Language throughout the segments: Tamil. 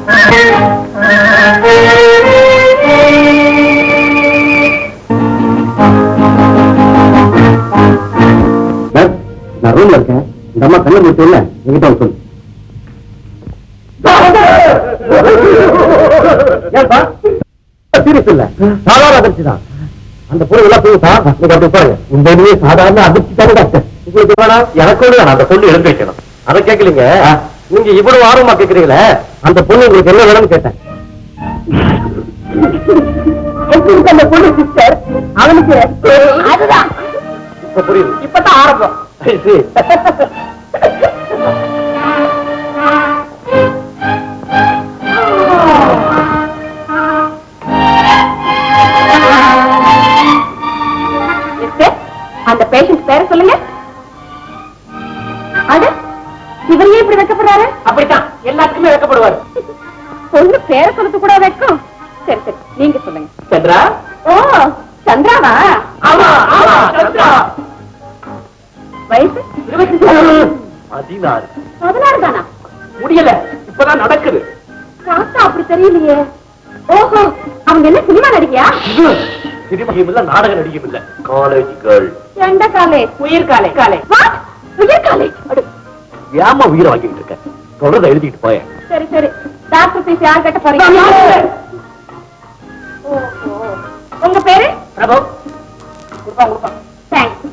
நான் ரூம்ல இருக்கேன். இந்த அம்மா கண்ணை முடிச்சோம்ல என்கிட்ட சொல்லு. சீரியஸ் இல்ல, சாதாரண அதிர்ச்சி தான். அந்த பொருள் எல்லாம் போய் அப்படி பாருங்க. இந்த சாதாரண அதிர்ச்சி தானே டாக்டர். உங்களுக்கு வேணாம், எனக்கு வேணும். அந்த பொண்ணு எழுந்து வைக்கணும். அதை கேட்கலீங்க. நீங்க இவ்வளவு ஆர்வமா கேட்கறீங்களே, அந்த பொண்ணு உங்களுக்கு என்ன வேணும்னு கேட்டேன். அந்த பொண்ணு சிஸ்டர், அவனுக்கு அதுதான் இப்ப புரியுது. இப்பதான் ஆரம்பம். அந்த பேஷண்ட் பேரை சொல்லுங்க. அது இவரையே இப்படி வைக்கப்படுறாரு? அப்படித்தான் எல்லாத்துக்குமே வைக்கப்படுவாரு. பொண்ணு பேரை சொல்றது கூட வைக்கும். சரி சரி, நீங்க சொல்லுங்க. சந்திரா. ஓ, சந்திராவா? ஆமா ஆமா, சந்திரா. வயசு 16. 16 தானா? முடியல, இப்பதான் நடக்குது. பார்த்தா அப்படி தெரியலையே. ஓஹோ, அவங்க என்ன சினிமா நடிகையா? சினிமாவும் இல்ல, நாடக நடிகையும் இல்ல, காலேஜ் கேர்ள். எந்த காலேஜ்? உயிர் காலேஜ். உயிர் காலேஜ்? ஏமா உயிரை வாங்கிட்டு இருக்க? தொடர்ந்து எழுதிட்டு போய. சரி சரி, டாக்டர் ஃபீஸ் யார் கட்ட போறீங்க? ஓஹோ, உங்க பேரு? பிரபு. தேங்க்ஸ்.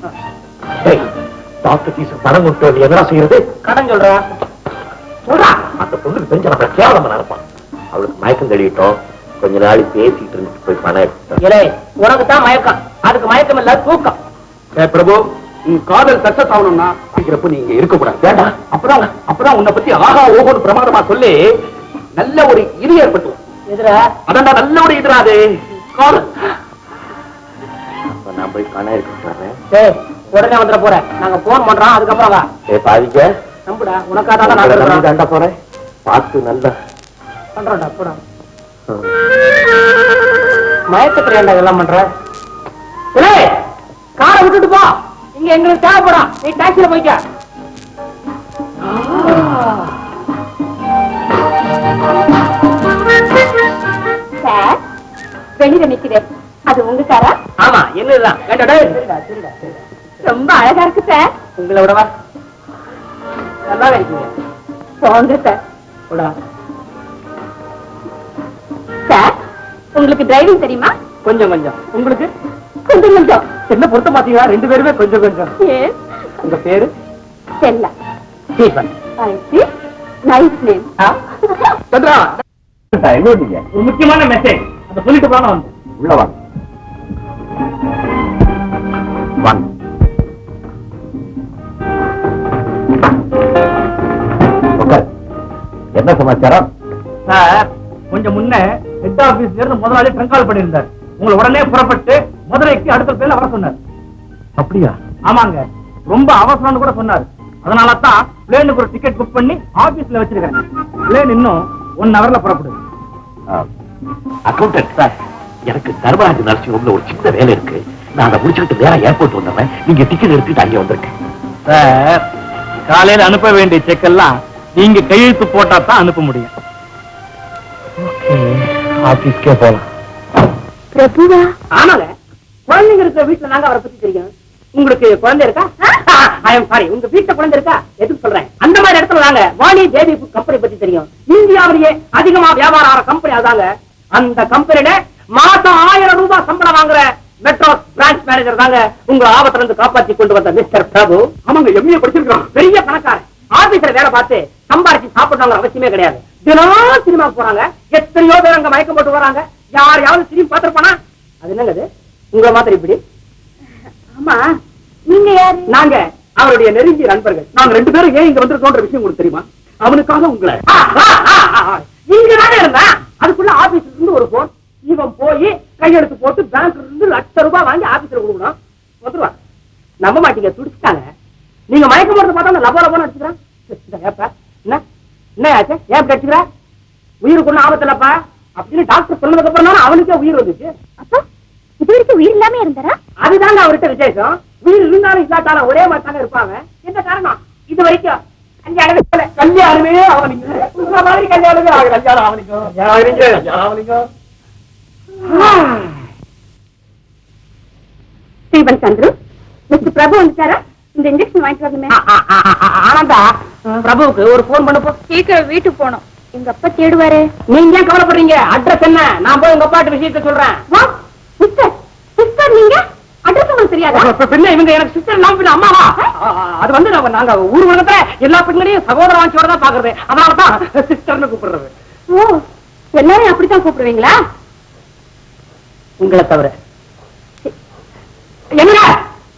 டாக்டர் ஃபீஸ் பணம் கொடுத்து வந்து என்ன செய்யறது? கடன் சொல்றா. சொல்றா. அந்த பொண்ணுக்கு தெரிஞ்ச நம்ம கேவலமா நடப்பான். அவளுக்கு மயக்கம் தெளிவிட்டோம். கொஞ்ச நாள் பேசிட்டு இருந்துட்டு போய் பணம் எடுத்துட்டோம். உனக்கு தான் மயக்கம், அதுக்கு மயக்கம் இல்ல தூக்கம். பிரபு, காதல் சக்சஸ் ஆகணும்னா அப்படிங்கிறப்ப நீங்க இருக்கக்கூடாது. வேண்டாம். அப்புறம் உன்னை பத்தி ஆகா ஓகோன்னு பிரமாதமா சொல்லி நல்ல ஒரு இது ஏற்பட்டு எதிரா அதான் நல்ல ஒரு எதிராது காதல். நான் போய் பணம் எடுத்துறேன். உடனே வந்துட போறேன். நாங்க போன் பண்றோம், அதுக்கப்புறம் வா. பாதிக்க நம்புடா, உனக்காக தான் தண்ட போறேன். பார்த்து நல்லா பண்றோம்டா. போடா. மயக்கத்துல ஏன்டா இதெல்லாம் பண்ற? காரை விட்டுட்டு போ. இங்க எங்களுக்கு தேவைப்படும். நீ டாக்ஸில போய்க்க. சார், வெளியில நிக்கிறேன். அது உங்க காரா? ஆமா, என்னதான் ரொம்ப அழகா இருக்கு சார். உங்களை விடவா? நல்லாவே இருக்கீங்க. போங்க சார். விடா. சார், உங்களுக்கு டிரைவிங் தெரியுமா? கொஞ்சம் கொஞ்சம். உங்களுக்கு? கொஞ்சம் கொஞ்சம். என்ன பொறுத்த பாத்தீங்களா? 2 பேருமே கொஞ்சம் கொஞ்சம். ஏன்? உங்க பேரு? செல்லா. ஸ்டீபன். Nice name. சந்திரா, ஒரு முக்கியமான மெசேஜ், அதை சொல்லிட்டு போனா வந்து உள்ள வாங்க. என்ன சமாச்சாரம்? சார், கொஞ்சம் முன்ன ஹெட் ஆபீஸ்ல இருந்து முதலாளி ட்ரங்கால் பண்ணியிருந்தார். உங்களை உடனே புறப்பட்டு மதுரைக்கு அடுத்த பேர்ல வர சொன்னார். அப்படியா? ஆமாங்க, ரொம்ப அவசரம்னு கூட சொன்னார். அதனாலதான் பிளேனுக்கு ஒரு டிக்கெட் புக் பண்ணி ஆபீஸ்ல வச்சிருக்கேன். பிளேன் இன்னும் 1 ஹவர்ல புறப்படுது. அக்கௌண்டன்ட் சார், எனக்கு தர்மராஜ் நர்சிங் ஹோம்ல ஒரு சின்ன வேலை இருக்கு. நான் அதை முடிச்சுக்கிட்டு வேற ஏர்போர்ட் வந்துடுறேன். நீங்க டிக்கெட் எடுத்துட்டு அங்கே வந்திருக்கேன். சார், காலையில அனுப்ப வேண்டிய செக் எல்லாம் நீங்க கையெழுத்து போட்டா தான் அனுப்ப முடியும். ஆபீஸ்க்கே போலாம். பிரபுவா? ஆமாங்க, குழந்தைங்க இருக்கிற வீட்டுல நாங்க அவரை பத்தி தெரியும். உங்களுக்கு குழந்தை இருக்கா? சாரி, உங்க வீட்டுல குழந்தை இருக்கா? எதுக்கு சொல்றேன், அந்த மாதிரி இடத்துல நாங்க வாணி தேவி கம்பெனி பத்தி தெரியும். இந்தியாவிலேயே அதிகமா வியாபாரம் ஆகிற கம்பெனி அதாங்க. அந்த கம்பெனில மாசம் 1000 ரூபாய் சம்பளம் வாங்குற மெட்ரோ பிரான்ச் மேனேஜர் தாங்க உங்க ஆபத்துல இருந்து காப்பாற்றி கொண்டு வந்த மிஸ்டர் பிரபு. ஆமாங்க, எம்ஏ படிச்சிருக்கோம். பெரிய பணக்காரன். ஆபீஸ்ல வேலை பார்த்து சம்பாதிச்சு சாப்பிடுறாங்க அவசியமே கிடையாது. தினம் சினிமா போறாங்க. எத்தனையோ பேர் அங்க மயக்கம் போட்டு வராங்க. யாரையாவது சினிமா பார்த்திருப்பானா? அது என்னங்க உங்களை மாதிரி இப்படி? ஆமா, நீங்க யாரு? நாங்க அவருடைய நெருங்கிய நண்பர்கள். நாங்க 2 பேரும் ஏன் இங்க வந்திருக்கோன்ற விஷயம் உங்களுக்கு தெரியுமா? அவனுக்காக உங்களை இங்கதானே இருந்தா அதுக்குள்ள ஆபீஸ்ல இருந்து ஒரு போன். இவன் போய் கையெழுத்து போட்டு பேங்க்ல இருந்து லட்ச ரூபாய் வாங்கி ஆபீஸ்ல கொடுக்கணும். வந்துருவாங்க. நம்ப மாட்டீங்க, துடிச்சுட்டாங்க. நீங்க மயக்கம் போறது பார்த்தா லபோ லபோன்னு அடிச்சுக்கிறான். என்ன ஆச்சு? ஏன் அடிச்சுக்கிற? உயிருக்கு ஒண்ணு ஆபத்துலப்பா அப்படின்னு டாக்டர் சொன்னதுக்கு அப்புறம் அவனுக்கே உயிர் வந்துச்சு. அப்போ இது வரைக்கும் உயிர் இல்லாம இருந்தாரா? அதுதாங்க அவர்கிட்ட விசேஷம். உயிர் இருந்தாலும் இல்லாட்டாலும் ஒரே மாதிரி தானே இருப்பாங்க. என்ன காரணம்? இது வரைக்கும் கல்யாணமே ஆவலிங்க. உங்க மாதிரி கல்யாணமே ஆகல. கல்யாணம் ஆவலிங்க. ஸ்டீவன் சந்துரு, மிஸ்டர் பிரபு வந்துட்டாரா? இந்த இன்ஜெக்ஷன் வாங்கிட்டு வரணுமே. ஆனந்தா, பிரபுவுக்கு ஒரு போன் பண்ணப்போ. சீக்கிரம் வீட்டுக்கு போனோம். எங்க அப்பா தேடுவாரு. நீங்க ஏன் கவலைப்படுறீங்க? அட்ரஸ் என்ன? நான் போய் உங்க அப்பாட்டு விஷயத்த சொல்றேன். சிஸ்டர், சிஸ்டர் நீங்க அட்ரஸ் உங்களுக்கு தெரியாதா? பின்ன இவங்க எனக்கு சிஸ்டர் எல்லாம் பின்ன அம்மாவா? அது வந்து நாங்க ஊர் உலகத்தை எல்லா பெண்களையும் சகோதர வாஞ்சியோட தான் பாக்குறது. அதனாலதான் சிஸ்டர்னு கூப்பிடுறது. ஓ, எல்லாரும் அப்படித்தான் கூப்பிடுவீங்களா? உங்களை தவிர. என்ன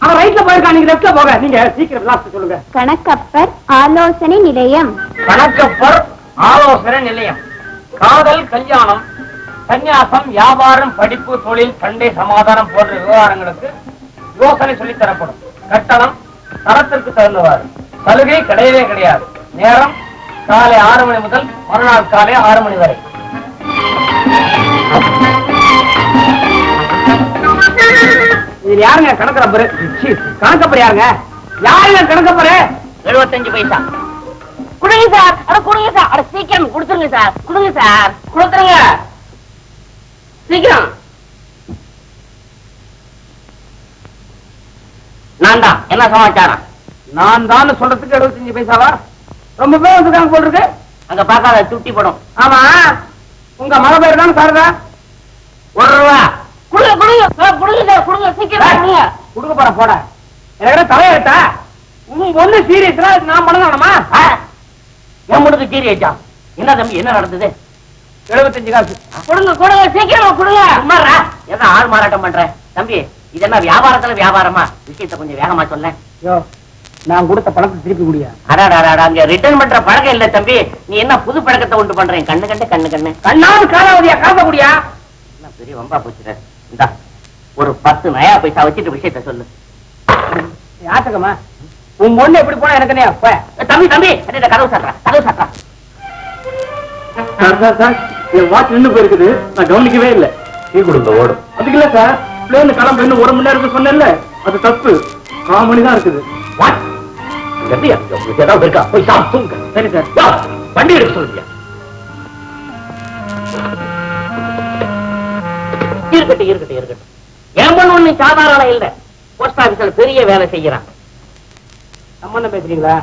அவன் ரைட்ல போயிருக்கா, நீங்க லெப்ட்ல போக. நீங்க சீக்கிரம் லாஸ்ட் சொல்லுங்க. கணக்கப்பர் ஆலோசனை நிலையம். கணக்கப்பர் ஆலோசனை நிலையம். காதல், கல்யாணம், சந்நியாசம், வியாபாரம், படிப்பு, தொழில், சண்டை, சமாதானம் போன்ற விவகாரங்களுக்கு யோசனை சொல்லித் தரப்படும். கட்டணம் தரத்திற்கு தகுந்தவாறு. சலுகை கிடையவே கிடையாது. நேரம் காலை 6 மணி முதல் மறுநாள் காலை 6 மணி வரை. இது யாருங்க கணக்கப்பரு? கணக்கப்பரு யாருங்க? யாருங்க கணக்கப்பரு? 75 பைசா. குடுங்க சார், அட குடுங்க சார், அட சீக்கிரம் கொடுத்துருங்க சார். குடுங்க சார், கொடுத்துருங்க சீக்கிரம். நான் தான். என்ன சமாச்சாரம்? நான் தான் சொல்றதுக்கு 75 பைசாவா? ரொம்ப பேர் வந்துருக்காங்க போல் இருக்கு. அங்க பாக்காத சுட்டி படம். ஆமா, உங்க மழை பேர் தான் சாரதா. 1 ரூபா. குடுங்க குடுங்க குடுங்க சார், குடுங்க சீக்கிரம் குடுங்க. குடுக்க போற போட. எனக்கு தலையெழுத்தா? உங்க ஒண்ணு சீரியஸ்னா நான் பண்ண வேணாமா? என் முடுக்கு சீரியஸா? என்ன தம்பி, என்ன நடந்தது? 75 காசு. கொடுங்க கொடுங்க சீக்கிரம் கொடுங்க. சும்மாரா, என்ன ஆள் மாறாட்டம் பண்ற தம்பி? இது என்ன வியாபாரத்துல வியாபாரமா? விஷயத்தை கொஞ்சம் வேகமா சொல்ல. நான் கொடுத்த பணத்தை திருப்பி குடியா? அடாடா, அங்க ரிட்டர்ன் பண்ற பழக்கம் இல்ல தம்பி. நீ என்ன புது பழக்கத்தை உண்டு பண்றேன்? கண்ணு கண்டு கண்ணு கண்ணு கண்ணாவது காலாவதியா காச குடியா? என்ன பெரிய வம்பா போச்சு. இந்தா ஒரு 10 நயா பைசா வச்சுட்டு விஷயத்த சொல்லு. யாத்தகமா உன் பொண்ணு எப்படி போனா எனக்கு தம்பி தம்பி கதவு சாட்டுறா, கதவு சாட்டுறா. என் வாட்ச் நின்று போயிருக்குது, நான் கவனிக்கவே இல்லை. டீ கொடுங்க ஓடும். அதுக்கு இல்ல சார், பிளேன் கிளம்ப இன்னும் 1 மணி நேரம் சொன்னேன்ல, அது தப்பு. 4 மணி தான் இருக்குது. ஏதாவது இருக்கா? போய் சாப்பிட்டு. சரி சார், வண்டி எடுக்க சொல்லுங்க. இருக்கட்டும் இருக்கட்டும் இருக்கட்டும். என் பொண்ணு ஒண்ணு சாதாரண இல்ல, போஸ்ட் ஆபீஸ்ல பெரிய வேலை செய்யறான். சம்பந்தம் பேசுறீங்களா?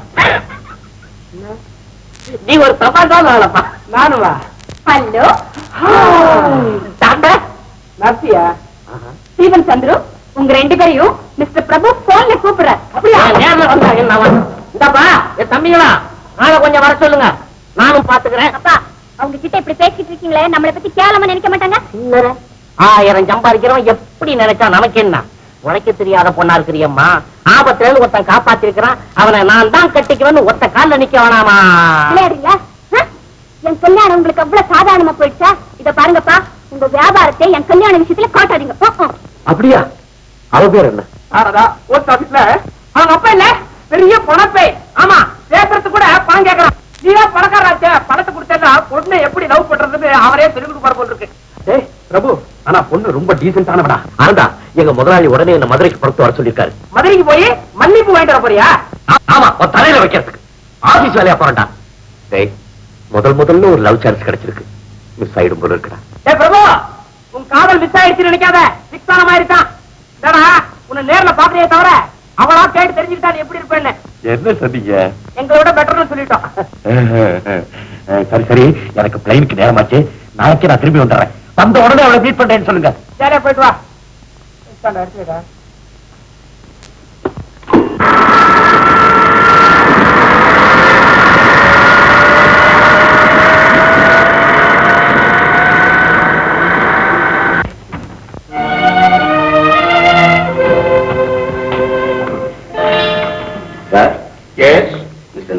நீ ஒரு தபால் வேலைப்பா. நானுவா? ஹலோ டாக்டர் நர்சியா? ஸ்டீவன் சந்துரு, உங்க 2 பேரையும் மிஸ்டர் பிரபு போன்ல கூப்பிடுற. அப்படியா? நேர்ல வந்தா என்னவா? இந்தப்பா என் தம்பிங்களா, நாளை கொஞ்சம் வர சொல்லுங்க, நானும் பாத்துக்கிறேன். அப்பா, அவங்க கிட்ட இப்படி பேசிட்டு இருக்கீங்களே, நம்மளை பத்தி கேவலமா நினைக்க மாட்டாங்க? 1000 சம்பாதிக்கிறவன் எப்படி நினைச்சா நமக்கு என்ன? உழைக்க தெரியாத பொண்ணா இருக்கிறியம்மா. ஆபத்துல ஒருத்தன் காப்பாத்திருக்கிறான், அவனை நான் தான் கட்டிக்குவேன்னு ஒத்த கால நிக்க வேணாமா? விளையாடுறீங்களா? என் கல்யாணம் உங்களுக்கு அவ்வளவு சாதாரணமா போயிடுச்சா? இத பாருங்கப்பா, உங்க வியாபாரத்தை என் கல்யாண விஷயத்துல காட்டாதீங்க. அப்படியா? அவ பேர் என்ன? போஸ்ட் ஆபீஸ்ல அவங்க அப்பா இல்ல, பெரிய பணப்பை. ஆமா, பேசுறது கூட பணம் கேட்கறான். நீதான் பணக்காராச்ச, பணத்தை கொடுத்தா பொண்ணு எப்படி லவ் பண்றதுன்னு அவரே சொல்லி கொடுப்பாரு போல் இருக்கு. ஏய் பிரபு, ஆனா பொண்ணு ரொம்ப டீசென்டானவடா. ஆனா எங்க முதலாளி உடனே என்ன மதுரைக்கு புறத்து வர சொல்லிருக்காரு. மதுரைக்கு போய் மன்னிப்பு வாங்கிட்டு வர போறியா? ஆமா, தலையில வைக்கிறதுக்கு. ஆபீஸ் வேலையா போறேன்டா. டேய், முதல்ல ஒரு லவ் சான்ஸ் கிடைச்சிருக்கு, மிஸ் ஆயிடும் போல இருக்குடா. ஏ பிரபு, உன் காதல் மிஸ் ஆயிடுச்சுன்னு நினைக்காத, பிக்ஸ் ஆன மாதிரி தான். உன்னை நேர்ல பாக்குறே தவிர அவளா கேட்டு தெரிஞ்சுக்கிட்டா நீ எப்படி இருப்பேன்னு. என்ன சொன்னீங்க? எங்களோட பெட்டர்னு சொல்லிட்டோம். சரி சரி, எனக்கு பிளைனுக்கு நேரமாச்சு, நாளைக்கு நான் திரும்பி வந்துடுறேன். வந்த உடனே அவளை மீட் பண்றேன்னு சொல்லுங்க. சரியா, போயிட்டு வா. எடுத்துடா.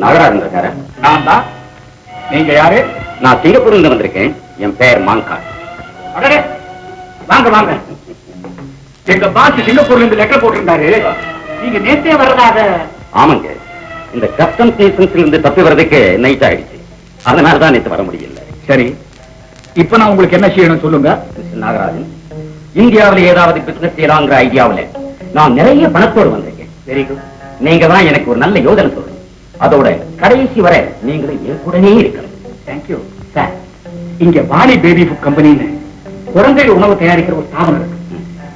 நாகராஜன் இருக்காரு? நான் தான். நீங்க யாரு? நான் சிங்கப்பூர்ல இருந்து வந்திருக்கேன். என் பெயர் மாங்கா. வாங்க வாங்க. எங்க பாஸ் சிங்கப்பூர்ல இருந்து லெட்டர் போட்டிருந்தாரு, நீங்க நேத்தே வர்றதாக. ஆமாங்க, இந்த கஸ்டம்ஸ் லைசன்ஸ்ல இருந்து தப்பி வர்றதுக்கு நைட் ஆயிடுச்சு, அதனாலதான் நேற்று வர முடியல. சரி, இப்ப நான் உங்களுக்கு என்ன செய்யணும் சொல்லுங்க. நாகராஜன், இந்தியாவில் ஏதாவது பிசினஸ் செய்யலாங்கிற ஐடியாவில் நான் நிறைய பணத்தோடு வந்திருக்கேன். Very good. நீங்க தான் எனக்கு ஒரு நல்ல யோசனை சொல்லுங்க. அதோட கடைசி வரை நீங்களே என் கூடவே இருக்கணும். Thank you sir. இங்க வாணி பேபி ஃபுட் கம்பெனின்னு குழந்தை உணவு தயாரிக்கிற ஒரு ஸ்தாபனம் இருக்கு.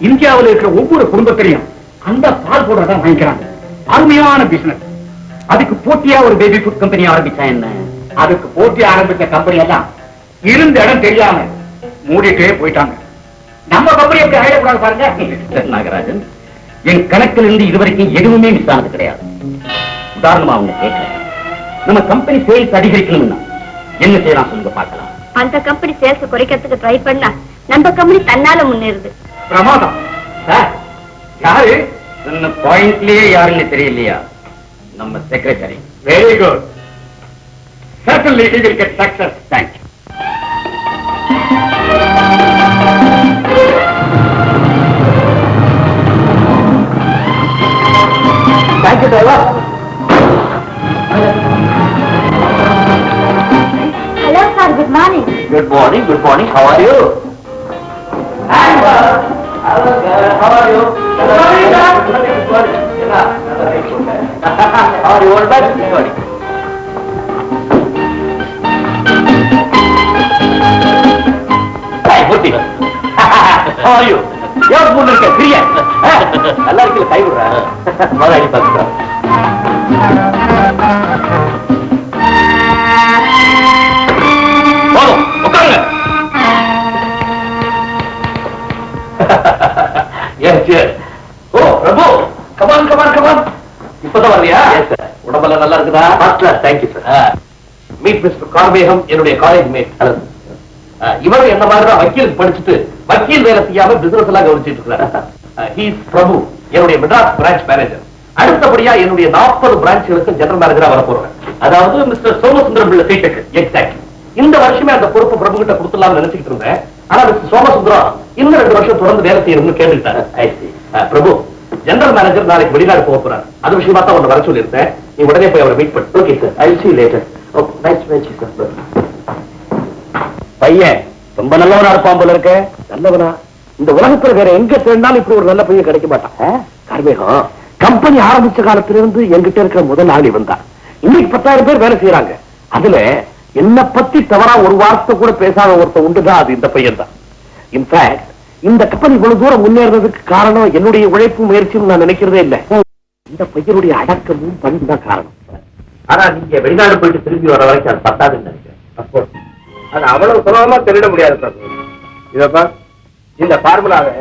இந்தியாவில் இருக்கிற ஒவ்வொரு குடும்பத்திலையும் அந்த பால் பவுடர் தான் வாங்கிக்கிறாங்க. அருமையான பிசினஸ். அதுக்கு போட்டியா ஒரு பேபி ஃபுட் கம்பெனி ஆரம்பிச்சா என்ன? அதுக்கு போட்டி ஆரம்பிச்ச கம்பெனி எல்லாம் இருந்த இடம் தெரியாம மூடிட்டே போயிட்டாங்க. நம்ம கம்பெனி எப்படி ஆயிடக்கூடாது பாருங்க. நாகராஜன், என் கணக்கில் இருந்து இதுவரைக்கும் எதுவுமே மிஸ் ஆனது கிடையாது. உதாரணமா அவங்க கேட்கிறேன், நம்ம கம்பெனி சேல்ஸ் அதிகரிக்கணும்னா என்ன செய்யலாம் சொல்லுங்க பார்க்கலாம். அந்த கம்பெனி சேல்ஸ் குறைக்கிறதுக்கு ட்ரை பண்ணா நம்ம கம்பெனி தன்னால முன்னேறுது. பிரமாதம் சார். யாரு என்ன பாயிண்ட்லயே யாருன்னு தெரியலையா? நம்ம secretary. Very good. Certainly he will get success. Thank you. Thank you, driver. Hello sir, good morning. Good morning, good morning. How are you? Hello, sir. How are you? Good morning, sir. Good morning. How are you, old man? Good morning. Hi, Murthy. How are you? எவ்வளவு பொண்ணு இருக்க பிரியா? நல்லா இருக்கல, கை விடுற முதலாளி பார்த்துக்கோ. போதும், உட்காருங்க. ஓ பிரபு, கமான் கமான் கமான். இப்பதான் வரலையா? உடம்பெல்லாம் நல்லா இருக்குதா? First class. Thank you sir. Meet mister Karmegam, என்னுடைய காலேஜ் மேட். ஹலோ. இவரும் என்ன மாதிரி தான் வக்கீல் படிச்சுட்டு வக்கீல் வேலை செய்யாம பிசினஸ் எல்லாம் கவனிச்சிட்டு இருக்காரு. பிரபு, என்னுடைய மெட்ராஸ் பிரான்ச் மேனேஜர். அடுத்தபடியா என்னுடைய 40 பிரான்ச்சுகளுக்கு ஜெனரல் மேனேஜரா வர போறேன். அதாவது மிஸ்டர் சோமசுந்தரம் பிள்ளை சீட்டுக்கு. எக்ஸாக்ட்லி. இந்த வருஷமே அந்த பொறுப்பு பிரபு கிட்ட கொடுத்துடலாம்னு நினைச்சிட்டு இருந்தேன். ஆனா மிஸ்டர் சோமசுந்தரம் இன்னும் 2 வருஷம் தொடர்ந்து வேலை செய்யணும்னு கேட்டுட்டாரு. பிரபு, ஜெனரல் மேனேஜர் நாளைக்கு வெளிநாடு போக போறாரு. அது விஷயமா தான் உன்னை வர சொல்லியிருந்தேன். நீ உடனே போய் அவரை மீட் பண்ணு. Okay sir, I will see you later. Oh, nice to meet you sir. பையன் ரொம்ப நல்லவனா இருப்பான் போல இருக்க. நல்லவனா? இந்த உலகத்துல வேற எங்க தேடினாலும் இப்படி ஒரு நல்ல பையன் கிடைக்க மாட்டான். கார்மேகம், கம்பெனி ஆரம்பிச்ச காலத்துல இருந்து என்கிட்ட இருக்கிற முதல் ஆளி வந்தா. இன்னைக்கு 10,000 பேர் வேலை செய்யறாங்க. அதுல என்ன பத்தி தவறா ஒரு வார்த்தை கூட பேசாத ஒருத்தன் உண்டுதான், அது இந்த பையன் தான். இன்ஃபேக்ட் இந்த கம்பெனி இவ்வளவு தூரம் முன்னேறதுக்கு காரணம் என்னுடைய உழைப்பு முயற்சியும் நான் நினைக்கிறதே இல்லை. இந்த பையனுடைய அடக்கமும் பண்பு தான் காரணம். ஆனா நீங்க வெளிநாடு போயிட்டு திரும்பி வர வரைக்கும் அது பத்தாதுன்னு நினைக்கிறேன். அது அவ்வளவு சுலபமா தெரிவிட முடியாது பிரபு. இதப்பா, இந்த பார்முலாவை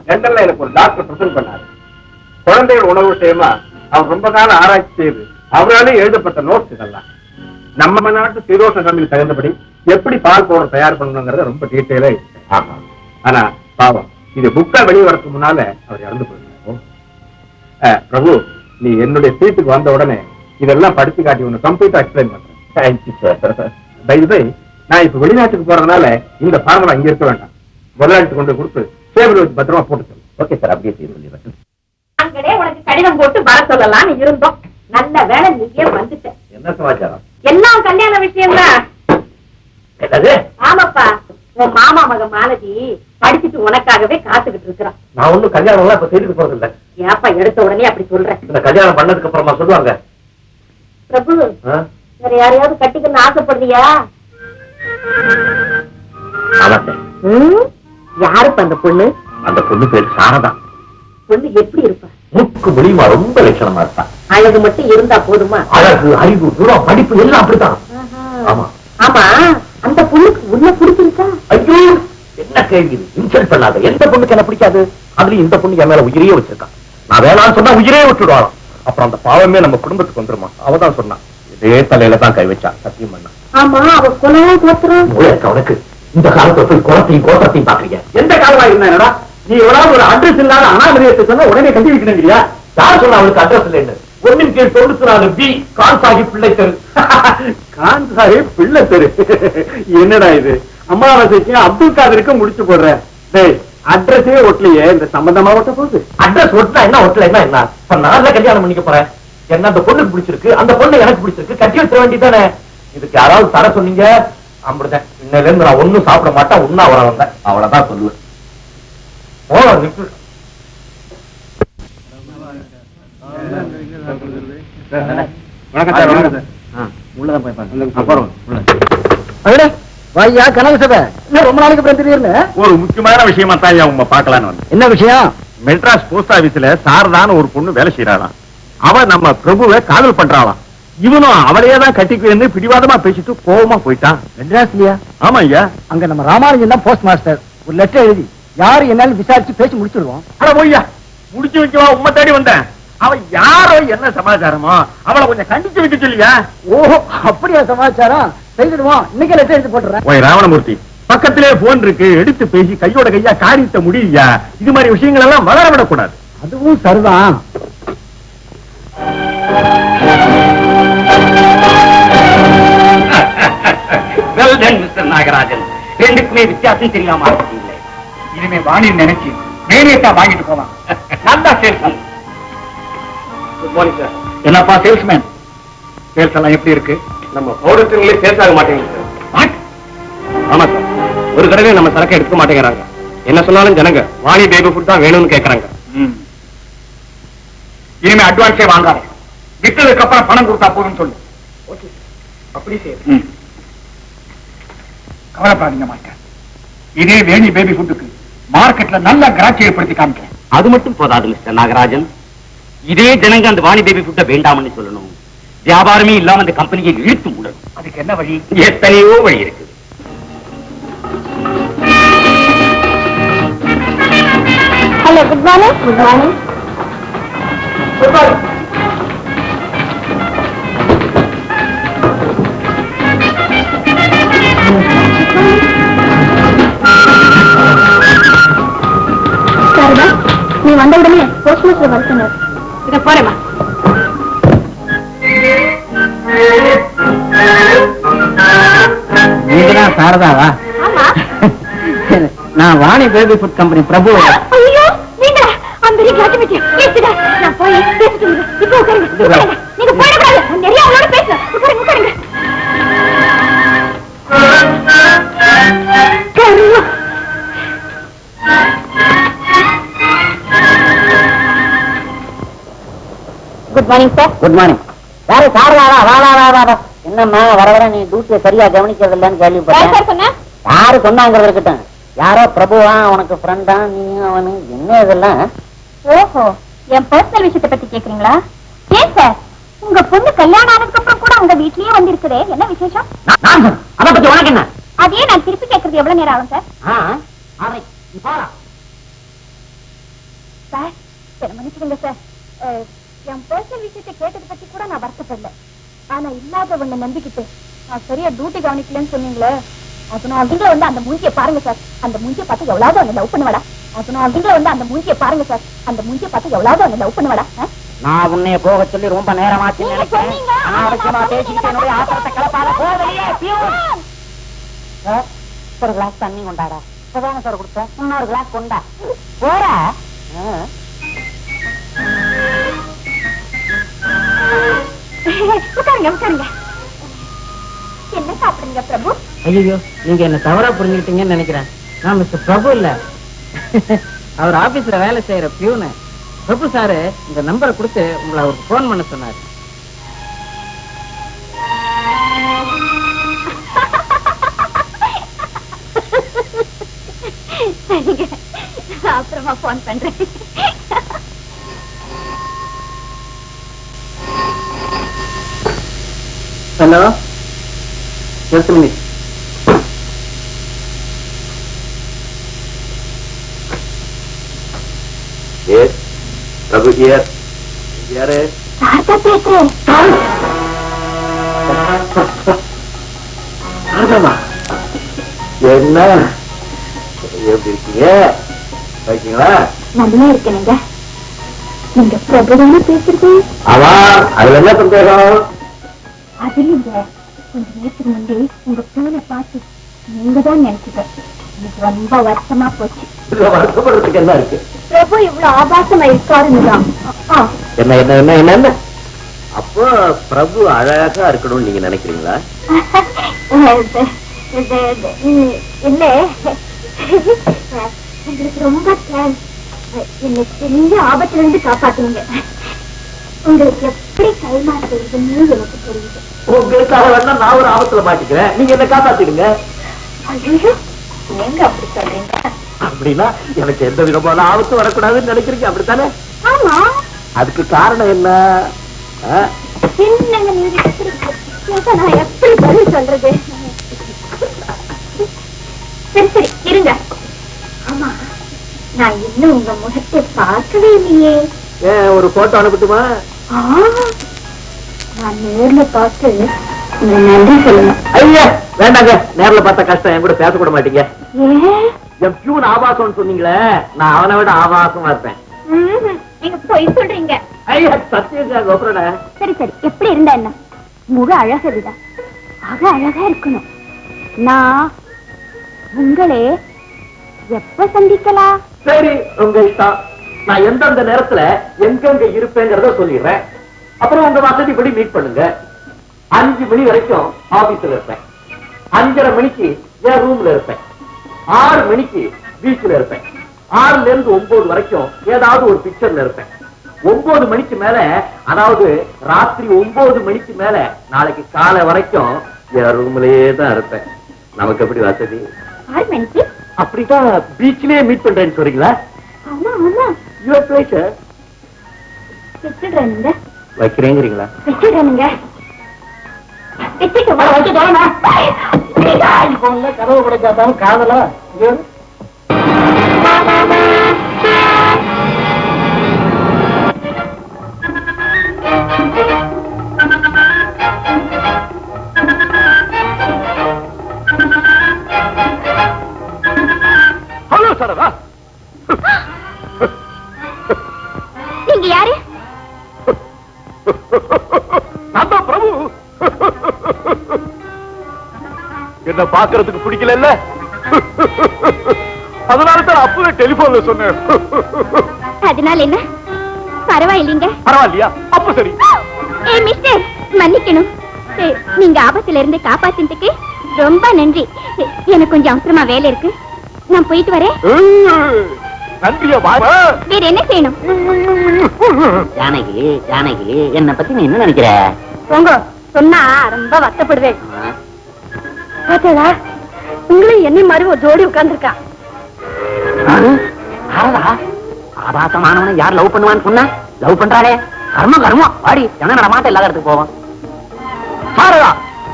லண்டன்ல எனக்கு ஒரு டாக்டர் பிரசன்ட் பண்ணாரு. குழந்தைகள் உணவு விஷயமா அவர் ரொம்ப காலம் ஆராய்ச்சி செய்து அவராலே எழுதப்பட்ட நோட்ஸ் இதெல்லாம். நம்ம நாட்டு சீதோஷ கம்பெனி தகுந்தபடி எப்படி பால் பவுடர் தயார் பண்ணணுங்கிறத ரொம்ப டீட்டெயிலா. ஆனா பாவம், இது புக்கா வெளியே வரதுக்கு முன்னால அவர் இறந்து போயிருந்தார். பிரபு, நீ என்னுடைய சீட்டுக்கு வந்த உடனே இதெல்லாம் படிச்சு காட்டி உன்னை கம்ப்ளீட்டா எக்ஸ்பிளைன் பண்றேன். Thank you sir. By the by, நான் இப்ப வெளிநாட்டுக்கு போறதுனால இந்த ஃபார்முலா இங்க இருக்க வேண்டாம். முதலாளிட்டு கொண்டு கொடுத்து சேவல் வச்சு பத்திரமா போட்டு சொல்லு. ஓகே சார், அப்படியே செய்ய. அங்கடே உனக்கு கடிதம் போட்டு வர சொல்லலாம்னு இருந்தோம். நல்ல வேலை நீயே வந்துட்ட. என்ன சமாச்சாரம்? எல்லாம் கல்யாண விஷயம் தான். என்னது? ஆமாப்பா, உன் மாமா மகன் மாலதி படிச்சுட்டு உனக்காகவே காத்துக்கிட்டு இருக்கிறான். நான் ஒண்ணும் கல்யாணம் எல்லாம் இப்ப செய்துட்டு போறது இல்ல. ஏப்பா எடுத்த உடனே அப்படி சொல்றேன்? இந்த கல்யாணம் பண்ணதுக்கு அப்புறமா சொல்லுவாங்க. பிரபு, வேற யாரையாவது கட்டிக்கணும்னு ஆசைப்படுறியா? யாருப்பா அந்த பொண்ணு? அந்த பொண்ணு பேரு சாரதா. பொண்ணு எப்படி இருப்பா? முக்கு முடியுமா, ரொம்ப லட்சணமா இருப்பா. அழகு மட்டும் இருந்தா போதுமா? அழகு, அறிவு, தூரம், படிப்பு எல்லாம் அப்படித்தான். ஆமா ஆமா, அந்த பொண்ணுக்கு உள்ள பிடிச்சிருக்கா? ஐயோ, என்ன கேள்வி! இன்சல்ட் பண்ணாத. எந்த பொண்ணுக்கு என்ன பிடிக்காது? அதுலயும் இந்த பொண்ணு என் மேல உயிரையே வச்சிருக்கான். நான் வேணான்னு சொன்னா உயிரே விட்டுடுவாளாம். அப்புறம் அந்த பாவமே நம்ம குடும்பத்துக்கு வந்துருமா? அவதான் சொன்னான். இதே தலையில தான் கை வச்சா, சத்தியம் பண்ணா. ஆமா, அவ கொலையா கோத்துறான். உனக்கு இந்த காலத்துல போய் குளத்தையும் கோத்தத்தையும் பாக்குறீங்க. எந்த காலமா இருந்தா நீ எவ்வளவு ஒரு அட்ரஸ் இல்லாத அனாமதியத்தை சொன்னா உடனே கட்டி வைக்கணும். யார் சொன்னா அவளுக்கு அட்ரஸ் இல்லைன்னு? 1/94 B கான் சாஹிப் பிள்ளை தெரு. கான் சாஹிப் பிள்ளை தெரு. என்னடா இது, அமாவாசைக்கு அப்துல் காதருக்கு முடிச்சு போடுற. அட்ரஸே ஒட்டலையே, இந்த சம்பந்தமா ஒட்ட போகுது. அட்ரஸ் ஒட்டினா என்ன, ஒட்டலைன்னா என்ன? நான் கல்யாணம் பண்ணிக்க போறேன். என்ன அந்த பொண்ணுக்கு பிடிச்சிருக்கு, அந்த பொண்ணு எனக்கு பிடிச்சிருக்கு, கட்டி வச்சிட வேண்டியதானே. இதுக்கு யாராவது தர சொன்னீங்க, அம்புடுதேன். இன்னையில இருந்து நான் ஒண்ணும் சாப்பிட மாட்டேன், ஒன்னா வர வந்தேன், அவ்வளவுதான் சொல்லுவேன். வணக்கம் சார். வணக்கம் சார். உள்ளதான் போய் போறோம். வையா கனவு சபை இன்னும் ரொம்ப நாளைக்கு அப்புறம் திடீர்னு ஒரு முக்கியமான விஷயமா தான் உங்க பாக்கலான்னு வந்தேன். என்ன விஷயம்? மெட்ராஸ் போஸ்ட் ஆபீஸ்ல சாரதான ஒரு பொண்ணு வேலை செய்யறாளாம். அவ நம்ம பிரபுவை காதல் பண்றாளாம். இவனும் அவளையே தான் கட்டிக்குவேன்னு பிடிவாதமா பேசிட்டு கோவமா போயிட்டான். மெட்ராஸ்லயா? ஆமா ஐயா. அங்க நம்ம ராமானுஜன் தான் போஸ்ட் மாஸ்டர். ஒரு லெட்டர் எழுதி யாரு என்னாலும் விசாரிச்சு பேசி முடிச்சிருவோம். அட போய்யா, முடிச்சு வைக்கவா உண்மை தேடி வந்தேன். அவ யாரோ என்ன சமாச்சாரமோ அவளை கொஞ்சம் கண்டிச்சு வைக்க சொல்லியா. ஓஹோ, அப்படியா சமாச்சாரம்? செய்திடுவோம். இன்னைக்கு லெட்டர் எழுதி போட்டுறேன். ஓய் ராவணமூர்த்தி, பக்கத்திலே போன் இருக்கு, எடுத்து பேசி கையோட கையா காரியத்தை முடியா. இது மாதிரி விஷயங்கள் எல்லாம் வளர விடக்கூடாது. அதுவும் சரிதான். மிஸ்டர் நாகராஜன், ரெண்டுக்குமே வித்தியாசம் தெரியாம இருக்கீங்களே. இனிமே வாணி நினைச்சு நேரேட்டா வாங்கிட்டு போலாம். நல்லா சேல்ஸ். Good morning sir. என்னப்பா சேல்ஸ்மேன், சேல்ஸ் எல்லாம் எப்படி இருக்கு? நம்ம பவுடர்ங்களே சேல்ஸ் ஆக மாட்டேங்குது சார். ஆமா சார், ஒரு தடவை நம்ம சரக்கு எடுக்க மாட்டேங்கிறாங்க. என்ன சொன்னாலும் ஜனங்க வாணி பேபி ஃபுட் தான் வேணும்னு கேக்குறாங்க. இனிமே அட்வான்ஸே வாங்காத, விட்டதுக்கு அப்புறம் பணம் கொடுத்தா போதும் சொல்லு. ஓகே, அப்படி சரி. கவலைப்படாதீங்க மாட்டேன். இதே வேணி பேபி ஃபுட்டுக்கு மார்க்கெட்ல நல்ல கிராட்சி ஏற்படுத்தி காமிக்கிறேன். அது மட்டும் போதாது மிஸ்டர் நாகராஜன், இதே ஜனங்க அந்த வாணி பேபி ஃபுட்டை வேண்டாம்னு சொல்லணும். வியாபாரமே இல்லாம அந்த கம்பெனியை இழுத்து மூடணும். அதுக்கு என்ன வழி? எத்தனையோ வழி இருக்கு. Hello, good morning. Good morning. Good morning. Sarada, நீ வந்த உடனே போஸ்ட் மாஸ்டர் வர சொன்னார். இத போறேமா. நீங்கதான் சாரதாவா? ஆமா. நான் வாணி பேபி ஃபுட் கம்பெனி பிரபு. ஐயோ, நீங்க அந்த கிளாஸ் பேசுடா. நான் போய் பேசிட்டு வரேன். இப்போ உட்காருங்க. உட்காருங்க. நீங்க போயிடக்கூடாது. நான் நிறைய அவளோட பேசுறேன். உட்காருங்க, உட்காருங்க. Good morning sir. Good morning. யாரு சாரதாவா? வா வா வா வா. என்னம்மா வர வர நீ டியூட்டியை சரியா கவனிக்கிறது இல்லைன்னு யார் கேள்விப்பட்டேன். சார் சொன்னா? யாரு சொன்னாங்கிறது இருக்கட்டும். யாரோ பிரபுவா உனக்கு ஃப்ரெண்டா? நீ அவனு என்ன இதெல்லாம்? ஓஹோ, என் பர்சனல் விஷயத்தை பத்தி கேக்குறீங்களா? ஏன் சார், உங்க பொண்ணு கல்யாணம் ஆனதுக்கு அப்புறம் கூட உங்க வீட்லயே வந்து இருக்குதே, என்ன விசேஷம்? அதை பத்தி உனக்கு என்ன? அதே நான் திருப்பி கேட்கறது எவ்வளவு நேரம் ஆகும் சார்? சார், சரி மன்னிச்சுடுங்க சார். என் பர்சனல் விஷயத்தை கேட்டதை பத்தி கூட நான் வருத்தப்படல. ஆனா இல்லாத ஒண்ணு நம்பிக்கிட்டு நான் சரியா டியூட்டி கவனிக்கலன்னு சொன்னீங்களே, அதனால நீங்க வந்து அந்த மூஞ்சியை பாருங்க சார். அந்த மூஞ்சியை பார்த்து எவ்வளவு ஒண்ணு லவ் பண்ணுவாடா. அதனால நீங்க வந்து அந்த மூஞ்சியை பாருங்க சார். அந்த மூஞ்சியை பார்த்து எவ்வளவு ஒண்ணு லவ் பண்ணுவாடா. நான் உன்னைய போக சொல்லி ரொம்ப நேரமாச்சு நீங்க நினைக்கிறேன். சொன்னீங்க, அனாவசியமா நான் பேசிட்டு என்னுடைய ஆத்திரத்தை கலப்பாத. போ வெளியே, பியூன். சார், ஒரு கிளாஸ் தண்ணி கொண்டாடா. இப்பதானே சார் கொடுத்தேன், இன்னொரு கிளாஸ் கொண்டா. போற உட்காருங்க, உட்காருங்க. என்ன சாப்பிடுங்க பிரபு? ஐயோ, நீங்க என்ன தவறா புரிஞ்சுக்கிட்டீங்கன்னு நினைக்கிறேன். நான் மிஸ்டர் பிரபு இல்ல, அவர் ஆபீஸ்ல வேலை செய்யற பியூனு. பிரபு சாரு இந்த நம்பரை கொடுத்து உங்களை அவருக்கு போன் பண்ண சொன்னாரு. சரிங்க, அப்புறமா போன் பண்றேன். Hello, just a minute. Yes, Prabhu here. யாரு? சாரதா பேசுறேன். சாரதாவா? என்ன எப்படி இருக்கீங்க? வைக்கீங்களா? நல்லா இருக்கேனுங்க. நீங்க பிரபுதான பேசுறது? ஆமா, அதுல என்ன சந்தேகம்? அது இல்லைங்க, கொஞ்ச நேரத்துக்கு முன்னே உங்க போனை பார்த்து நீங்க தான் நினைச்சுட்டேன். எனக்கு ரொம்ப வருத்தமா போச்சு. இதுல வருத்தப்படுறதுக்கு என்ன இருக்கு? பிரபு இவ்வளவு ஆபாசமா இருக்காருன்னுதான். என்ன என்ன என்ன என்ன என்ன? அப்போ பிரபு அழகா இருக்கணும்னு நீங்க நினைக்கிறீங்களா? இல்ல, உங்களுக்கு ரொம்ப தேங்க்ஸ். என்னை பெரிய ஆபத்துல இருந்து காப்பாத்துனீங்க. உங்களுக்கு எப்படி கைமாற செய்யுதுன்னு எனக்கு தெரியுது. உங்களுக்காக வேணா நான் ஒரு ஆபத்துல மாட்டிக்கிறேன், நீங்க என்ன காப்பாத்திடுங்க. ஐயோ, நீங்க அப்படி சொல்றீங்க? அப்படின்னா எனக்கு எந்த விதமான ஆபத்து வரக்கூடாதுன்னு நினைக்கிறீங்க, அப்படித்தானே? ஆமா. அதுக்கு காரணம் என்ன? என்னங்க நீங்க நான் எப்படி பதில் சொல்றது? சரி சரி இருங்க. ஆமா, நான் இன்னும் உங்க முகத்தை பார்க்கவே இல்லையே. ஒரு போட்டோ அனுப்பட்டுமா? நான் நேர்ல பார்த்து நன்றி சொல்லணும். ஐயா வேண்டாங்க, நேர்ல பார்த்தா கஷ்டம், என் கூட பேசக்கூட மாட்டீங்க. ஏன்? என் பியூன் ஆபாசம்னு சொன்னீங்களே, நான் அவனை விட ஆபாசமா இருப்பேன். நீங்க போய் சொல்றீங்க. ஐயா சத்தியங்க கோபுரட. சரி சரி, எப்படி இருந்தா என்ன? முக அழக விட அக அழகா இருக்கணும். நான் உங்களே எப்ப சந்திக்கலாம்? சரி, உங்க இஷ்டம். நான் எந்தெந்த நேரத்துல எங்கெங்க இருப்பேங்கிறத சொல்லிடுறேன். அப்புறம் உங்க வசதிப்படி மீட் பண்ணுங்க. 5 மணி வரைக்கும் ஆபீஸ்ல இருப்பேன். 5:30 மணிக்கு என் ரூம்ல இருப்பேன். 6 மணிக்கு பீச்ல இருப்பேன். 6ல இருந்து 9 வரைக்கும் ஏதாவது ஒரு பிக்சர்ல இருப்பேன். 9 மணிக்கு மேல, அதாவது ராத்திரி 9 மணிக்கு மேல நாளைக்கு காலை வரைக்கும் என் ரூம்லயே தான் இருப்பேன். நமக்கு எப்படி வசதி? 6 மணிக்கு அப்படிதான் பீச்லயே மீட் பண்றேன்னு சொல்றீங்களா? ஆமா ஆமா. Your pleasure. வச்சிடுறேனுங்க. வைக்கிறேங்கிறீங்களா? வச்சிடுறேனுங்க. கதவு கிடைக்காதாலும் காதலா? ஹலோ சரதா, நீங்க யாரு? நான் தான் பிரபு. என்ன பாக்குறதுக்கு பிடிக்கல, அதனால தான் அப்பவே டெலிபோன்ல சொன்னேன். அதனால என்ன? பரவாயில்லைங்க. பரவாயில்லையா? அப்ப சரி. மிஸ்டர், மன்னிக்கணும். நீங்க ஆபத்துல இருந்து காப்பாத்தினதுக்கு ரொம்ப நன்றி. எனக்கு கொஞ்சம் அவசரமா வேலை இருக்கு, நான் போயிட்டு வரேன். நன்றியா? வேற என்ன செய்யணும்? ஜானகி, ஜானகி, என்ன பத்தி நீ என்ன நினைக்கிற? போங்க, சொன்னா ரொம்ப வருத்தப்படுவேன். பாத்தா, உங்களையும் என்னை மாதிரி ஒரு ஜோடி உட்கார்ந்துருக்கா. ஆபாசமானவனை யார் லவ் பண்ணுவான்னு சொன்னா? லவ் பண்றாளே, கர்மம் கர்மம். வாடி, ஜன நடமாட்டம் இல்லாத இடத்துக்கு போவோம். சாரதா,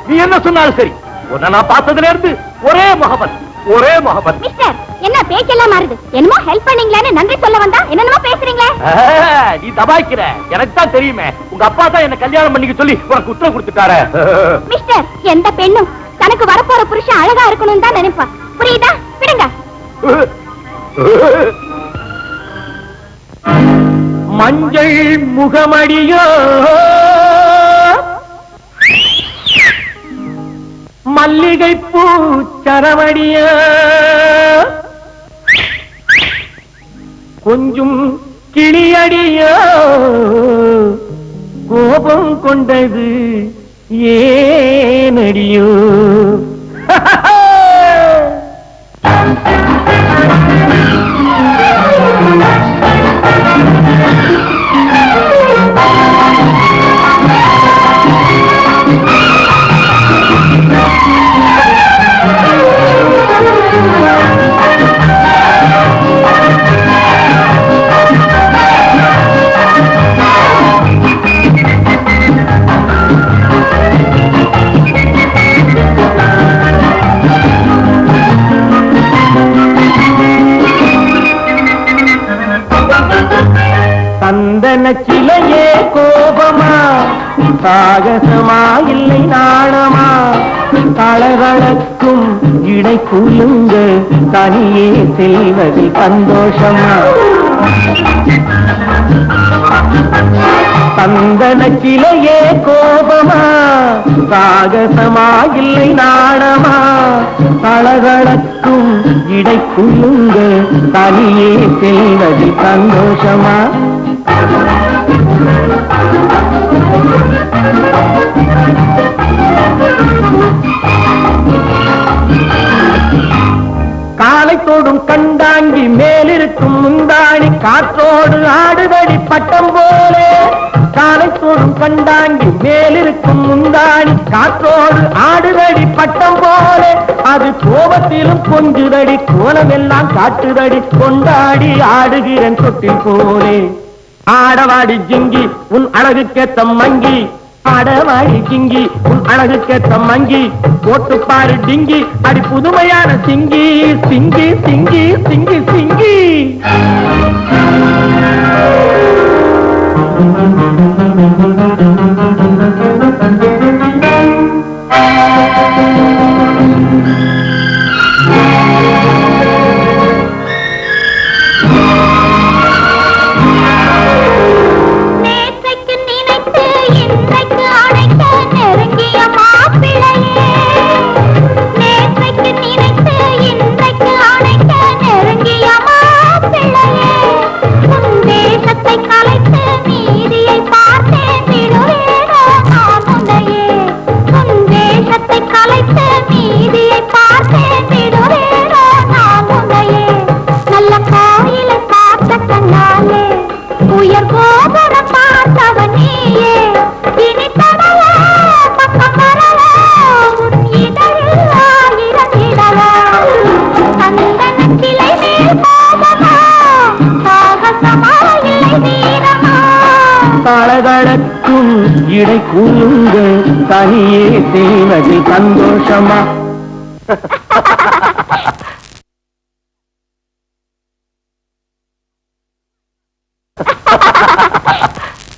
நீ என்ன சொன்னாலும் சரி, உன்னை நான் பார்த்ததுல இருந்து ஒரே முகபத், ஒரே முகபத். மிஸ்டர், என்ன பேச்செல்லாம் மாறுது? என்னமோ ஹெல்ப் பண்ணீங்களான்னு நன்றி சொல்ல வந்தா என்னென்னமோ பேசுறீங்களே. நீ தபாய்க்கிற, எனக்கு தான் தெரியுமே. உங்க அப்பா தான் என்ன கல்யாணம் பண்ணிக்க சொல்லி உனக்கு உத்தரவு கொடுத்துட்டாரு. மிஸ்டர், எந்த பெண்ணும் தனக்கு வரப்போற புருஷன் அழகா இருக்கணும்னு தான் நினைப்பா. புரியுதா? விடுங்க. மஞ்சள் முகமடியோ மல்லிகை பூ சரவடியோ கொஞ்சம் கிளியடியோ கோபம் கொண்டது ஏனடியோ. சிலையே கோபமா, சாகசமா இல்லை நாணமா, தளரளக்கும் இடை குலுங்க தனியே செல்வது சந்தோஷமா. சந்தன சிலையே கோபமா, சாகசமா இல்லை நாணமா, தளரளக்கும் இடை குலுங்க தனியே செல்வது சந்தோஷமா. காலை தோடும் கண்டாங்கி மேலிருக்கும் முந்தாணி காற்றோடு ஆடுதடி பட்டம் போலே, காலை தோறும் கண்டாங்கி மேலிருக்கும் முந்தாணி காற்றோடு ஆடுதடி பட்டம் போல அது கோபத்திலும் கொஞ்சுதடி கோலமெல்லாம் காட்டுதடி கொண்டாடி ஆடுகிறேன் தொட்டில் போலே ஆடவாடி ஜிங்கி உன் அழகுக்கேத்த மங்கி ஆடவாடி ஜிங்கி உன் அழகுக்கேத்த மங்கி போட்டு பாரு டிங்கி அடி புதுமையான சிங்கி சிங்கி சிங்கி சிங்கி சிங்கி தளதளக்கும் இடை கூலுங்க தனியே செய்வது சந்தோஷமா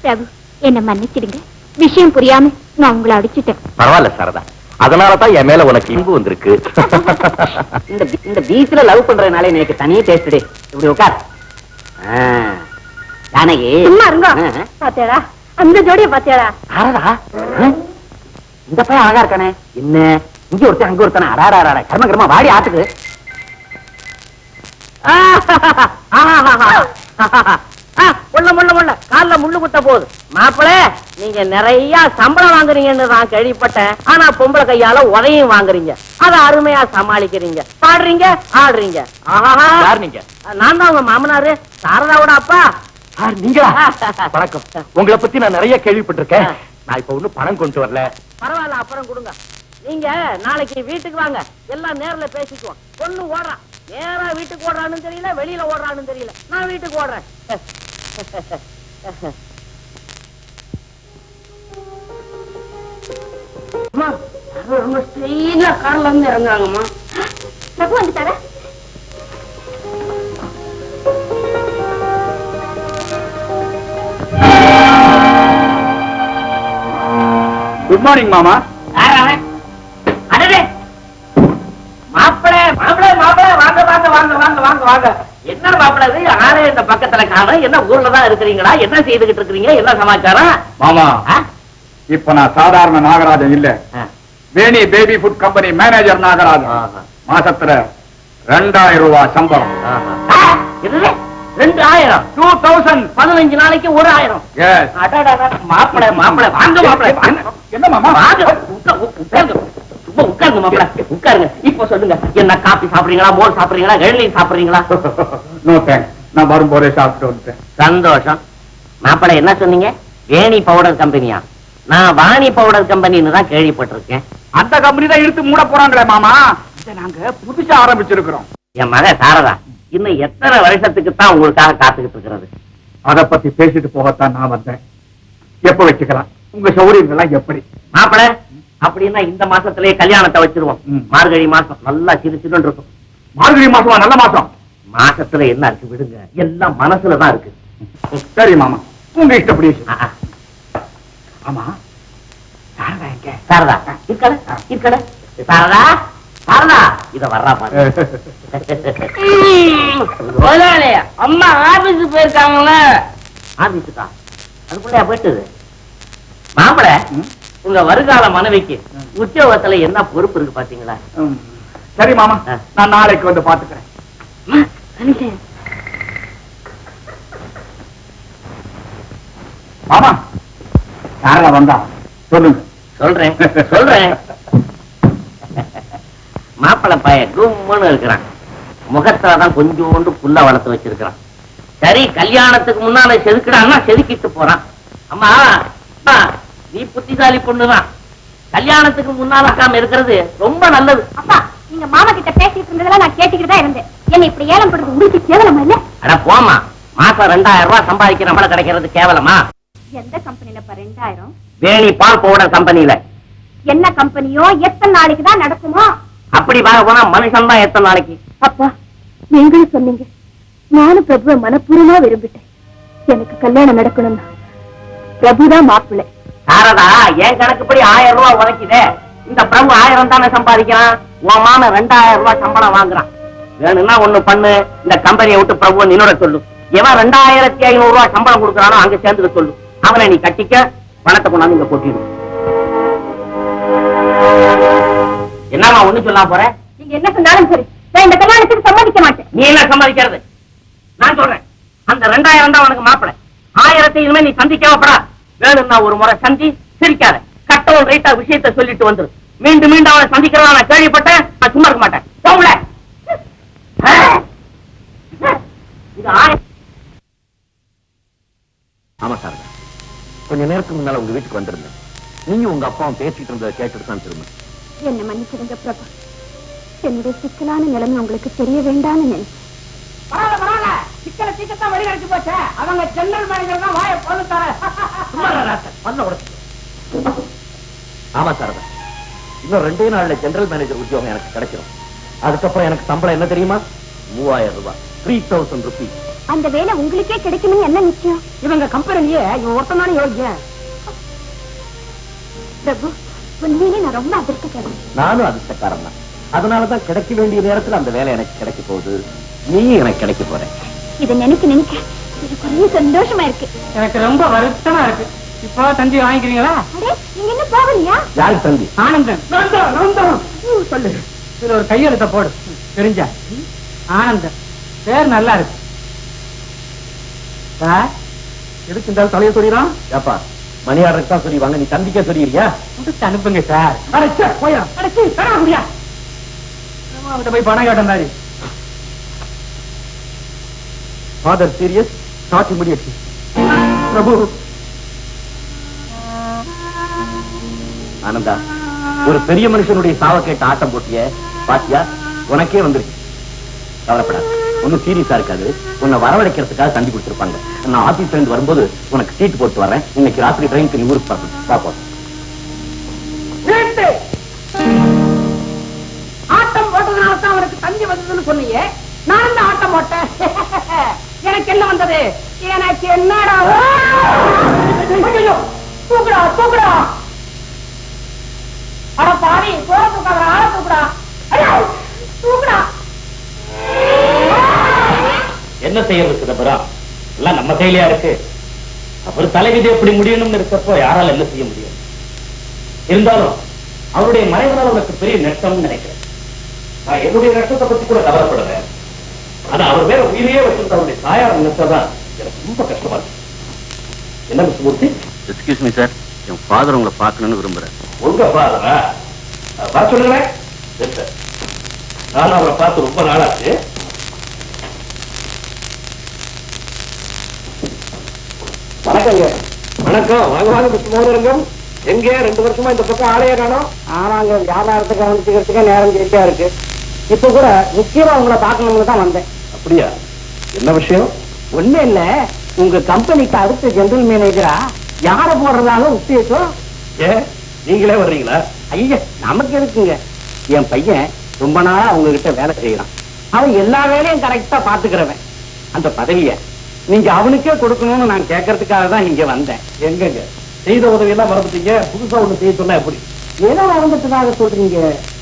பிரபு என்ன மன்னிச்சிடுங்க விஷயம் புரியாம நான் உங்களை அடிச்சுட்டேன் பரவாயில்ல சாரதா அதனாலதான் என் மேல உனக்கு இன்பு வந்திருக்கு இந்த பீச்ல லவ் பண்றதுனால எனக்கு தனியே டேஸ்ட் இப்படி உட்கார் ஜானகி சும்மா இருங்க பாத்தியாடா அந்த ஜோடிய பாத்தியாடா சாரதா இந்த பையன் அழகா இருக்கானே என்ன இங்க ஒருத்தன் அங்க ஒருத்தன அடாடா கர்ம கர்மா வாடி ஆத்துக்கு முள்ள கால்ல முள்ளு குத்த போகுது மாப்பிளே நீங்க நிறைய சம்பளம் வாங்குறீங்கன்னு நான் கேள்விப்பட்டேன் ஆனா பொம்பளை கையால உதையும் வாங்குறீங்க அத அருமையா சமாளிக்கிறீங்க பாடுறீங்க ஆடுறீங்க நீங்க நான் தான் உங்க மாமனாரு சாரதாவோட அப்பா நீங்களா வணக்கம் உங்களை பத்தி நான் நிறைய கேள்விப்பட்டிருக்கேன் நான் இப்ப ஒண்ணும் பணம் கொண்டு வரல பரவாயில்ல அப்புறம் கொடுங்க நீங்க நாளைக்கு வீட்டுக்கு வாங்க எல்லாம் நேர்ல பேசிக்குவோம் பொண்ணு ஓடுறான் நேரா வீட்டுக்கு ஓடுறான்னு தெரியல வெளியில ஓடுறான்னு தெரியல நான் வீட்டுக்கு ஓடுறேன் ரொம்ப ஸ்ட்ரெயிட்டா கார்ல இருந்து இறங்குறாங்கம்மா பிரபு வந்துட்டாரா குட் மார்னிங் மாமா மாப்பிள மாப்பிள மாப்பிள வாங்க வாங்க வாங்க வாங்க வாங்க வாங்க என்ன மாப்பிள இது ஆளே இந்த பக்கத்துல காணோம் என்ன ஊர்லதான் இருக்கிறீங்களா என்ன செய்துகிட்டு இருக்கிறீங்க என்ன சமாச்சாரம் மாமா இப்ப நான் சாதாரண நாகராஜன் இல்ல Veni baby food company manager Nagarajan மாசத்துல 2000 ரூபாய் சம்பளம் 2000 15 நாளைக்கு 1000 மாப்பிள மாப்பிள வாங்க மாப்பிள என்ன மாமா வாங்க உட்காருங்க உட்காருங்க மாப்பிள உட்காருங்க இப்ப சொல்லுங்க என்ன காபி சாப்பிடுறீங்களா மோர் சாப்பிடுறீங்களா இளநீர் சாப்பிடுறீங்களா நோ தேங்க்ஸ் நான் வரும்போதே சாப்பிட்டு வந்துட்டேன் சந்தோஷம் மாப்பிள என்ன சொன்னீங்க வேணி பவுடர் கம்பெனியா நான் வாணி பவுடர் கம்பெனின்னு தான் கேள்விப்பட்டிருக்கேன் அந்த கம்பெனி தான் இழுத்து மூட போறாங்களே மாமா இதை நாங்க புதுசா ஆரம்பிச்சிருக்கிறோம் என் மக சாரதா இன்னும் எத்தனை வருஷத்துக்கு தான் உங்களுக்காக காத்துக்கிட்டு இருக்கிறது அத பத்தி பேசிட்டு போகத்தான் நான் வந்தேன் எப்ப வச்சுக்கலாம் உங்க சௌகரியங்கள்லாம் எப்படி மாப்பிள அப்படின்னா இந்த மாசத்திலேயே கல்யாணத்தை வச்சிருவோம் மார்கழி மாசம் நல்லா சிரிச்சுன்னு இருக்கும் மார்கழி மாசமா நல்ல மாசம் மாசத்துல என்ன இருக்கு விடுங்க எல்லாம் மனசுலதான் இருக்கு சரி மாமா உங்க இஷ்டப்படி ஆமா சாரதா எங்க சாரதா இருக்கட இருக்கட சாரதா சாரதா இத வர்றா பாரு அம்மா ஆபீஸுக்கு போயிருக்காங்கள ஆபீஸுக்கா அதுக்குள்ளயா போயிட்டது மாப்பிள உங்க வருகால மனைவிக்கு உத்தியோகத்துல என்ன பொறுப்பு இருக்கு பாத்தீங்களா சரி மாமா நான் நாளைக்கு வந்து பாத்துக்கிறேன் மாமா சாரதா வந்தா சொல்லுங்க சொல்றேன் சொல்றேன் மாப்பிள பைய கும்முன்னு இருக்கிறான் முகத்துலதான் கொஞ்சோண்டு புல்ல வளர்த்து வச்சிருக்கிறான் சரி கல்யாணத்துக்கு முன்னால செதுக்கிடான்னா செதுக்கிட்டு போறான் அம்மா நீ புத்திசாலி பொண்ணுதான். கல்யாணத்துக்கு முன்னால அக்காம இருக்கிறது ரொம்ப நல்லது. அப்பா நீங்க மாமா கிட்ட பேசிட்டு இருந்ததெல்லாம் நான் கேட்டுக்கிட்டு தான் இருந்தேன். என்ன இப்படி ஏலம் போடுறது உங்களுக்கு கேவலமா இல்ல? அட போமா, மாசம் 2000 ரூபாய் சம்பாதிக்கிற நம்மள கிடைக்கிறது கேவலமா? எந்த கம்பெனில 2000? வேணி பால் பவுடர் கம்பெனில. என்ன கம்பெனியோ எத்தனை நாளைக்கு தான் நடக்குமோ? அப்படி பார்க்க போனா மனுஷன் தான் எத்தனை நாளைக்கு. அப்பா நீங்களும் சொன்னீங்க, நானும் பிரபுவை மனப்பூர்வமா விரும்பிட்டேன். எனக்கு கல்யாணம் நடக்கணும்னா பிரபுதான் மாப்பிள்ளை. சாரதா, என் கணக்குப்படி 1000 ரூபாய் உழைக்குதே. இந்த பிரபு 1000 தானே சம்பாதிக்கிறான். உன் மாமன் 2000 ரூபாய் சம்பளம் வாங்குறான். வேணும்னா ஒண்ணு பண்ணு, இந்த கம்பெனியை விட்டு பிரபுவை நின்னோட சொல்லு. எவன் 2500 ரூபாய் சம்பளம் கொடுக்கறானோ அங்க சேர்ந்துக்க சொல்லு. அவனை நீ கட்டிக்க, பணத்தை கொண்டாந்து இங்க போட்டிடு. என்னமா ஒண்ணு சொல்லாம போற? நீங்க என்ன சொன்னாலும் சரி, நான் இந்த கல்யாணத்துக்கு சம்மதிக்க மாட்டேன். நீ என்ன சம்பாதிக்கிறது? நான் சொல்றேன், அந்த 2000 தான் உனக்கு மாப்பிள்ளை. 1000 இனிமே நீ சந்திக்கவப்படா. வேணும்னா ஒரு முறை சந்தி, சிரிக்காத. கட்டவும் ரைட்டா விஷயத்தை சொல்லிட்டு வந்துரு. மீண்டும் மீண்டும் அவனை சந்திக்கிறதா நான் கேள்விப்பட்டேன். நான் சும்மா இருக்க மாட்டேன். போகல. ஆமா சார், கொஞ்ச நேரத்துக்கு முன்னால உங்க வீட்டுக்கு வந்திருந்தேன். நீங்க உங்க அப்பாவும் பேசிட்டு இருந்ததை கேட்டுட்டு தான் திரும்ப. என்ன மன்னிச்சிடுங்க பிரபா, என்னுடைய சிக்கலான நிலைமை உங்களுக்கு தெரிய வேண்டாம்னு நினைச்சேன். பரவாயில்ல பரவாயில்ல, சிக்கல சீக்கிரத்தான் வழி கிடைச்சு போச்சு. அவங்க ஜெனரல் மேனேஜர் தான் வாயை பொழுத்தார. ஆமா சார், இன்னும் 2 நாள்ல ஜெனரல் மேனேஜர் உத்தியோகம் எனக்கு கிடைச்சிடும். அதுக்கப்புறம் எனக்கு சம்பளம் என்ன தெரியுமா? 3000 ரூபாய், 3000 rupees. அந்த வேலை உங்களுக்கே கிடைக்கணும்னு என்ன நிச்சயம்? இவங்க கம்பெனியே இவன் ஒருத்தனானே யோகியன். பிரபு, உண்மையிலே நான் ரொம்ப அதிர்ஷ்டக்காரன். நானும் அதிர்ஷ்டக்காரன் தான். அதனாலதான் கிடைக்க வேண்டிய நேரத்துல அந்த வேலை எனக்கு கிடைக்க போகுது. நீ எனக்கு கிடைக்க போற. இதை நினைக்க நினைக்க எனக்கு ஒரே சந்தோஷமா இருக்கு. எனக்கு ரொம்ப வருத்தமா இருக்கு. இப்போ தந்தி வாங்கிக்கிறீங்களா? அடே, நீங்க என்ன போகலையா? யாரு தந்தி? ஆனந்தன். சொல்லு, இதுல ஒரு கையெழுத்த போடு. தெரிஞ்சா? ஆனந்தன் பேர் நல்லா இருக்கு. சார், எதுக்கு இந்த தலையை சொல்லிடுறான்? ஏப்பா, மணி ஆர்டருக்கு தான் சொல்லிடுவாங்க, நீ தந்திக்க சொல்லிடுறியா? முடிச்சு அனுப்புங்க சார். போயா முடியா போய் பணம் கேட்ட மாதிரி. Father serious, not immediately. Prabhu, Ananda, ஒரு பெரிய மனுஷனுடைய சாவ கேட்ட ஆட்டம் போட்டிய பாத்தியா? உனக்கே வந்துருச்சு. கவலைப்படாது, ஒன்னும் சீரியஸா இருக்காது. உன்னை வரவழைக்கிறதுக்காக தந்தி கொடுத்திருப்பாங்க. நான் ஆபீஸ்ல இருந்து வரும்போது உனக்கு சீட்டு போட்டு வரேன். இன்னைக்கு ராத்திரி ட்ரெயினுக்கு நீ ஊருக்கு பாப்போம். ஆட்டம் போட்டதுனால தான் அவனுக்கு தந்தி வந்ததுன்னு சொன்னீங்க. நான் தான் ஆட்டம் போட்டேன். எனக்கு என்ன வந்தது? எனக்கு என்னடா? தூக்குடா தூக்குடா. அட பாவி, போற தூக்காத, ஆள தூக்குடா. தூக்குடா. என்ன செய்யறது சிதம்பரா? எல்லாம் நம்ம கையிலயா இருக்கு. அவர் தலைவிதி எப்படி முடியணும்னு இருக்கப்போ யாரால என்ன செய்ய முடியும்? இருந்தாலும் அவருடைய மறைவதால் உனக்கு பெரிய நஷ்டம்னு நினைக்கிறேன். நான் என்னுடைய நஷ்டத்தை பத்தி கூட கவலைப்படுறேன். ஆனா அவர் வேற உயிரையே வச்சிருந்த அவருடைய தாயார் நினைச்சதான் எனக்கு ரொம்ப கஷ்டமா இருக்கு. என்ன மிஸ்டர் மூர்த்தி? எக்ஸ்கியூஸ் மீ சார், என் ஃபாதர் உங்களை பார்க்கணும்னு விரும்புறேன். உங்க ஃபாதரா? பார்த்து சொல்லுங்களேன். நானும் அவரை பார்த்து ரொம்ப நாளாச்சு. வணக்கங்க. வணக்கம். வாங்க வாங்க மிஸ்டர் மோகனரங்கம். எங்க 2 வருஷமா இந்த பக்கம் ஆளையே காணோம்? ஆனாங்க, வியாபாரத்தை கவனிச்சுக்கிறதுக்கே நேரம் சரியா இருக்கு. இப்ப கூட முக்கியமா உங்களை பார்க்கணும்னு தான் வந்தேன். அப்படியா? என்ன விஷயம்? ஒண்ணு இல்ல, உங்க கம்பெனிக்கு அடுத்த ஜெனரல் மேனேஜரா யார போடுறதாக உத்தேசம்? நீங்களே வர்றீங்களா? ஐயா, நமக்கு இருக்குங்க. என் பையன் ரொம்ப நாளா உங்ககிட்ட வேலை செய்யறான். அவன் எல்லா வேலையும் கரெக்டா பாத்துக்கிறவன். அந்த பதவிய நீங்க அவனுக்கே கொடுக்கணும்னு நான் கேட்கறதுக்காக தான் இங்க வந்தேன். எங்கங்க செய்த உதவி எல்லாம் மறந்துட்டீங்க? புதுசா ஒண்ணு செய்ய சொன்னா எப்படி? ஏதோ மறந்துட்டதாக சொல்றீங்க.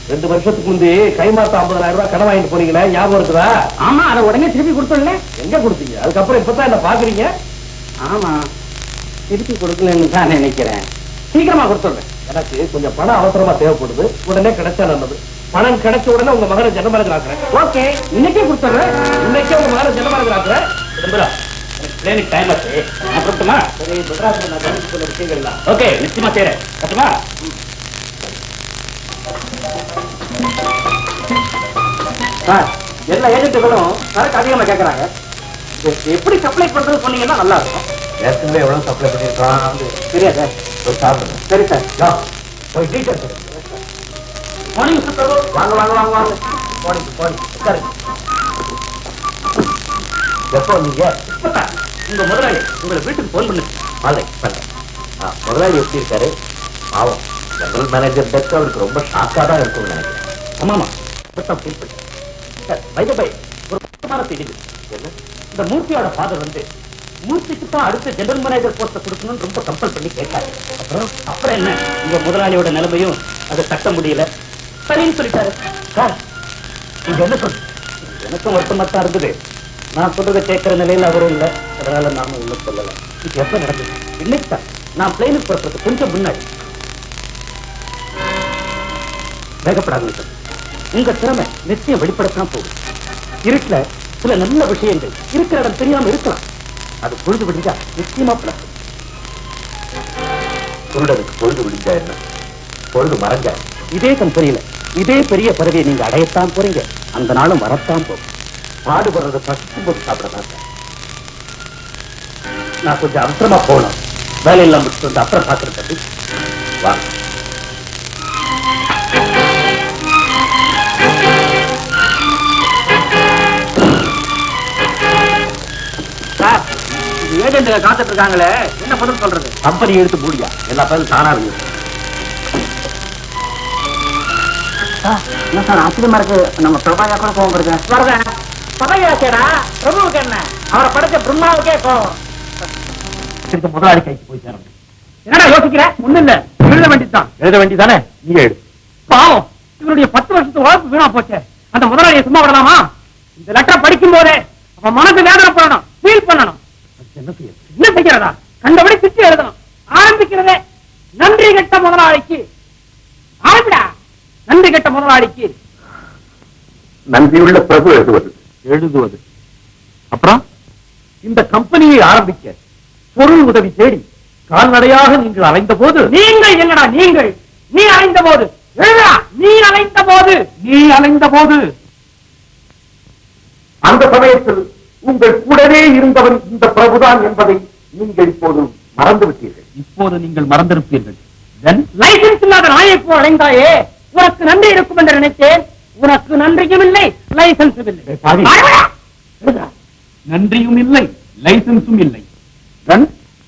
2 வருஷத்துக்கு முந்தி கைமாத்த 50,000 ரூபாய் கடன் வாங்கிட்டு போனீங்களே, ஞாபகம் இருக்குதா? ஆமா, அதை உடனே திருப்பி கொடுத்துடல. எங்க கொடுத்தீங்க? அதுக்கப்புறம் இப்பதான் என்ன பாக்குறீங்க? ஆமா, திருப்பி கொடுக்கலன்னு தான் நினைக்கிறேன். சீக்கிரமா கொடுத்துடுறேன். எனக்கு கொஞ்சம் பணம் அவசரமா தேவைப்படுது. உடனே கிடைச்சா நல்லது. பணம் கிடைச்ச உடனே உங்க மகனை ஜனமரகர் ஆக்குறேன். ஓகே, இன்னைக்கே கொடுத்துடுறேன். இன்னைக்கே உங்க மகனை ஜனமரகர் ஆக்குறேன். பிளேனுக்கு டைம் ஆச்சு. அப்புறமா சரி, மெட்ராஸ்ல நான் கவனிச்சு சொன்ன விஷயங்கள்லாம் ஓகே நிச்சயமா செய்றேன். கட்டுமா? சார், எல்லா ஏஜென்ட்டுகளும் சரக்கு அதிகமா கேட்கறாங்க. எப்படி சப்ளை பண்றது சொன்னீங்கன்னா நல்லா இருக்கும். ஏற்கனவே எவ்வளவு சப்ளை பண்ணிருக்கான் தெரியாத. போய் சாப்பிடுங்க. சரி சார். போய் டீச்சர் மார்னிங் மிஸ்டர் பிரபு. வாங்க வாங்க வாங்க வாங்க. போனீங்க போனீங்க உட்காருங்க. எப்போ நீங்க உங்க முதலாளி உங்களை வீட்டுக்கு போன் பண்ணு. மாலை பண்ண முதலாளி எப்படி இருக்காரு? பாவம், ஜெனரல் மேனேஜர் டெஸ்க் அவருக்கு ரொம்ப ஷாக்கா தான் இருக்கும்னு நினைக்கிறேன். ஆமாமா ஃபீல் பண்ணு. பை ஒரு முக்கியமான செய்தி. என்ன? இந்த மூர்த்தியோட ஃபாதர் வந்து மூர்த்திக்கு தான் அடுத்த ஜெனரல் மேனேஜர் போஸ்ட கொடுக்கணும்னு ரொம்ப கம்பல் பண்ணி கேட்டாரு. அப்புறம் என்ன, உங்க முதலாளியோட நிலைமையும் அதை தட்ட முடியல, சரின்னு சொல்லிட்டாரு. சார் நீங்க என்ன சொல்றீங்க? எனக்கும் வருத்தமா தான் இருந்தது. நான் சொல்றதை கேட்கிற நிலையில அவரும் இல்லை, அதனால நானும் ஒன்றும் சொல்லலை. இது எப்ப நடந்தது? இன்னைக்கு தான் நான் பிளைனுக்கு புறப்படுறது கொஞ்சம் முன்னாடி. வேகப்படாதுன்னு சொல்லு. உங்க திறமை நிச்சயம் வெளிப்படத்தான் போகுது. இருட்டுல சில நல்ல விஷயங்கள் இருக்கிற இடம் தெரியாம இருக்கலாம். அது பொழுது விடிஞ்சா நிச்சயமா பிளக்கும். குருடனுக்கு பொழுது விடிஞ்சா என்ன, பொழுது மறைஞ்சா இதே கம்பெனியில இதே பெரிய பதவியை நீங்க அடையத்தான் போறீங்க. அந்த நாளும் வரத்தான் போகும். பாடுபடுறத பசிக்கும் போது சாப்பிடலாம் சார். நான் கொஞ்சம் அவசரமா போகணும். வேலையெல்லாம் முடிச்சுட்டு வந்து அப்புறம் பாக்குறது. வா. சார், இது ஏஜென்ட் காத்துட்டு இருக்காங்களே, என்ன பதில் சொல்றது? கம்பெனி எடுத்து மூடியா, எல்லா பேரும் தானா இருக்கு. என்ன சார் ஆச்சரியமா இருக்கு, நம்ம பிரபாயா கூட கோவம் வருது. வருதேன் பிரபாயாக்கேடா, பிரபுவுக்கு என்ன, அவரை படைச்ச பிரம்மாவுக்கே கோவம். முதலாளி கைக்கு போய் சேரணும். என்னடா யோசிக்கிற? ஒண்ணு இல்ல, எழுத வேண்டியதுதான். எழுத வேண்டியதானே, நீங்க எடு. பாவம், இவருடைய 10 வருஷத்து உழைப்பு வீணா போச்சு. அந்த முதலாளியை சும்மா விடலாமா? இந்த லெட்டர் படிக்கும் போதே அவன் மனசு வேதனைப்படணும், ஃபீல் பண்ணணும். என்ன செய்ய? என்ன செய்யறதா? கண்டபடி திட்டி எழுதணும். ஆரம்பிக்கிறதே நன்றி கெட்ட முதலாளிக்கு. ஆரம்பிடா, நன்றி கெட்ட முதலாளிக்கு. நன்றியுள்ள பிரபு எழுதுவது. அப்புறம் இந்த கம்பெனியை ஆரம்பிக்க பொருள் உதவி தேடி கால்நடையாக நீங்கள் அலைந்த போது, நீங்கள் என்னடா நீங்கள்? நீ அலைந்த போது எழுதா, நீ அலைந்த போது. நீ அலைந்த போது அந்த சமயத்தில் உங்கள் கூடவே இருந்தவன் இந்த பிரபுதான் என்பதை நீங்கள் இப்போது மறந்து விட்டீர்கள். இப்போது நீங்கள் மறந்திருப்பீர்கள். லைசன்ஸ் இல்லாத நாயை போ அலைந்தாயே, உனக்கு நன்றி இருக்கும் என்று நினைத்தேன். உனக்கு நன்றியும் இல்லை, லைசன்ஸும் இல்லை. பாவி. எழுதுடா. நன்றியும் இல்லை, லைசன்ஸும் இல்லை.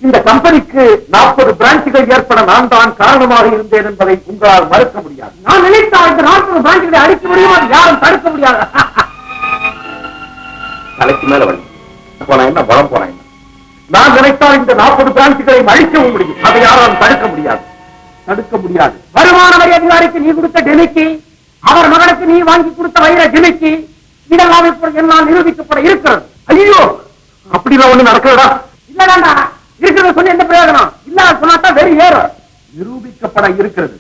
இந்த கம்பெனிக்கு 40 பிரான்ச்சுகள் ஏற்பட நான் தான் காரணமாக இருந்தேன் என்பதை உங்களால் மறுக்க முடியாது. நான் நினைத்தால் இந்த 40 பிரான்ச்சுகளை அடிக்க முடியும், அது யாரும் தடுக்க முடியாது. தலைக்கு மேல வழி போனா என்ன, பலம் போனா என்ன. நான் நினைத்தால் இந்த 40 பிரான்ச்சுகளை அழிக்கவும் முடியும், அதை யாராலும் தடுக்க முடியாது. வருமான வரி அதிகாரிக்கு நீ கொடுத்த டெமிக்கி, அவர் மகனுக்கு நீ வாங்கி கொடுத்த வைர டெமிக்கி, இதெல்லாம் இப்பொழுது எல்லாம் நிரூபிக்கப்பட இருக்கிறது. ஐயோ, அப்படிலாம் ஒண்ணு நடக்கிறதா? இல்லடா, இருக்கிறத சொல்லி எந்த பிரயோஜனம் இல்ல, சொன்னாத்தான் வெறி ஏறும். நிரூபிக்கப்பட இருக்கிறது.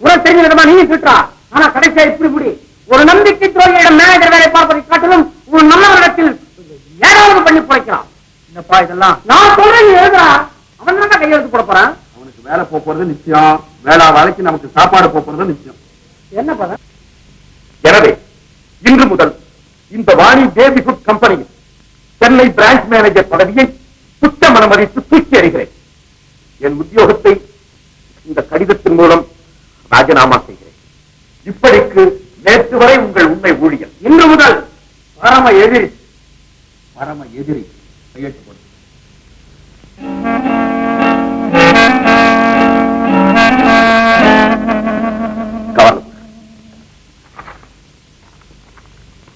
உனக்கு தெரிஞ்ச விதமா நீ திட்டா, ஆனா கடைசியா இப்படி ஒரு நம்பிக்கை துறையிடம் மேனேஜர் வேலை பார்ப்பதை காட்டிலும் ஒரு நல்லவரிடத்தில் ஏதாவது பண்ணி பிழைக்கலாம். என்னப்பா இதெல்லாம்? நான் சொல்றேன், நீ எழுதுறா. அவன் தான் கையெழுத்து போட போறான். அவனுக்கு வேலை போறது நிச்சயம், வேளா வேலைக்கு நமக்கு சாப்பாடு போறது நிச்சயம். என்ன பதம்? எனவே இன்று முதல் இந்த வாணி பேபி ஃபுட் கம்பெனியில் சென்னை பிரான்ச் மேனேஜர் பதவியை சுத்த மனமறித்து தூக்கி எறிகிறேன். என் உத்தியோகத்தை இந்த கடிதத்தின் மூலம் ராஜினாமா செய்கிறேன். இப்படிக்கு நேற்று வரை உங்கள் உண்மை ஊழியர், இன்று முதல் பரம எதிரி கையெழுத்து போடு.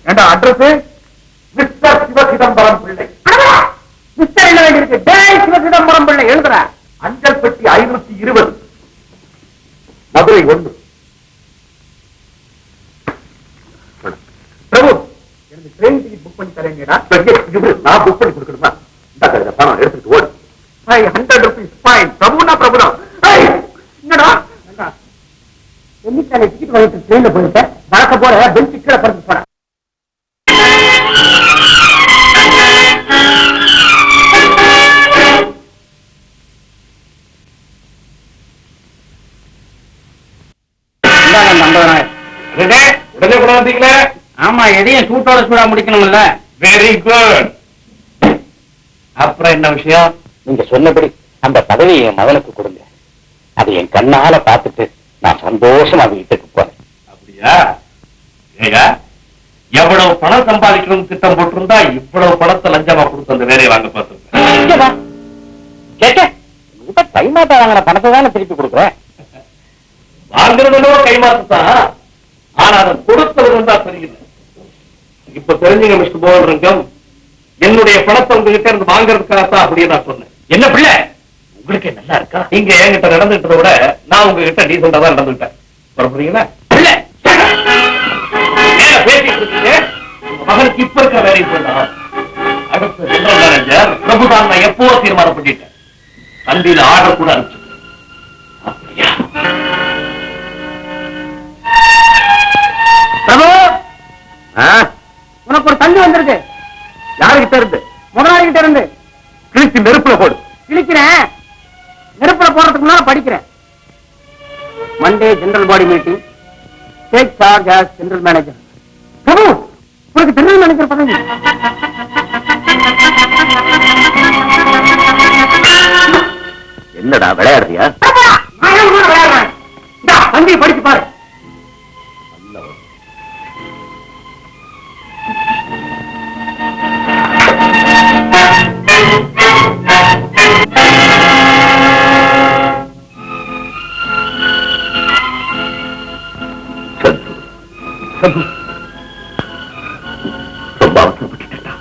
ஏண்டா அட்ரஸ்? மிஸ்டர் சிவ சிதம்பரம் பிள்ளை. மிஸ்டர் எழுத வேண்டியிருக்கு. டேய் சிவ சிதம்பரம் பிள்ளை எழுதுற. அஞ்சல் பெட்டி 520, மதுரை 1. பிரபு, எனக்கு ட்ரெயின் டிக்கெட் புக் பண்ணி தரேங்கடா. நான் புக் பண்ணி கொடுக்கணுமா? இந்த பணம் எடுத்துட்டு ஓடு. 100 rupees fine. பிரபுனா பிரபுதான். என்னடா என்னைக்கான டிக்கெட் வாங்கிட்டு ட்ரெயின்ல போயிட்டேன், வழக்க போற பெஞ்ச் கீழே பறந்து போறேன். உடனே கூட வந்தீங்களே? ஆமா, எதையும் சூட்டோட சூடா முடிக்கணும்ல. Very good. அப்புறம் என்ன விஷயம்? நீங்க சொன்னபடி அந்த பதவியை என் மகனுக்கு கொடுங்க. அதை என் கண்ணால பார்த்துட்டு நான் சந்தோஷமா வீட்டுக்கு போறேன். அப்படியா? ஏயா, எவ்வளவு பணம் சம்பாதிக்கணும் திட்டம் போட்டிருந்தா இவ்வளவு பணத்தை லஞ்சமா கொடுத்து அந்த வேலையை வாங்க பார்த்துருக்கேன். கைமாட்டா வாங்கின பணத்தை தானே திருப்பி கொடுக்குறேன். வாங்குறதுலோ கைமாத்துதான், ஆனா அதை கொடுத்தது தான் தெரியல. இப்ப தெரிஞ்சுங்க மிஸ்டர் போல்ரங்கம், என்னுடைய பணத்தை உங்ககிட்ட இருந்து வாங்குறதுக்காகத்தான் அப்படியே நான் சொன்னேன். என்ன பிள்ளை உங்களுக்கு நல்லா இருக்கா? நீங்க என்கிட்ட நடந்துட்டதை விட நான் உங்ககிட்ட டீசெண்டா தான் நடந்துட்டேன். புறப்படுறீங்களா? பேசிட்டு இருக்கீங்க, மகனுக்கு இப்ப இருக்க வேலை போயிட்டான். அடுத்த ஜெனரல் மேனேஜர் பிரபுதான் நான் எப்போ தீர்மானம் பண்ணிட்டேன். கண்டியில ஆர்டர் கூட அனுப்பிச்சு. அப்படியா? பிரபு, உனக்கு ஒரு தண்ணி வந்திருக்கு. யாருகிட்ட இருந்து? முதலாளிகிட்ட இருந்து. கிழிச்சு நெருப்புல போடு. கிழிக்கிறேன். நெருப்புல போறதுக்கு முன்னால படிக்கிறேன். Monday general body meeting. Take charge as general manager. Prabhu, உனக்கு ஜெனரல் மேனேஜர் பதவி. என்னடா விளையாடுறியா? விளையாடுறேன். தந்தியை படிச்சு பாரு. ரொம்ப அவசரப்பட்டுட்டா.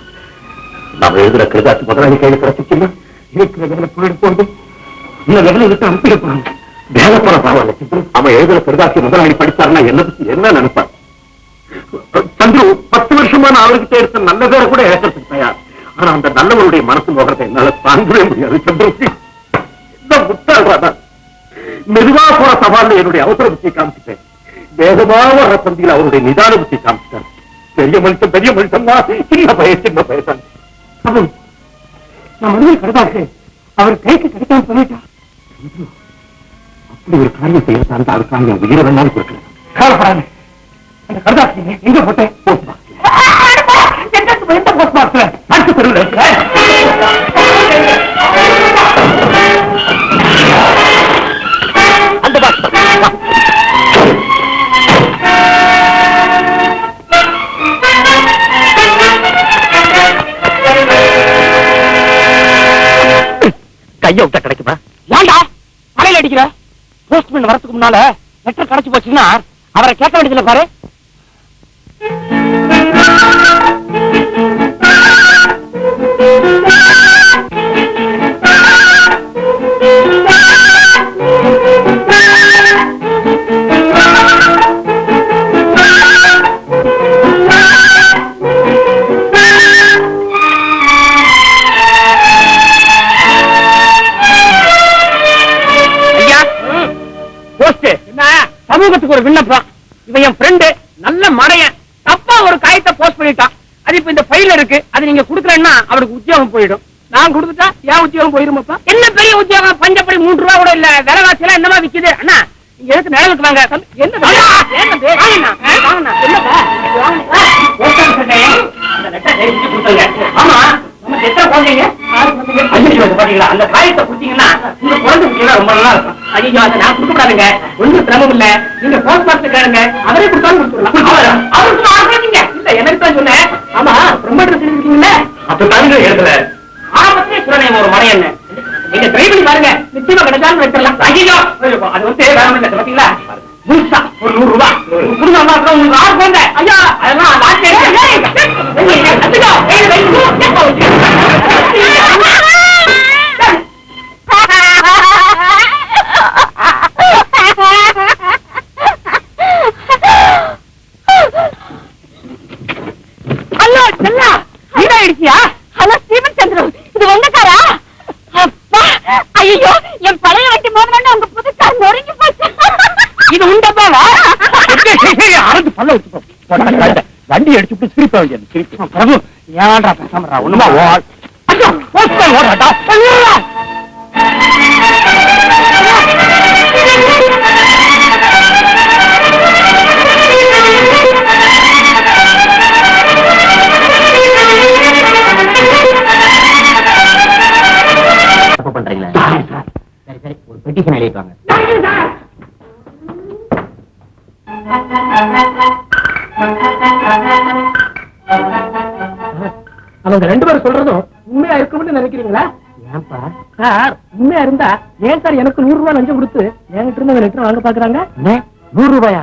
நாம எழுதுற கருதாட்டு முதலாளி கையில கிடைச்சிச்சுன்னா இருக்கிற வேலை போயிட்டு போகுது. இந்த வேலை விட்டு அனுப்பிட போறாங்க. வேலை போற பரவாயில்ல. அவன் எழுதுற கருதாசி முதலாளி படிச்சாருன்னா என்ன நினைப்பார்? சந்துரு 10 வருஷமா நான் அவர்கிட்ட எடுத்த நல்ல பேரை கூட இழக்கிறதுக்கு தயார். ஆனா அந்த நல்லவருடைய மனசு முகத்தை என்னால தாங்கவே முடியாது. சந்துரு என்ன முட்டாள்றாதான். மெதுவா போற சவால்ல என்னுடைய அவசர புத்தியை காமிச்சிட்டேன். வேகமாக வர்ற சந்தியில் அவருடைய நிதான புத்தியை காமிச்சிட்டார். பெரிய மனுஷன் தான். சின்ன பயத்தான். நான் மனித கருதாசு அவர் கைக்கு கிடைக்காம பண்ணிட்டா. அப்படி ஒரு காரியம் செய்யறதா அதுக்காக என் உயிரை வேணாலும் கொடுக்கல. கவலைப்படாது. அந்த கருதாசு எங்க போட்டேன்? எந்த போஸ்ட் பாக்ஸ்ல? அடுத்த தெருவில் இருக்கிற அந்த பாக்ஸ். கைய விட்டா கிடைக்குமா? ஏண்டா தலையில அடிக்கிற? போஸ்ட்மேன் வரதுக்கு முன்னால லெட்டர் கிடைச்சு போச்சுன்னா அவரை கேட்க வேண்டியதுல பாரு. சமூகத்துக்கு ஒரு விண்ணப்பம். இவன் என் ஃப்ரெண்டு, நல்ல மடையன். தப்பா ஒரு காயத்தை போஸ்ட் பண்ணிட்டான். அது இப்ப இந்த ஃபைல்ல இருக்கு. அது நீங்க குடுக்கலன்னா அவருக்கு உத்தியோகம் போயிடும். நான் கொடுத்துட்டா என் உத்தியோகம் போயிருமாப்பா? என்ன பெரிய உத்தியோகம்? பஞ்சப்படி 3 ரூபா கூட இல்ல. விலைவாசி எல்லாம் என்னமா விக்குது? அண்ணா நீங்க எதுக்கு நிலவுக்கு வாங்க? ஆமா அந்த காயத்தை குடுத்தீங்கன்னா உங்க குழந்தை ரொம்ப நல்லா இருக்கும். ஐயோ அதை நான் கொடுக்கப்படாதுங்க. ஒன்றும் சிரமம் இல்ல. நீங்க போஸ்ட் மாஸ்டர் கேளுங்க, அவரே கொடுத்தாலும் கொடுத்துடலாம். அவருக்கு ஆரம்பிங்க. இல்ல எனக்கு தான் சொன்னேன். ஆமா ப்ரொமோட்டர் தெரிஞ்சுக்கீங்கல்ல? அப்ப தாங்க எழுதல. ஆரம்பத்திலே சொன்னேன் ஒரு மனையன். நீங்க ட்ரை பண்ணி பாருங்க, நிச்சயமா கிடைச்சாலும் எடுத்துடலாம். ஐயோ அது வந்து வேற இல்லை. பாத்தீங்களா முழுசா ஒரு 100 ரூபாய் குடும்பம் உங்களுக்கு 6 குழந்தை. ஐயா அதெல்லாம் ஹலோ செல்லா ஆயிடுச்சியா? ஹலோ ஸ்டீவன் சந்திரு, இது வெள்ளக்காரா? ஐயோ என் பழைய வண்டி மோதல் உங்க புதுசா நொறுங்கி போச்சு. இது உண்டப்பாவா? அரசு பல்ல வச்சு வண்டி அடிச்சுட்டு சிரிப்பா சிரிப்பு. பிரபு ஏன்டா பேசாம ஒண்ணுமா ஓடாட்டா? பண்றீங்களா? சரி சரி, ஒரு பெட்டிஷன் எழுதிட்டு வாங்க. அவங்க 2 பேரும் சொல்றதும் உண்மையா இருக்கும்னு நினைக்கிறீங்களா? ஏன்பா சார், உண்மையா இருந்தா ஏன் சார் எனக்கு 100 ரூபாய் லஞ்சம் கொடுத்து என்கிட்ட இருந்து லெட்டர் வாங்க பாக்குறாங்க? 100 ரூபாயா?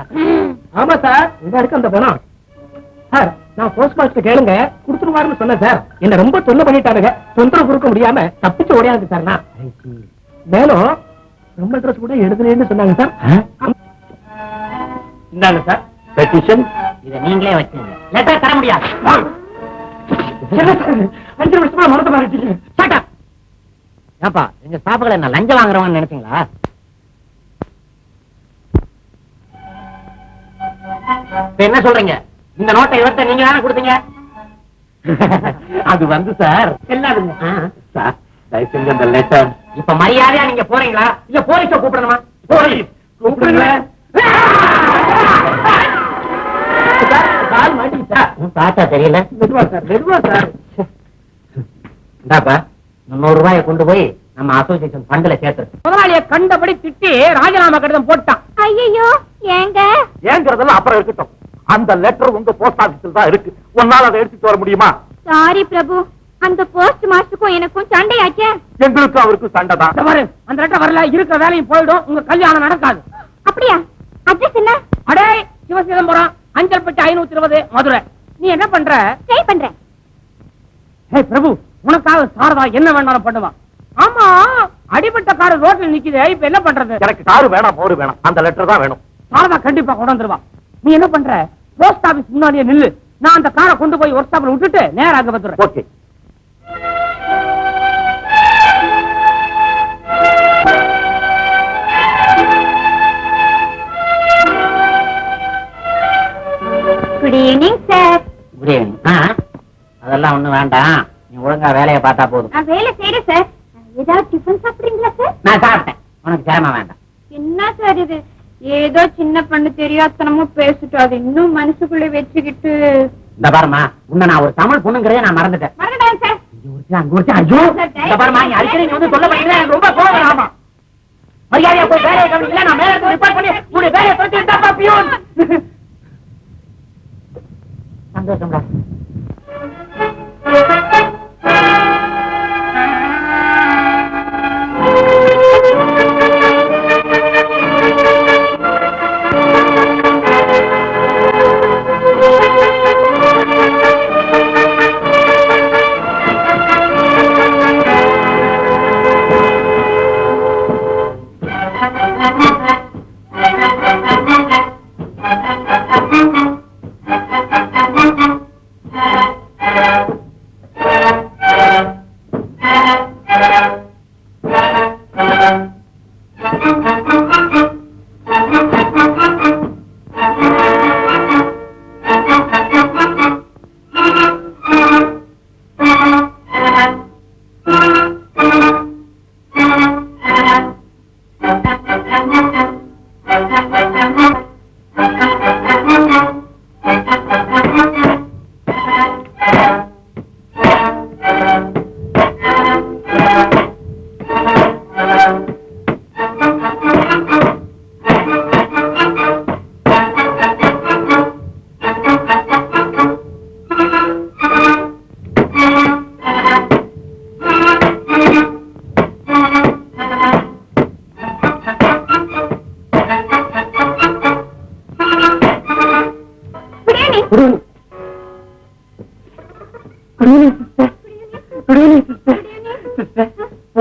ஆமா சார், இங்க இருக்கு அந்த பணம். சார், நான் போஸ்ட் மாஸ்டர் கேளுங்க கொடுத்துருவாருன்னு சொன்னேன் சார். என்ன ரொம்ப தொல்லை பண்ணிட்டானுங்க. தொந்தரவு கொடுக்க முடியாம தப்பிச்சு ஓடியாந்து சார். நான் மேலும் ரொம்ப ட்ரெஸ் கூட எடுத்துலேன்னு சொன்னாங்க சார். இந்தாங்க சார் பெட்டிஷன். இதை நீங்களே வச்சுங்க. லெட்டர் தர முடியாது. 5 வருஷமா மனத்தை மாறிட்டீங்க. ஏப்பா, எங்க ஸ்டாஃப்களை என்ன லஞ்சம் வாங்குறவன்னு நினைச்சீங்களா? என்ன சொல்றீங்க? இந்த நோட்டை இவர்கிட்ட நீங்க தானே கொடுத்தீங்க? அது வந்து சார் எல்லாருங்க சார், தயவு செஞ்சு அந்த லெட்டர். இப்ப மரியாதையா நீங்க போறீங்களா இல்ல போலீஸ கூப்பிடணுமா? போலீஸ் கூப்பிடுங்க. கால் மாட்டி சார். பார்த்தா தெரியல. மெதுவா சார், மெதுவா சார். இந்தாப்பா, 100 ரூபாயை கொண்டு போய் நம்ம அசோசியேஷன் ஃபண்ட்ல சேர்த்து. முதலாளிய கண்டபடி திட்டி ராஜினாமா கடிதம் போட்டான். ஐயோ, ஏங்க? ஏங்கிறதெல்லாம் அப்புறம் இருக்கட்டும். அந்த லெட்டர் உங்க போஸ்ட் ஆபீஸில் தான் இருக்கு. உன்னால அதை எடுத்துட்டு வர முடியுமா? சாரி பிரபு, அந்த போஸ்ட் மாஸ்டருக்கும் எனக்கும் சண்டையாச்சே. எங்களுக்கு அவருக்கு சண்டை தான். அந்த லெட்டர் வரல, இருக்கிற வேலையும் போயிடும், உங்க கல்யாணம் நடக்காது. அப்படியா? அட்ரஸ் என்ன? அடே, சிவசிதம்பரம், அஞ்சல்பட்டி 520 மதுரை. நீ என்ன பண்ற? ட்ரை பண்றேன். பிரபு, உனக்காக சாரதா என்ன வேணாலும் பண்ணுவா. ஆமா, அடிபட்ட கார் ரோட்ல நிக்குது, இப்ப என்ன பண்றது? எனக்கு காரு வேணாம், மோரு வேணாம், அந்த லெட்டர் தான் வேணும். சாரதா கண்டிப்பா கொண்டு வந்துருவா. நீ என்ன பண்ற? போஸ்ட் ஆபீஸ் முன்னாடியே நில்லு. நான் அந்த காரை கொண்டு போய் ஒர்க் ஷாப்ல விட்டுட்டு நேரா அங்க வந்துடுறேன். Okay. Good evening sir. Good evening. அதெல்லாம் ஒண்ணும் வேண்டாம், நீ ஒழுங்கா வேலையை பார்த்தா போதும். நான் வேலை செய்யறேன் சார். ஏதாவது டிஃபன் சாப்பிடுறீங்களா சார்? நான் சாப்பிட்டேன், உனக்கு சேரமா வேண்டாம். என்ன சார் இது? ஏதோ சின்ன பண்ணு தெரியாதனமும் பேசிட்டு அது இன்னும் மனசுக்குள்ள வச்சுக்கிட்டு. இந்த பாருமா, உன்ன நான் ஒரு தமிழ் பொண்ணுங்கிறதே நான் மறந்துட்டேன். மறந்துட்டேன் சார். ஐயோ, இந்த பாருமா, நீ அடிக்கடி வந்து சொல்ல மாட்டேங்கிறேன், எனக்கு ரொம்ப கோவம் வரும். ஆமா, மரியாதையா போய் வேலையை கவனிக்கல, நான் மேல ரிப்போர்ட் பண்ணி உன்னுடைய வேலையை தொட்டு விட்டாப்பா பியூன். சந்தோஷம்டா.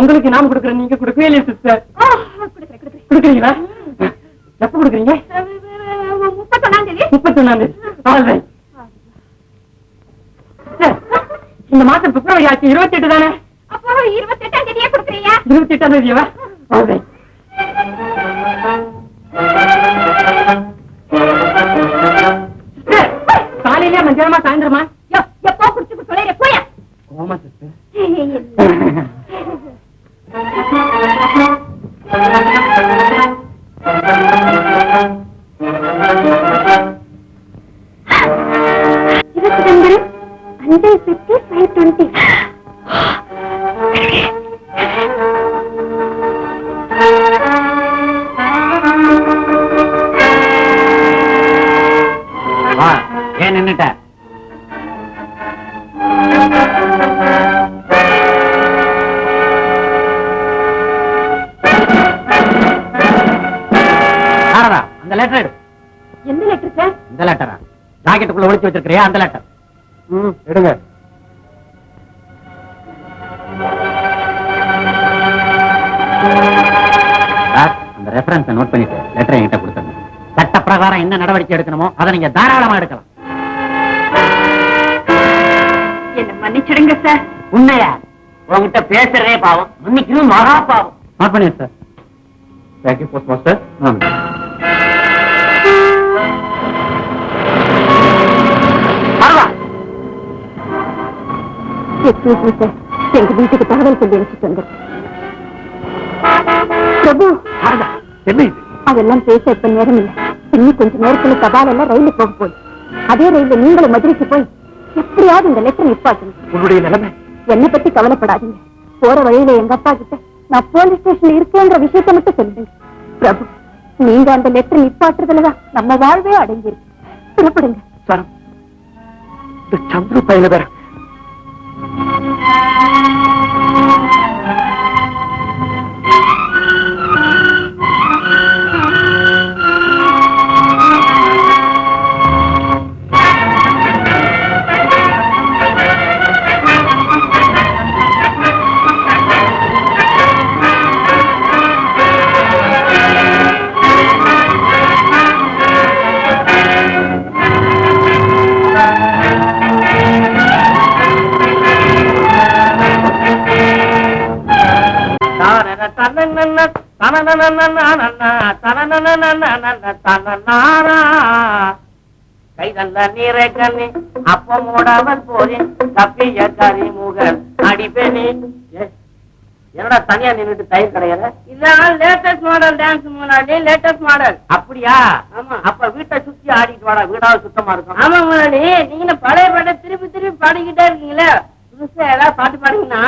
உங்களுக்கு நாம கொடுக்குறேன், நீங்க கொடுக்கவே இல்லையா சிஸ்டர்? கொடுக்குறீங்களா? எப்ப கொடுக்குறீங்க? 31ஆம் தேதி. 31ஆம் தேதி. இந்த மாசம் பிப்ரவரி ஆச்சு, 28 தானே? அப்போ 28ஆம் தேதியே கொடுக்குறீங்க? 28ஆம் தேதியவா? காலையில மத்தியானமா சாயந்தரமா? எப்போ குடிச்சு சொல்ல போயா? ஆமா சிஸ்டர். ஒழிச்சு வச்சிருக்கிறியா அந்த லெட்டர்? எடுங்க. அந்த ரெஃபரன்ஸ் நோட் பண்ணிட்டு லெட்டர் என்கிட்ட கொடுத்துருங்க. சட்ட பிரகாரம் என்ன நடவடிக்கை எடுக்கணுமோ அதை நீங்க தாராளமா எடுக்கலாம். என்ன மன்னிச்சிடுங்க சார். உண்மையா உங்ககிட்ட பேசுறதே பாவம், மன்னிக்கணும் மகா பாவம். நோட் பண்ணி சார். Thank you post master. எங்க வீட்டுக்கு தகவல் சொல்லி அனுப்பிச்சு வந்தேன். பிரபு, என்ன இது? அதெல்லாம் பேச இப்ப நேரம் இல்லை. இன்னும் கொஞ்ச நேரத்துல தபால் எல்லாம் ரயிலுக்கு போக போகுது. அதே ரயில்ல நீங்களும் மதுரைக்கு போய் எப்படியாவது இந்த லெட்டர் நிப்பாட்டுங்க. உன்னுடைய நிலைமை என்னை பத்தி கவலைப்படாதீங்க. போற வழியில எங்க அப்பா கிட்ட நான் போலீஸ் ஸ்டேஷன்ல இருக்கேன்ற விஷயத்த மட்டும் சொல்லுங்க. பிரபு, நீங்க அந்த லெட்டர் நிப்பாட்டுறதுலதான் நம்ம வாழ்வே அடங்கியிருக்கு. புறப்படுங்க. சார், இந்த சந்துரு பையல வேற கைதல்ல நீரை கண்ணி அப்பம் ஓடாமல் போறேன் தப்பிய கரிமுகன் அடிப்பேனே. என்னடா தனியா நின்றுட்டு தயிர் கிடையாது? இதான் லேட்டஸ்ட் மாடல் டான்ஸ் முன்னாடி லேட்டஸ்ட் மாடல். அப்படியா? ஆமா. அப்ப வீட்டை சுத்தி ஆடிட்டு வாடா, வீடாவது சுத்தமா இருக்கும். ஆமா முன்னாடி நீங்க பழைய பாட்டை திருப்பி திருப்பி பாடிக்கிட்டே இருக்கீங்களே, புதுசா ஏதாவது பாட்டு பாடுங்கன்னா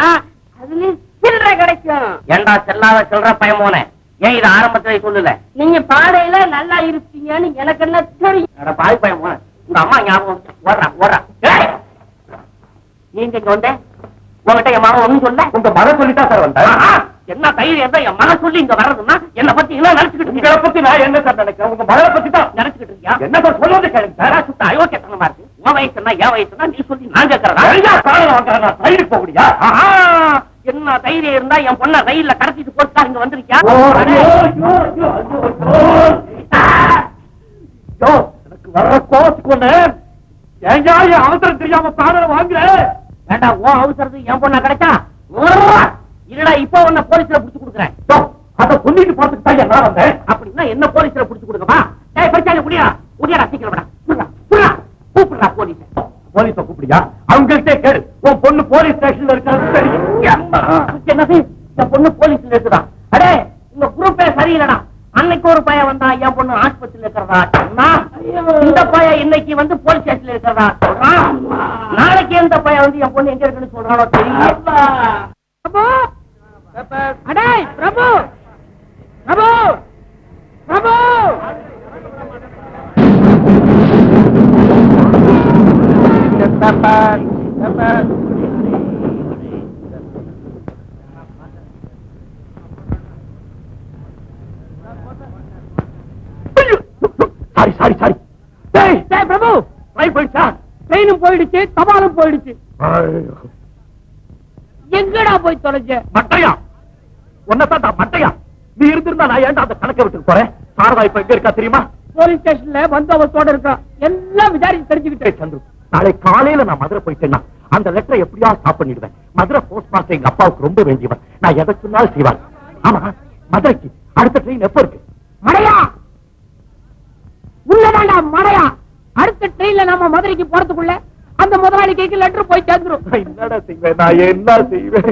அதுலயும் சில்லறை கிடைக்கும். ஏண்டா செல்லாத சில்லற பயமோனே, ஏன் இது ஆரம்பத்திலே சொல்லல? நீங்க பாடையில நல்லா இருப்பீங்கன்னு எனக்கு என்ன தெரியும். பாய் பயமோன உங்க அம்மா ஞாபகம் ஓடுறா ஓடுறா. நீங்க இங்க வந்த உங்ககிட்ட என் மகன் ஒண்ணும் சொல்ல? உங்க மகன் சொல்லிட்டா சார் வந்தா? என்ன தைரியம் தான் என் மகன் சொல்லி இங்க வர்றதுன்னா என்ன பத்தி என்ன நினைச்சுக்கிட்டு? உங்களை பத்தி நான் என்ன சார் நினைக்கிறேன்? உங்க மகனை பத்தி தான் நினைச்சுக்கிட்டு இருக்கியா? என்ன சார் சொல்லுவது கேளுங்க சார். சுத்த அயோக்கியத்தனமா இருக்கு. உன் வயசுனா என் வயசுனா நீ சொல்லி நான் கேட்கறேன். ரயிலுக்கு போக முடியா? என்ன தைரியம் இருந்தா என் பொண்ண ரயில்ல கடத்திட்டு போட்டா இங்க வந்திருக்கியா? எனக்கு வர்ற கோச்சுக்கு ஒண்ணு ஏன் அவசரம் தெரியாம பாடல வாங்குற வேண்டாம். ஓ அவசரத்துக்கு என் பொண்ணா கிடைச்சா இல்லடா, இப்ப உன்ன போலீஸ்ல புடிச்சு கொடுக்குறேன். அத சொல்லிட்டு போறதுக்கு தான் நான் வந்தேன். அப்படின்னா என்ன போலீஸ்ல புடிச்சு கொடுக்கமா? படிச்சாங்க முடியா முடியாடா, சீக்கிரம் கூப்பிடுறா போலீஸ். போலீஸ கூப்பிடியா? அவங்கள்ட்டே கேடு. உன் பொண்ணு போலீஸ் ஸ்டேஷன்ல இருக்கிறது தெரியும். என்னது என் பொண்ணு போலீஸ்ல இருக்குதா? அடே உங்க குரூப்பே சரியில்லடா. அன்னைக்கு ஒரு பையன் வந்தா என் பொண்ணு ஆஸ்பத்திரியில இருக்கிறதா சொன்னா, இந்த பையன் இன்னைக்கு வந்து போலீஸ் ஸ்டேஷன்ல இருக்கிறதா சொல்றான். நாளைக்கு எந்த பையன் வந்து என் பொண்ணு எங்க இருக்குன்னு சொல்றானோ தெரியல. அடே பிரபு பிரபு பிரபு சாரி சாரி சாரி பிரபு, போயிடுச்சா? ட்ரெயினும் போயிடுச்சு, தபாலும் போயிடுச்சு. எங்கடா போய் தொலைஞ்ச? மட்டையா ஒன்னதான் மட்டையா? நீ இருந்திருந்தா நான் ஏன்டா அந்த கணக்கை விட்டு போறேன். சாரதா இப்ப எங்க இருக்கா தெரியுமா? போலீஸ் ஸ்டேஷன்ல பந்தோபஸ்தோட இருக்கா. எல்லாம் விசாரிச்சு தெரிஞ்சுக்கிட்டே. சந்துரு, நாளை காலையில நான் மதுரை போயிட்டேன்னா அந்த லெட்டரை எப்படியா ஸ்டாப் பண்ணிடுவேன். மதுரை போஸ்ட் மாஸ்டர் எங்க அப்பாவுக்கு ரொம்ப வேண்டியவன். நான் எதை சொன்னாலும் செய்வார். ஆமா, மதுரைக்கு அடுத்த ட்ரெயின் எப்ப இருக்கு? மடையா உள்ளதாண்டா மடையா. அடுத்த ட்ரெயின்ல நாம மதுரைக்கு போறதுக்குள்ள அந்த முதலாளி கைக்கு லெட்டர் போய் சேர்ந்துரும். என்னடா செய்வேன் நான், என்ன செய்வேன்?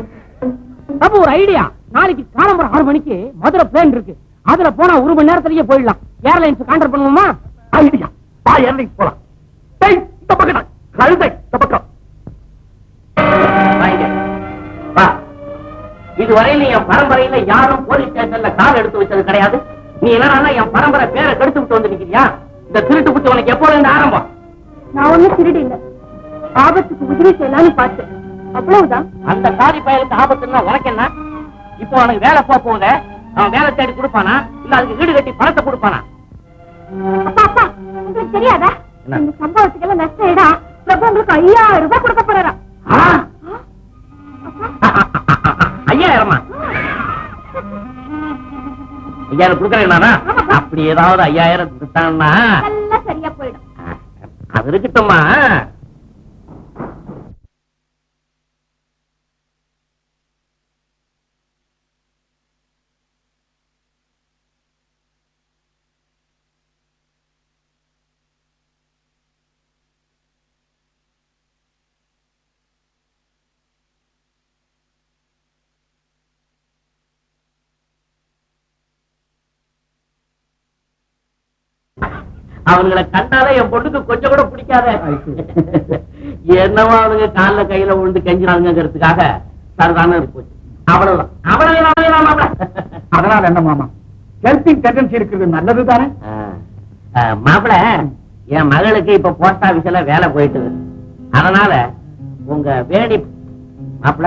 அப்ப ஒரு ஐடியா. நாளைக்கு காலம்பரம் 6 மணிக்கு மதுரை பிளேன் இருக்கு. அதுல போனா 1 மணி நேரத்திலேயே போயிடலாம். ஏர்லைன்ஸ் கான்டாக்ட் பண்ணுவோமா? ஐடியா. வா ஏர்லைன்ஸ் போலாம். டேய் இந்த பக்கம் கழுதை, இந்த பக்கம் வா. இதுவரையில என் பரம்பரையில யாரும் போலீஸ் ஸ்டேஷன்ல கால் எடுத்து வச்சது கிடையாது. நீ என்னன்னா என் பரம்பரை பேரை கெடுத்து விட்டு வந்து நிக்கிறியா? இந்த திருட்டு புத்தி உனக்கு எப்போது இருந்து ஆரம்பம்? நான் ஒண்ணும் திருடி இல்ல, ஆபத்துக்கு உதவி செய்யலாம்னு பார்த்தேன், அவ்வளவுதான். அந்த சாதி பயலுக்கு ஆபத்துன்னா உனக்கு என்ன? இப்போ அவனுக்கு வேலை போகுத, அவன் வேலை தேடி கொடுப்பானா இல்ல அதுக்கு வீடு கட்டி பணத்தை கொடுப்பானா? அப்பா அப்பா உங்களுக்கு தெரியாதா? இந்த சம்பவத்துக்கெல்லாம் நஷ்டம் இடம் பிரபு உங்களுக்கு 5000 ரூபாய் கொடுக்க போறாராம். 5000 5000 கொடுக்கறீங்களா? அப்படி ஏதாவது 5000 கொடுத்தான்னா எல்லாம் சரியா போயிடும். அது இருக்கட்டும்மா. அவங்களை கண்டாலே என் பொண்ணுக்கு கொஞ்சம் கூட பிடிக்காத. என்னவோ அவனுங்க கால கையில விழுந்து கெஞ்சினாங்கிறதுக்காக சரிதானே போச்சு. அவ்வளவுதான். அதனால என்ன மாமா, ஹெல்பிங் டெண்டன்சி இருக்கிறது நல்லது தானே? மாப்பிள, என் மகளுக்கு இப்ப போஸ்ட் ஆபீஸ்ல வேலை போயிட்டு, அதனால உங்க வேணி மாப்பிள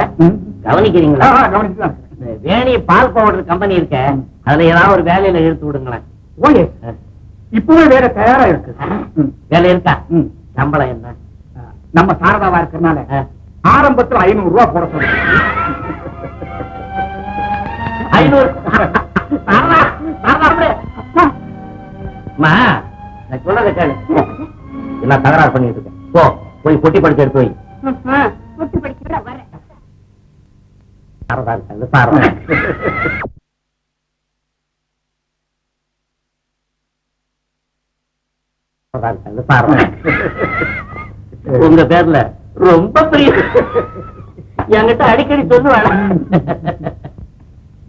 கவனிக்கிறீங்களா? கவனிச்சுதான். வேணி பால் பவுடர் கம்பெனி இருக்க, அதுல ஏதாவது ஒரு வேலையில இழுத்து விடுங்களேன். ஓகே, இப்பவே வேற தயாரா இருக்கு. வேலை இருக்கா? சம்பளம் என்ன? நம்ம சாரதாவா இருக்கிறதுனால ஆரம்பத்துல 500 ரூபாய் போட சொல்லுங்க. 500? நான் சொல்றத கேளு. என்ன தகராறு பண்ணிட்டு இருக்கேன்? போ, போய் பொட்டி படிச்சு எடுத்து வை. பொட்டி படிச்சு வரேன். சாரதா இருக்காங்க, சாரதா. உங்க பேர்ல ரொம்ப பெரிய என்கிட்ட அடிக்கடி சொல்லுவாங்க.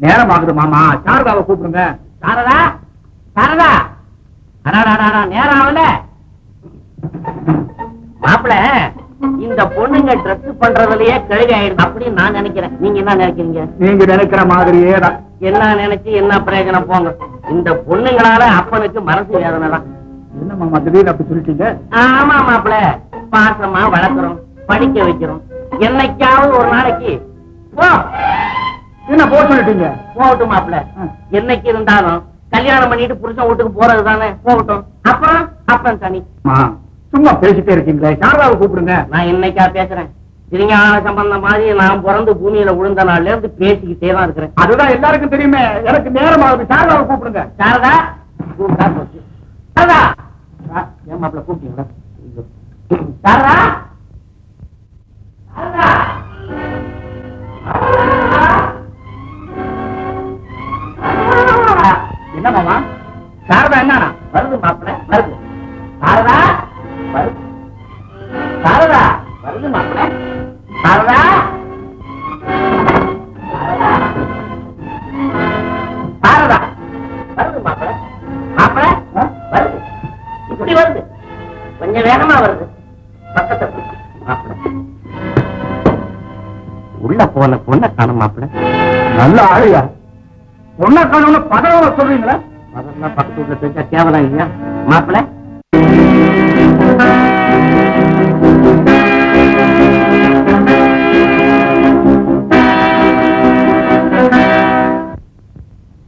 நேரம் ஆகுது மாமா, சாரதாவை கூப்பிடுங்க. சாரதா, சாரதா, நேரம் ஆகல. மாப்பிள, இந்த பொண்ணுங்க ட்ரெஸ் பண்றதுலயே கழுவி ஆயிடுது அப்படின்னு நான் நினைக்கிறேன். நீங்க என்ன நினைக்கிறீங்க? நீங்க நினைக்கிற மாதிரியே தான். என்ன நினைச்சு என்ன பிரயோஜனம் போங்க. இந்த பொண்ணுங்களால அப்பனுக்கு மனசு வேதனை தான். என்ன மாமா திடீர்னு அப்படி சொல்லிட்டீங்க? ஆமா மாப்பிள, பாசமா வளர்க்கிறோம், படிக்க வைக்கிறோம். என்னைக்காவது ஒரு நாளைக்கு என்ன போ சொல்லிட்டீங்க? போகட்டும் மாப்பிள. என்னைக்கு இருந்தாலும் கல்யாணம் பண்ணிட்டு புருஷன் வீட்டுக்கு போறது தானே, போகட்டும். அப்புறம் அப்பன் தனி. சும்மா பேசிட்டே இருக்கீங்களே, சாரதாவை கூப்பிடுங்க. நான் என்னைக்கா பேசுறேன்? திருஞான சம்பந்தம் மாதிரி நான் பிறந்து பூமியில விழுந்த நாள்ல இருந்து பேசிக்கிட்டே தான் இருக்கிறேன். அதுதான் எல்லாருக்கும் தெரியுமே. எனக்கு நேரம் ஆகுது, சாரதாவை கூப்பிடுங்க. சாரதா, கூப்பிட்டா போச்சு. சாரதா, ஏன் மாப்பிள கூப்பிட்டீங்களா? சாரதா, சாரதா, என்ன மாமா, சாரதா என்ன வருது மாப்பிள, வருது. சாரதா, வருது. சாரதா, வருது மாப்பிள. சாரதா, சாரதா, வருது மாப்பிள. மாப்பிள வருது. இப்படி வருது, கொஞ்சம் வேகமா வருது. பக்கத்துல மாப்பிள. உள்ள போன பொண்ணை காணும் மாப்பிள. நல்ல ஆளுயா. பொண்ணை காணும்னு பதவியோட சொல்றீங்களா? அதெல்லாம் பக்கத்து வீட்டுல தெரிஞ்சா கேவலம் இல்லையா மாப்பிள?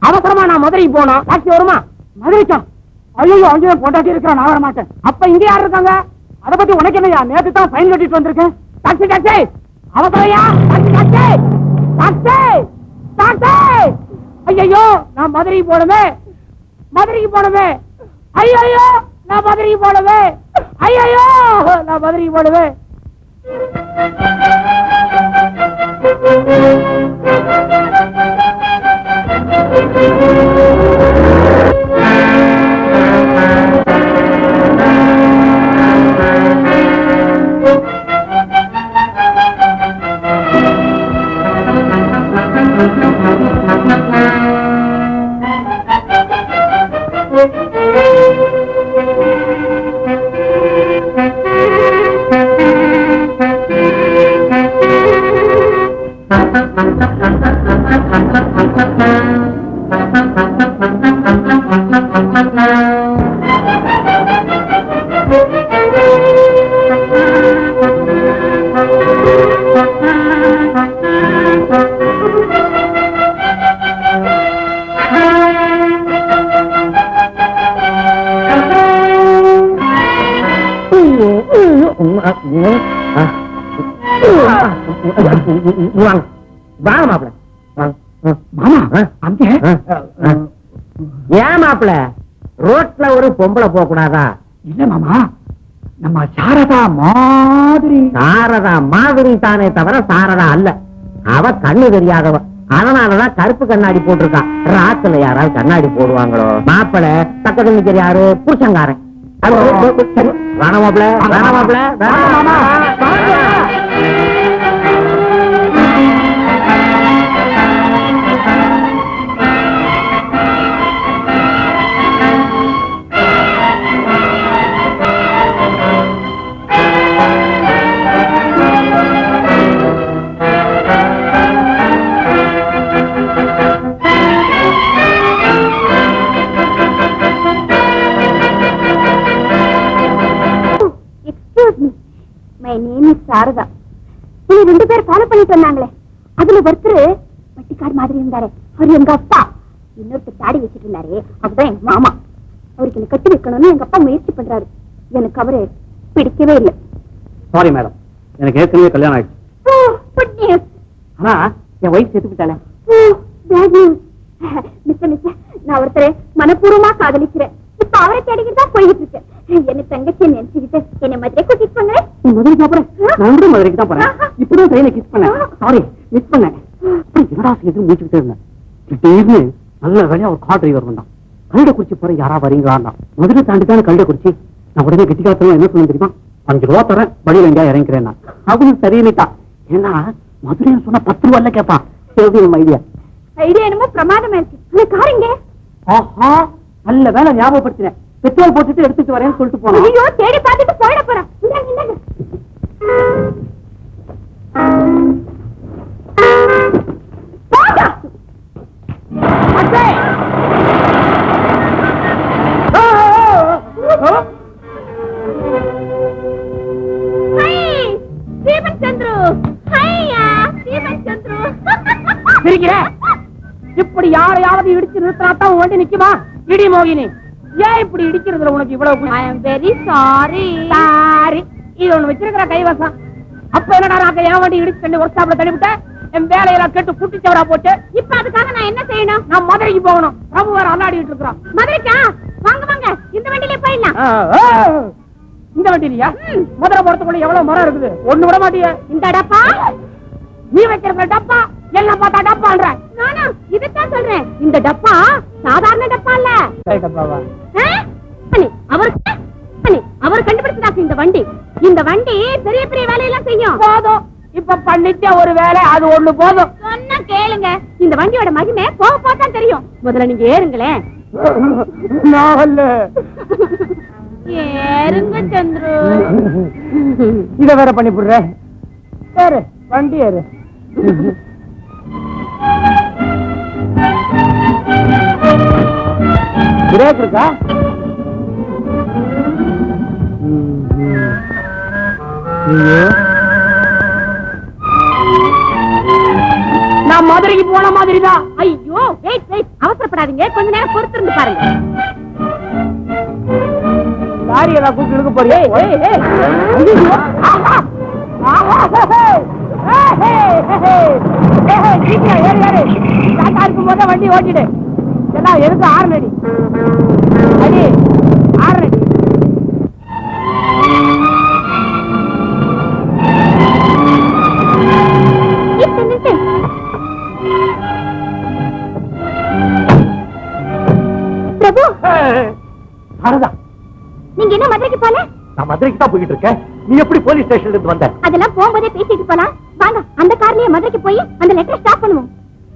அவசரமா நான் மதுரைக்கு போனோம். டாக்ஸி வருமா? மதுரைக்கா? ஐயோ, அங்கே போட்டாட்டி இருக்கிற நான் வர மாட்டேன். அப்ப இங்க யார் இருக்காங்க? அதை பத்தி உனக்கு என்னையா? நேற்று தான் ஃபைன் கட்டிட்டு வந்திருக்கேன். டாக்ஸி, டாக்ஸி, அவசரையா? Taxi, taxi, taxi, taxi. ஐயோ, நான் மதுரைக்கு போனவே, மதுரைக்கு போனவே. ஐயோ, நான் மதுரைக்கு போனவே. ஐயோ, நான் மதுரைக்கு போனவே. வாங்க வாங்க மாப்பிள்ள மாமா அங்க ஏன் மாப்பிள்ள ரோட்ல ஒரு பொம்பளை போக கூடாதா? இல்ல மாமா, நம்ம சாரதா மாதிரி தானே தவிர சாரதா அல்ல. அவ கண்ணு தெரியாதவ, அதனாலதான் கருப்பு கண்ணாடி போட்டிருக்கா. ராத்துல யாராவது கண்ணாடி போடுவாங்களோ? மாப்பிள்ள பக்கத்துல நிக்கிற யாரு? புருஷங்காரன். வேணாம் மாப்பிள்ள, வேணாம் மாப்பிள்ள, சாரதா. நீங்க 2 பேர் ஃபாலோ பண்ணிட்டு வந்தாங்களே, அதுல ஒருத்தர் பட்டிக்கார் மாதிரி இருந்தாரு, அவர் எங்க அப்பா. இன்னொருத்தர் தாடி வச்சிட்டு இருந்தாரு, அதுதான் எங்க மாமா. அவருக்கு என்ன கட்டி வைக்கணும்னு எங்க அப்பா முயற்சி பண்றாரு. எனக்கு அவரு பிடிக்கவே இல்லை. சாரி மேடம், எனக்கு ஏற்கனவே கல்யாணம் ஆயிடுச்சு. ஆனா என் வயசு செத்துக்கிட்டாலே. நான் ஒருத்தரை மனப்பூர்வமா காதலிக்கிறேன். இப்ப அவரை தேடிக்கிட்டு தான் போயிட்டு இருக்கேன். என்ன தங்கச்சி நினைச்சுக்கிட்டு என்ன மதுரை கூட்டிட்டு போங்களேன். மதுரைக்கு போறேன், நான் மதுரைக்கு தான் போறேன். இப்பதான் ட்ரெயினை கிஸ் பண்ணேன். சாரி, மிஸ் பண்ணேன். என்னடா செய்து முடிச்சுக்கிட்டே இருந்தேன். திடீர்னு நல்ல வேலையா ஒரு கார் டிரைவர் வந்தான். கல்டக்குறிச்சி போற யாரா வரீங்களா? மதுரை தாண்டி தானே கல்டக்குறிச்சி. நான் உடனே கெட்டிக்காலத்துல என்ன சொல்ல தெரியுமா? 5 ரூபா தரேன், வழியில எங்கேயா இறங்கிறேன். அவனும் சரியில்லைட்டா. ஏன்னா மதுரைன்னு சொன்னா 10 ரூபாய்ல கேட்பான். ஐடியா என்னமோ பிரமாதமா இருக்கு. காருங்க. ஆஹா, நல்ல வேலை ஞாபகப்படுத்தினேன். பெட்ரோல் போட்டுட்டு எடுத்துட்டு வரேன்னு சொல்லிட்டு போனோம். ஐயோ, தேடி பார்த்துட்டு போயிட போறேன். இப்படி யாரையாவது இடிச்சு நிறுத்தினாத்தான் வண்டி நிக்குமா? இடி மோகினி, ஏன் இப்படி இடிக்கிறதுல உனக்கு இவ்வளவு? ஐ அம் வெரி சாரி. சாரி, இது ஒண்ணு வச்சிருக்கிற கைவசம். அப்ப என்னடா நான் என் வண்டி இடிச்சு ஒர்க் ஷாப்ல தள்ளிவிட்டேன். என் வேலையெல்லாம் கேட்டு குட்டிச்சவரா போட்டு. இப்ப அதுக்காக நான் என்ன செய்யணும்? நான் மதுரைக்கு போகணும். பிரபு வேற அல்லாடிட்டு இருக்கிறான். மதுரைக்கா? வாங்க வாங்க, இந்த வண்டியிலே போயிடலாம். இந்த வண்டியிலயா? மதுரை போறதுக்குள்ள எவ்வளவு மரம் இருக்குது, ஒண்ணு விட மாட்டிய. இந்த டப்பா நீ வைக்கிற டப்பா எல்லாம் பார்த்தா டப்பான்ற. நானா இதுதான் சொல்றேன். இந்த டப்பா சாதாரண டப்பா இல்ல. டப்பாவா? அவர் கண்டுபிடிச்சதாக்கு இந்த வண்டி. இந்த வண்டி பெரிய பெரிய வேலையெல்லாம் செய்யும். போதும், இப்ப பண்ணிட்ட ஒரு வேலை, அது ஒண்ணு போதும். சொன்னா கேளுங்க, இந்த வண்டியோட மகிமை போக போதான் தெரியும். முதல்ல நீங்க ஏறுங்களேன். ஏறுங்க சந்துரு. இத வேற பண்ணி போடுற. ஏறு, வண்டி ஏறு. பிரேக் இருக்கா? நான் மதுரைக்கு போன மாதிரிதான். ஐயோ, வெயிட் வெயிட், அவசரப்படாதீங்க, கொஞ்ச நேரம் பொறுத்திருந்து பாருங்க. லாரி எல்லாம் கூப்பிட்டு இழுக்க போறியே. இருக்கும் போத வண்டி ஓட்டிடு. எல்லாம் எதுக்கு 6 அடி அடி 6 அடி. பிரபு, சாரதா, நீங்க என்ன மதுரைக்கு போல? நான் மதுரைக்கு தான் போயிட்டு இருக்கேன். நீ எப்படி போலீஸ் ஸ்டேஷன்ல இருந்து வந்த? அதெல்லாம் போகும்போதே பேசிட்டு போலாம். வாங்க, அந்த கார்லயே மதுரைக்கு போய் அந்த லெட்டர் ஸ்டாப் பண்ணுவோம்.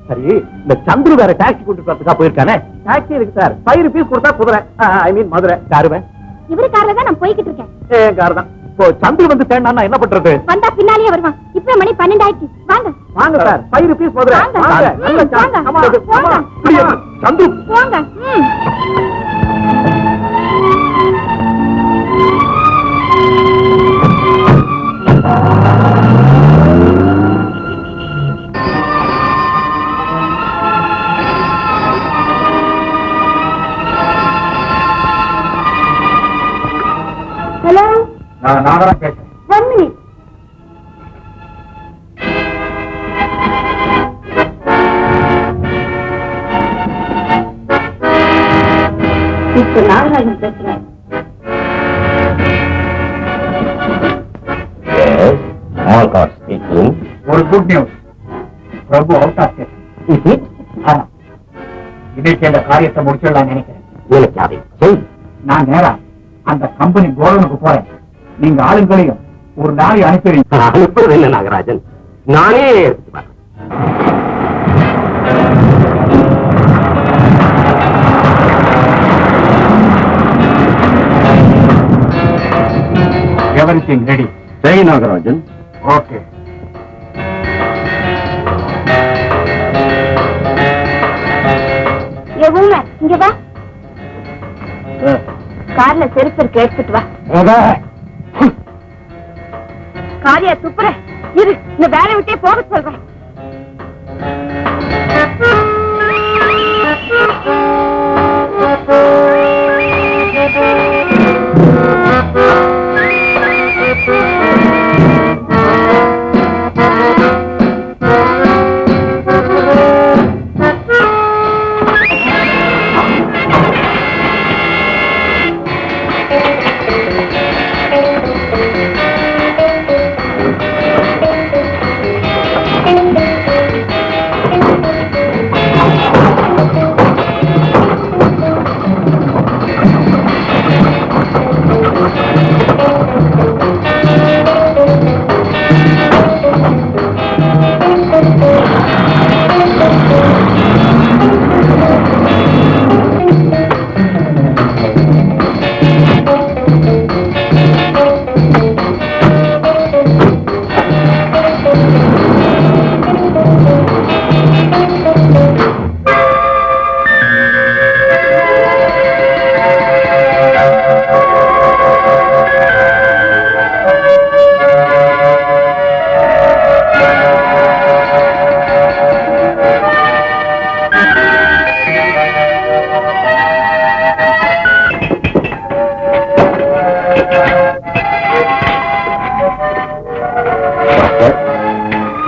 சரி, இந்த சந்துரு வேற டாக்ஸி கூட்டிட்டு வரதுக்கா போயிருக்கானே? டாக்ஸி இருக்கு சார், 5 rupees கொடுத்தா குதிரை. ஐ மீன் மதுரை. காருவேன். இவரு கார்ல தான் நான் போய்கிட்டு இருக்கேன். கார் தான். இப்போ சந்துரு வந்து தேடினா என்ன பண்றது? வந்தா பின்னாலேயே வருவான். இப்ப மணி 12 ஆயிடுச்சு. வாங்க வாங்க சார், 5 rupees மதுரை. சந்துரு போங்க. நான் தான் பேசுறேன். 1 minute. நாகராஜன் பேசுறேன். ஒரு good news. Prabhu out of station. ஆமா, இன்னைக்கு அந்த காரியத்தை முடிச்சிடலாம் நினைக்கிறேன். நான் நேரா அந்த கம்பெனி கோடனுக்கு போறேன். நீங்க ஆளுங்களையும் ஒரு நாளை அனுப்பிடுங்க. அனுப்புறது என்ன நாகராஜன், நானே எடுத்துட்டு வரேன். Everything ready. சரி நாகராஜன். ஓகே. இங்க வா. கார்ல செருப்பு இருக்கு, எடுத்துட்டு வா. காரியா துப்புற இரு, இந்த வேலை விட்டே போக சொல்றேன்.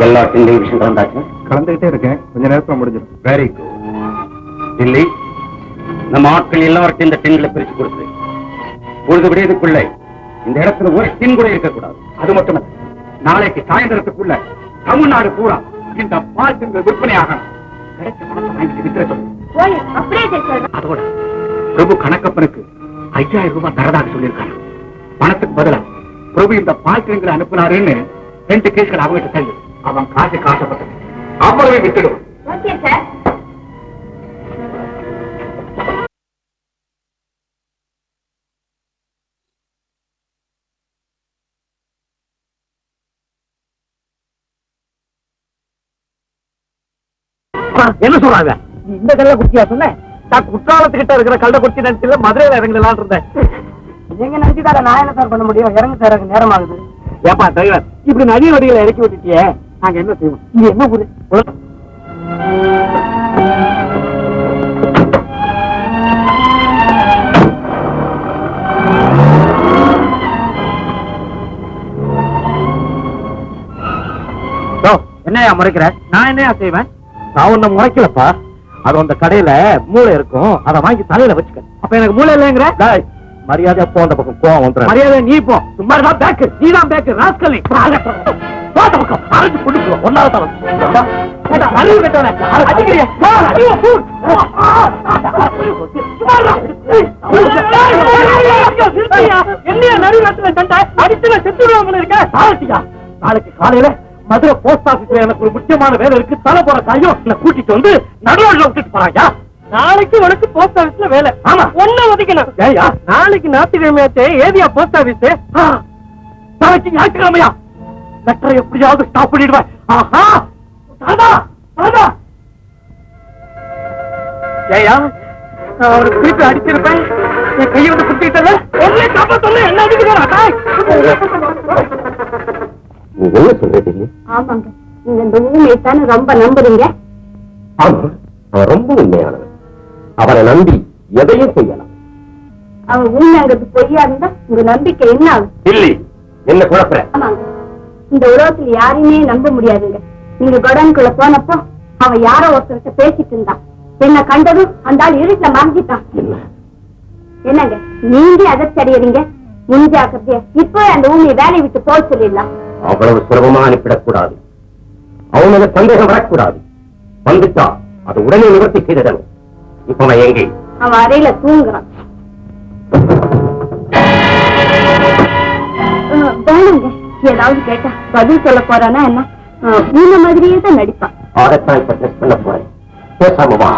எல்லா டின்லையும் விஷயம் கலந்தாச்சு. கலந்துகிட்டே இருக்கேன், கொஞ்ச நேரத்துல முடிஞ்சிடும். Very good. டில்லி, நம்ம ஆட்கள் எல்லார்ட்டும் இந்த டின்ல பிரிச்சு கொடுத்து பொழுது விடியதுக்குள்ள இந்த இடத்துல ஒரு டின் கூட இருக்கக்கூடாது. அது மட்டுமல்ல, நாளைக்கு சாயந்தரத்துக்குள்ள தமிழ்நாடு பூரா இந்த பால் டின்கள் விற்பனை ஆகணும். கிடைச்ச பணத்தை வாங்கி விற்கிற சொல்லு. அப்படியே சொல்றேன். அதோட பிரபு கணக்கப்பனுக்கு 5000 ரூபாய் தரதாக சொல்லியிருக்காங்க. பணத்துக்கு பதிலா பிரபு இந்த பால் டின்களை அனுப்புனாருன்னு 2 கேஸ்கள் அவங்கிட்ட சொல்லு. அவன் காசுக்கு ஆசைப்பட்டது அவ்வளவு விட்டுடுவான். Okay sir. என்ன சொல்றாங்க? இந்த கல்ல குச்சியா சொன்ன? நான் குற்றாலத்துக்கிட்ட இருக்கிற கல்ல குச்சி நினைச்சு மதுரையில இறங்கலாம் இருந்தேன். எங்க நினைச்சுட்டாங்க, நான் என்ன சார் பண்ண முடியும்? இறங்க சார், எனக்கு நேரம் ஆகுது. ஏப்பா டிரைவர், இப்படி நதி வடிகளை இறக்கி விட்டுட்டியே, நாங்க என்ன செய்வோம்? இது என்ன ஊரு? என்னையா முறைக்கிற? நான் என்னையா செய்வேன்? நான் ஒன்ன முறைக்கலப்பா. அது அந்த கடையில மூளை இருக்கும், அதை வாங்கி தலையில வச்சுக்க. அப்ப எனக்கு மூளை இல்லைங்கிற? மரியாதை போ, அந்த பக்கம் கோவம் வந்துடும். மரியாதை நீ போ. சும்மா தான் பேக்கு, நீ தான் பேக்கு. ராஸ்கலி பக்கம் அரைஞ்சு கொண்டு ஒன்னாவது தரம் அறிவு கட்டவன அடிக்கிறியா? என்னைய நடுநாட்டுல கண்ட அடிச்சுல செத்துருவாங்க இருக்க. நாளைக்கு காலையில மதுரை போஸ்ட் ஆபீஸ்ல எனக்கு ஒரு முக்கியமான வேலை இருக்கு. தலை போற காயும் என்ன கூட்டிட்டு வந்து நடுவில் விட்டுட்டு போறாங்க. நாளைக்கு உனக்கு போஸ்ட் ஆபீஸ்ல வேலை. ஆமா, ஒன்ன ஒதுக்கணும். ஏயா நாளைக்கு ஞாயிற்றுக்கிழமையாச்சே, ஏதியா போஸ்ட் ஆபீஸ்? நாளைக்கு ஞாயிற்றுக்கிழமையா? லெட்டரை எப்படியாவது ஸ்டாப் பண்ணிடுவேன். ஆஹா, ஏயா, நான் அவருக்கு திருப்பி அடிச்சிருப்பேன். என் கையை வந்து குத்திட்டல. ஒன்னே காப்பா சொல்ல, என்ன அடிக்கிறா? நீங்க என்ன சொல்றீங்க? ஆமாங்க, நீங்க இந்த ஊமையை தானே ரொம்ப நம்புறீங்க. ஆமா, அவன் ரொம்ப உண்மையானவன். அவரை நம்பி எதையும் செய்யலாம். அவன் உண்மைங்கிறது பொய்யா இருந்தா உங்க நம்பிக்கை என்ன ஆகும்? இல்லை, என்ன குழப்பற? ஆமாங்க, இந்த உலகத்துல யாரையுமே நம்ப முடியாதுங்க. நீங்க கொடனுக்குள்ள போனப்போ அவன் யாரோ ஒருத்தர்கிட்ட பேசிட்டு இருந்தான். என்ன கண்டதும் அந்த ஆள் இருட்டுல மறைஞ்சிட்டான். என்ன என்னங்க நீங்க அதிர்ச்சி அடையறீங்க? முன்ஜாக்கிரதையா இப்போ அந்த ஊமையை வேலையை விட்டு போக சொல்லிடலாம். அவ்வளவு சுலபமா அனுப்பிடக்கூடாது. அவனுக்கு சந்தேகம் வரக்கூடாது. வந்துட்டா அது உடனே நிவர்த்தி செய்திடணும். இப்ப அவன் எங்கே? அவன் அறையில தூங்குறான். வேணுங்க ஏதாவது கேட்டா பதில் சொல்ல போறானா என்ன? ஊன மாதிரியே தான் நடிப்பான். அதைத்தான் இப்ப டெஸ்ட் பண்ண போறேன். பேசாம வா.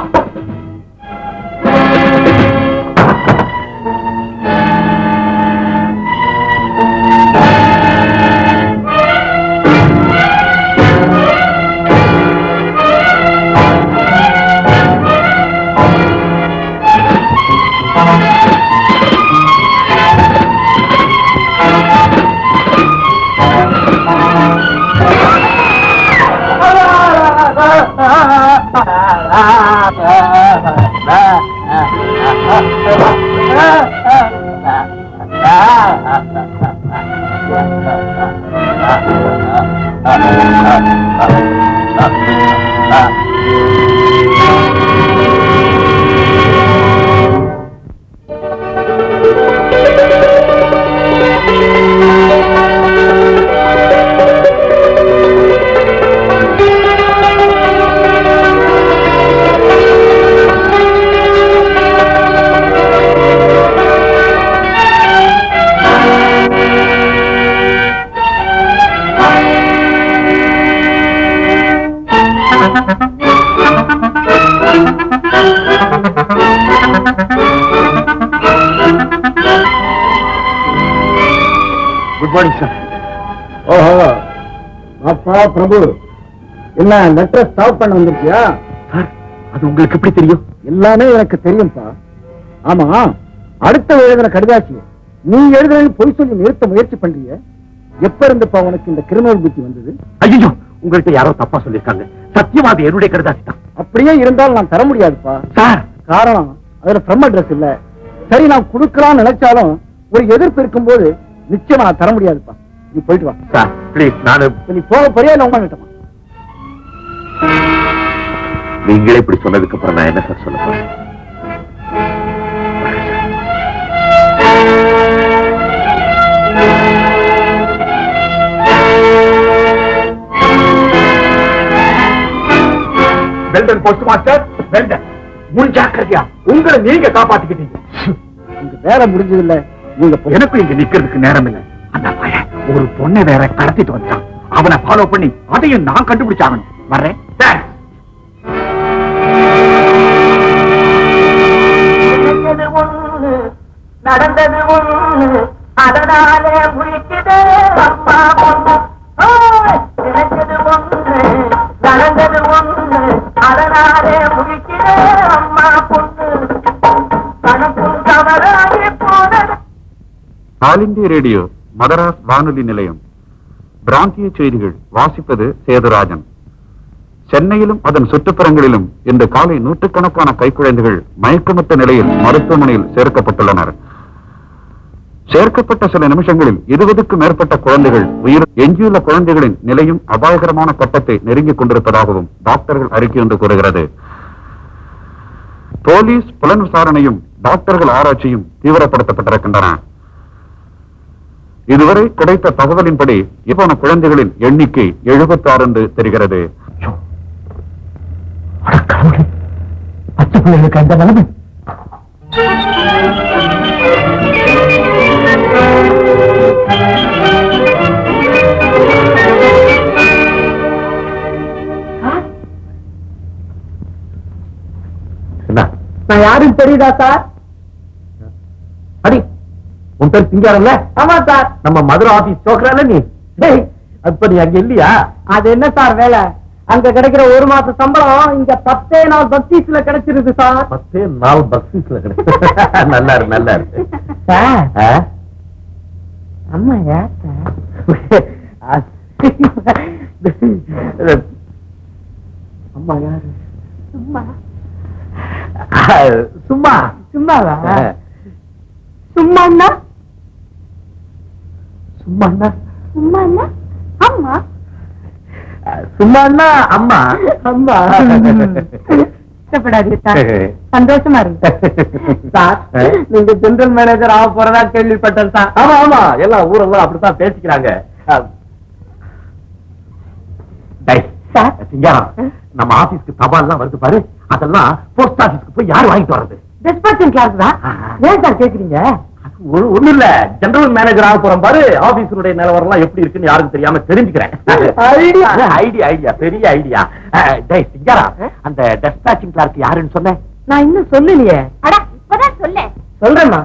Good morning sir. ஓஹோ, அப்பா பிரபு, என்ன லெட்டர் ஸ்டாப் பண்ண வந்திருக்கியா? சார், அது உங்களுக்கு எப்படி தெரியும்? எல்லாமே எனக்கு தெரியும்பா. ஆமா, அடுத்த எழுதுன கடிதாச்சு நீ எழுதுறேன்னு பொய் சொல்லி நிறுத்த முயற்சி பண்றீங்க. எப்ப இருந்துப்பா உனக்கு இந்த கிரிமினல் புத்தி வந்தது? ஐயோ, உங்கள்கிட்ட யாரோ தப்பா சொல்லிருக்காங்க. சத்தியமா அது என்னுடைய கடிதாசி தான். அப்படியே இருந்தாலும் நான் தர முடியாதுப்பா சார். காரணம் அதுல ஃப்ரம் அட்ரஸ் இல்ல. சரி, நான் கொடுக்கலாம்னு நினைச்சாலும் ஒரு எதிர்ப்பு இருக்கும் போது நிச்சயமா நான் தர முடியாதுப்பா. நீ போயிட்டு வா சார், ப்ளீஸ். நீ போக போறியா இல்ல உமா கிட்டமா? நீங்களே இப்படி சொன்னதுக்கு அப்புறம் நான் என்ன சார் சொல்ல போறேன்? Well done post master, well done. முன்ஜாக்கிரதையா உங்களை நீங்க காப்பாத்திக்கிட்டீங்க. உங்க வேலை முடிஞ்சது இல்ல. நீங்க எனக்கும் இங்க நிக்கிறதுக்கு நேரம் இல்ல. அந்த பையன் ஒரு பொண்ணை வேற கடத்திட்டு வந்தான். அவனை ஃபாலோ பண்ணி அதையும் நான் கண்டுபிடிச்சாகணும். வர்றேன். நடந்தது ஒண்ணு, அதனாலே முடிச்சது அம்மா பொண்ணு. நினைச்சது ஒண்ணு, நடந்தது ஒண்ணு, அதனாலே முடிச்சது அம்மா பொண்ணு. கணக்கும் தவறாகி போனது. ஆல் இந்திய ரேடியோ மதராஸ் வானொலி நிலையம். பிராந்திய செய்திகள் வாசிப்பது சேதுராஜன். சென்னையிலும் அதன் சுற்றுப்புறங்களிலும் இன்று காலை நூற்றுக்கணக்கான கைக்குழந்தைகள் மயக்கமற்ற நிலையில் மருத்துவமனையில் சேர்க்கப்பட்டுள்ளனர். சேர்க்கப்பட்ட சில நிமிஷங்களில் 20க்கும் மேற்பட்ட குழந்தைகள் உயிர். எஞ்சியுள்ள குழந்தைகளின் நிலையும் அபாயகரமான கட்டத்தை நெருங்கிக் கொண்டிருப்பதாகவும் டாக்டர்கள் அறிக்கை ஒன்று கூறுகிறது. போலீஸ் புலன் விசாரணையும் டாக்டர்கள் ஆராய்ச்சியும் தீவிரப்படுத்தப்பட்டிருக்கின்றன. இதுவரை கிடைத்த தகவலின்படி இப்போன குழந்தைகளின் எண்ணிக்கை 76 என்று தெரிகிறது. பச்சை பிள்ளைகளுக்கு அந்த நிலைமை. நான் யாரும் தெரியுதா சார்? அடி, உன் பேர் சிங்காரல்ல? ஆமா சார். நம்ம மதுரை ஆபீஸ் சோக்கறால நீ. அப்ப நீ அங்க இல்லையா? அது என்ன சார் வேலை? அங்க கிடைக்கிற ஒரு மாச சம்பளம் இங்க 10 நாள் பக்தீஸ்ல கிடைச்சிருக்கு சார். 10 நாள் பக்தீஸ்ல கிடைச்சு. நல்லா இருக்கு, நல்லா இருக்கு. அம்மா யார் அம்மா யாரு? சும்மா சும்மா. சும்மாவா? சும்மாண்ணா? சும்மாண்ணா? சும்மா அம்மா. சும்மாண்ணா அம்மா. அம்மா. கஷ்டப்படாதீங்க சார், சந்தோஷமா இருக்கு சார். நீங்க ஜெனரல் மேனேஜர் ஆக போறதா கேள்விப்பட்டேன் சார். ஆமா ஆமா, எல்லாம் ஊரெல்லாம் அப்படித்தான் பேசிக்கிறாங்க. சார், சிங்காரம், நம்ம ஆபீஸ்க்கு தபால்லாம் வருது பாரு, அதெல்லாம் போஸ்ட் ஆபீஸ்க்கு போய் யார் வாங்கிட்டு வர்றது? டிஸ்பாச்சிங் கிளாஸ் தான். ஏன் சார் கேக்குறீங்க? ஒண்ணு இல்ல, ஜெனரல் மேனேஜர் ஆக போறோம் பாரு, ஆபீஸுடைய நிலவரம் எப்படி இருக்குன்னு யாருக்கும் தெரியாம தெரிஞ்சுக்கிறேன். ஐடியா பெரிய ஐடியா. சிங்காரா, அந்த டிஸ்பாச்சிங் கிளார்க் யாருன்னு சொன்னேன்? நான் இன்னும் சொல்லலையே. அட இப்பதான் சொல்ல. சொல்றேம்மா,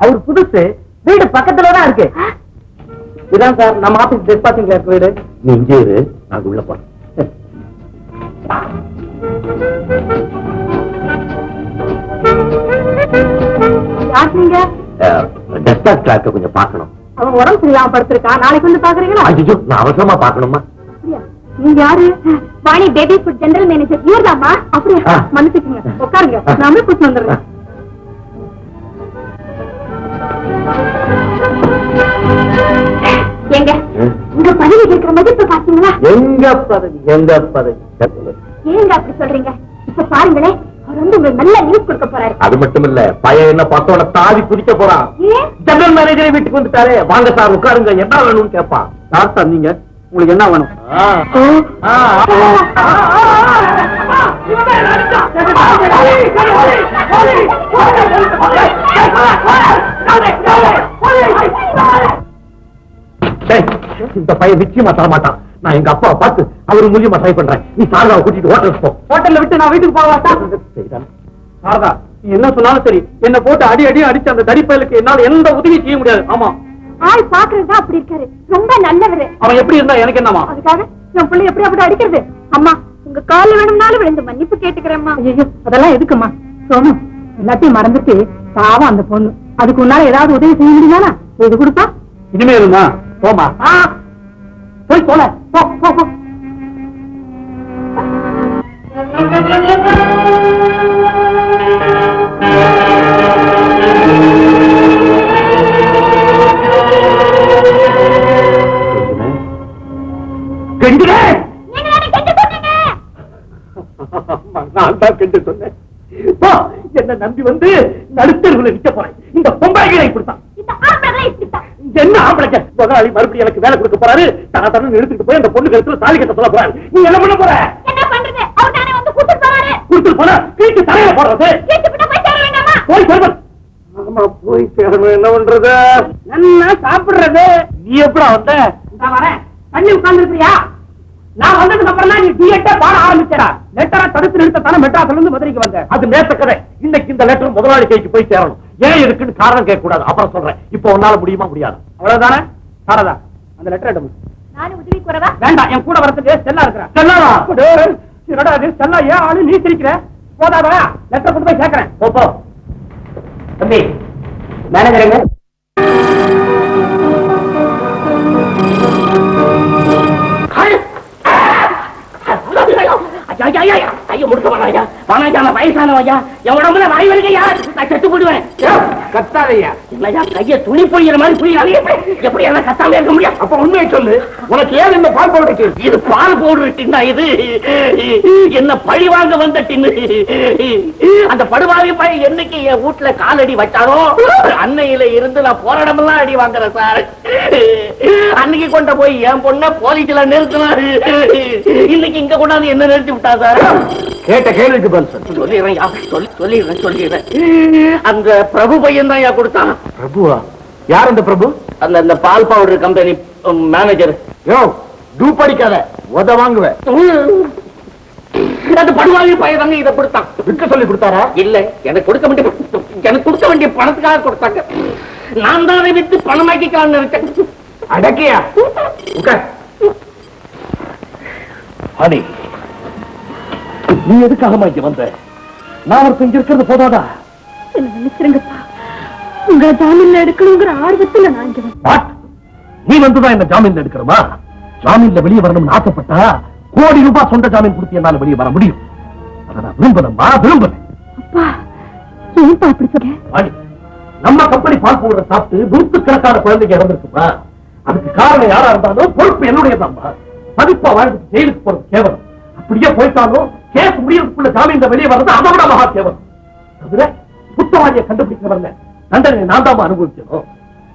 அவர் புதுசு, வீடு பக்கத்துலதான் இருக்கு. இதான் சார் நம்ம ஆபீஸ் டிஸ்பாச்சிங் கிளார்க் வீடு. நீ இங்கே இரு, நாங்க உள்ள போறோம். யார் நீங்க? டிஸ்பாச் கிளார்க்க கொஞ்சம் பார்க்கணும். அவன் உடம்பு சரியாம படுத்திருக்கா, நாளைக்கு வந்து பாக்குறீங்களா? ஐயோ, நான் அவசரமா பார்க்கணுமா? அப்படியா? நீங்க யாரு? Vani baby food general manager இவர்தாமா? அப்படியா? மன்னிச்சுக்கங்க, உட்காருங்க, நாமே கூட்டு வந்துடுறேன். எங்க உங்க பதவி இருக்கிற மதிப்பு பாத்தீங்களா? எங்க பதவி? எங்க பதவி? ஏங்க அப்படி சொல்றீங்க? இப்ப பாருங்களேன், அவர் வந்து உங்களுக்கு நல்ல நியூஸ் கொடுக்க போறாரு. அது மட்டும் இல்ல, பையன் என்ன பத்தோட தாவி குதிக்க போறான். ஏன்? ஜெனரல் மேனேஜரை வீட்டுக்கு வந்துட்டாரு. வாங்க சார், உட்காருங்க, என்ன வேணும்னு கேட்பான். சார் சார், நீங்க உங்களுக்கு என்ன வேணும்? இந்த பையன் நிச்சயமா தரமாட்டான். நான் எங்க அப்பாவை பார்த்து அவரு மூலியமா ட்ரை பண்றேன். நீ சாரதாவை கூட்டிட்டு ஹோட்டலுக்கு போ. ஹோட்டல்ல விட்டு நான் வீட்டுக்கு போவாட்டா? சாரதா, நீ என்ன சொன்னாலும் சரி, என்ன போட்டு அடி அடிச்சு அந்த தடிப்பயலுக்கு என்னால எந்த உதவி செய்ய முடியாது. ஆமா, ஆள் பாக்குறதுதான் அப்படி இருக்காரு, ரொம்ப நல்லவரு. அவன் எப்படி இருந்தா எனக்கு என்னமா? அதுக்காக என் பிள்ளை எப்படி அப்படி அடிக்கிறது? அம்மா, உங்க கால வேணும்னாலும் விழுந்து மன்னிப்பு கேட்டுக்கிறேம்மா. ஐயோ, அதெல்லாம் எதுக்குமா? சோனு, எல்லாத்தையும் மறந்துட்டு பாவம் அந்த பொண்ணு. அதுக்கு உன்னால ஏதாவது உதவி செய்ய முடியுமா? இது கொடுப்பா. இனிமேலுமா போமா, போய் போல போ போ போ. நான் தான் கண்டு சொன்னேன். என்ன நம்பி வந்து நடுத்தருவுல நிக்க போறேன். இந்த பொம்பளைகளை இப்படித்தான், இந்த ஆம்பளை இப்படித்தான். என்ன ஆம்பளைங்க? முதலாளி மறுபடியும் எனக்கு வேலை கொடுக்க போறாரு. தரன்னு எடுத்துட்டு போய் அந்த பொண்ணு கழுத்துல தாலி கட்ட சொல்ல போறாரு. நீ என்ன பண்ண போற? என்ன பண்றது? அவர் தானே வந்து கூட்டிட்டு போறாரு. கொடுத்துட்டு போனா வீட்டு தலையில போடுறது. கேட்டு விட்டு போய் சேர வேண்டாமா? போய் சேரணும். ஆமா, போய் சேரணும். என்ன பண்றது? நல்லா சாப்பிடுறது. நீ எப்படா வந்த? நான் வரேன். தண்ணி உட்கார்ந்து இருக்கியா? நான் வந்ததுக்கு அப்புறம் தான் நீ டிஎட்டே பாட ஆரம்பிச்சா. லெட்டரை தடுத்து நிறுத்தத்தான மெட்ராஸ்ல இருந்து மதுரைக்கு வந்த. அது நேத்த கதை. இன்னைக்கு இந்த லெட்டர் முதலாளி கைக்கு போய் சேரணும். ஏன் இருக்குன்னு காரணம் கேட்க கூடாது. அப்புறம் சொல்றேன். இப்போ உன்னால முடியுமா? முடியாது. அவ்வளவுதானே? சாரதா, அந்த லெட்டர் எடுங்க. நானும் உதவி கூறவா? வேண்டாம், என் கூட வரதுக்கு செல்லா இருக்கிறேன். செல்லாதா? என்னடா இது செல்லா? ஏன் ஆளு நீ சிரிக்கிற? போதாதா? லெட்டர் கொண்டு போய் சேர்க்கிறேன். போ. தம்பி, மேனேஜருங்க. வயசானவையா, என் உடம்புல வாய் வருகையா, நான் செத்து போடுவேன். கத்தாதையா, இல்லையா, கைய துணி பொய்யிற மாதிரி புரியாதே. எப்படி எல்லாம் கத்தாம இருக்க முடியும்? அப்ப உண்மையை சொல்லு. உனக்கு ஏன் இந்த பால் பவுடர்? இது பால் பவுடர் டின்னா? இது என்ன பழி வாங்க வந்த டின்னு. அந்த படுவாவி பையன் என்னைக்கு என் வீட்டுல காலடி வச்சாரோ அன்னையில இருந்து நான் போராடமெல்லாம் அடி வாங்குறேன் சார். அன்னைக்கு கொண்ட போய் என் பொண்ண போலீஸ்ல நிறுத்தினாரு. இன்னைக்கு இங்க கொண்டாந்து என்ன நிறுத்தி விட்டா சார்? கேட்ட கேள்விக்கு பதில் சொல்லிடுறேன். அந்த பிரபு பையன் தான் கொடுத்தான். பிரபுவா? யார் அந்த பிரபு? அந்த பால் பவுடர் கம்பெனி மேனேஜர். யோ, டூப் அடிக்காத, உத வாங்குவேன். அந்த படுவாவி பையன் தாங்க இதை கொடுத்தான். விற்க சொல்லி கொடுத்தாரா? இல்ல, எனக்கு கொடுக்க வேண்டிய பணத்துக்காக கொடுத்தாங்க. நான் தான் அதை வித்து பணமாக்கிக்கலாம்னு நினைச்சேன். அடக்கியா? ஹனி, நீ எதுக்காகமா இங்க வந்த? நான் ஒரு இங்க இருக்கிறது போதாதா? என்ன நினைச்சிருங்கப்பா, உங்க ஜாமீன்ல எடுக்கணுங்கிற ஆர்வத்துல நான் இங்க வந்தேன். நீ வந்துதான் இந்த ஜாமீன்ல எடுக்கிறமா? ஜாமீன்ல வெளியே வரணும்னு ஆசைப்பட்டா கோடி ரூபாய் சொந்த ஜாமீன் கொடுத்து என்னால வெளியே வர முடியும். அதை நான் விரும்புறேன். அப்பா, ஏன்பா அப்படி சொல்ற? நம்ம கம்பெனி பால் பவுடரை சாப்பிட்டு நூற்றுக்கணக்கான குழந்தைங்க இறந்திருக்குமா? அதுக்கு காரணம் யாரா இருந்தாலும் பொறுப்பு என்னுடையதான்பா. மதிப்பா வாழ்ந்துட்டு ஜெயிலுக்கு போறது கேவலம். அப்படியே போயிட்டாலும் கேஸ் முடியறதுக்குள்ள ஜாமீன்ல வெளியே வர்றது அதை விட மகா தேவம். தவிர குற்றவாளியை கண்டுபிடிக்கிறவங்க தண்டனை நான் தான் அனுபவிக்கணும்.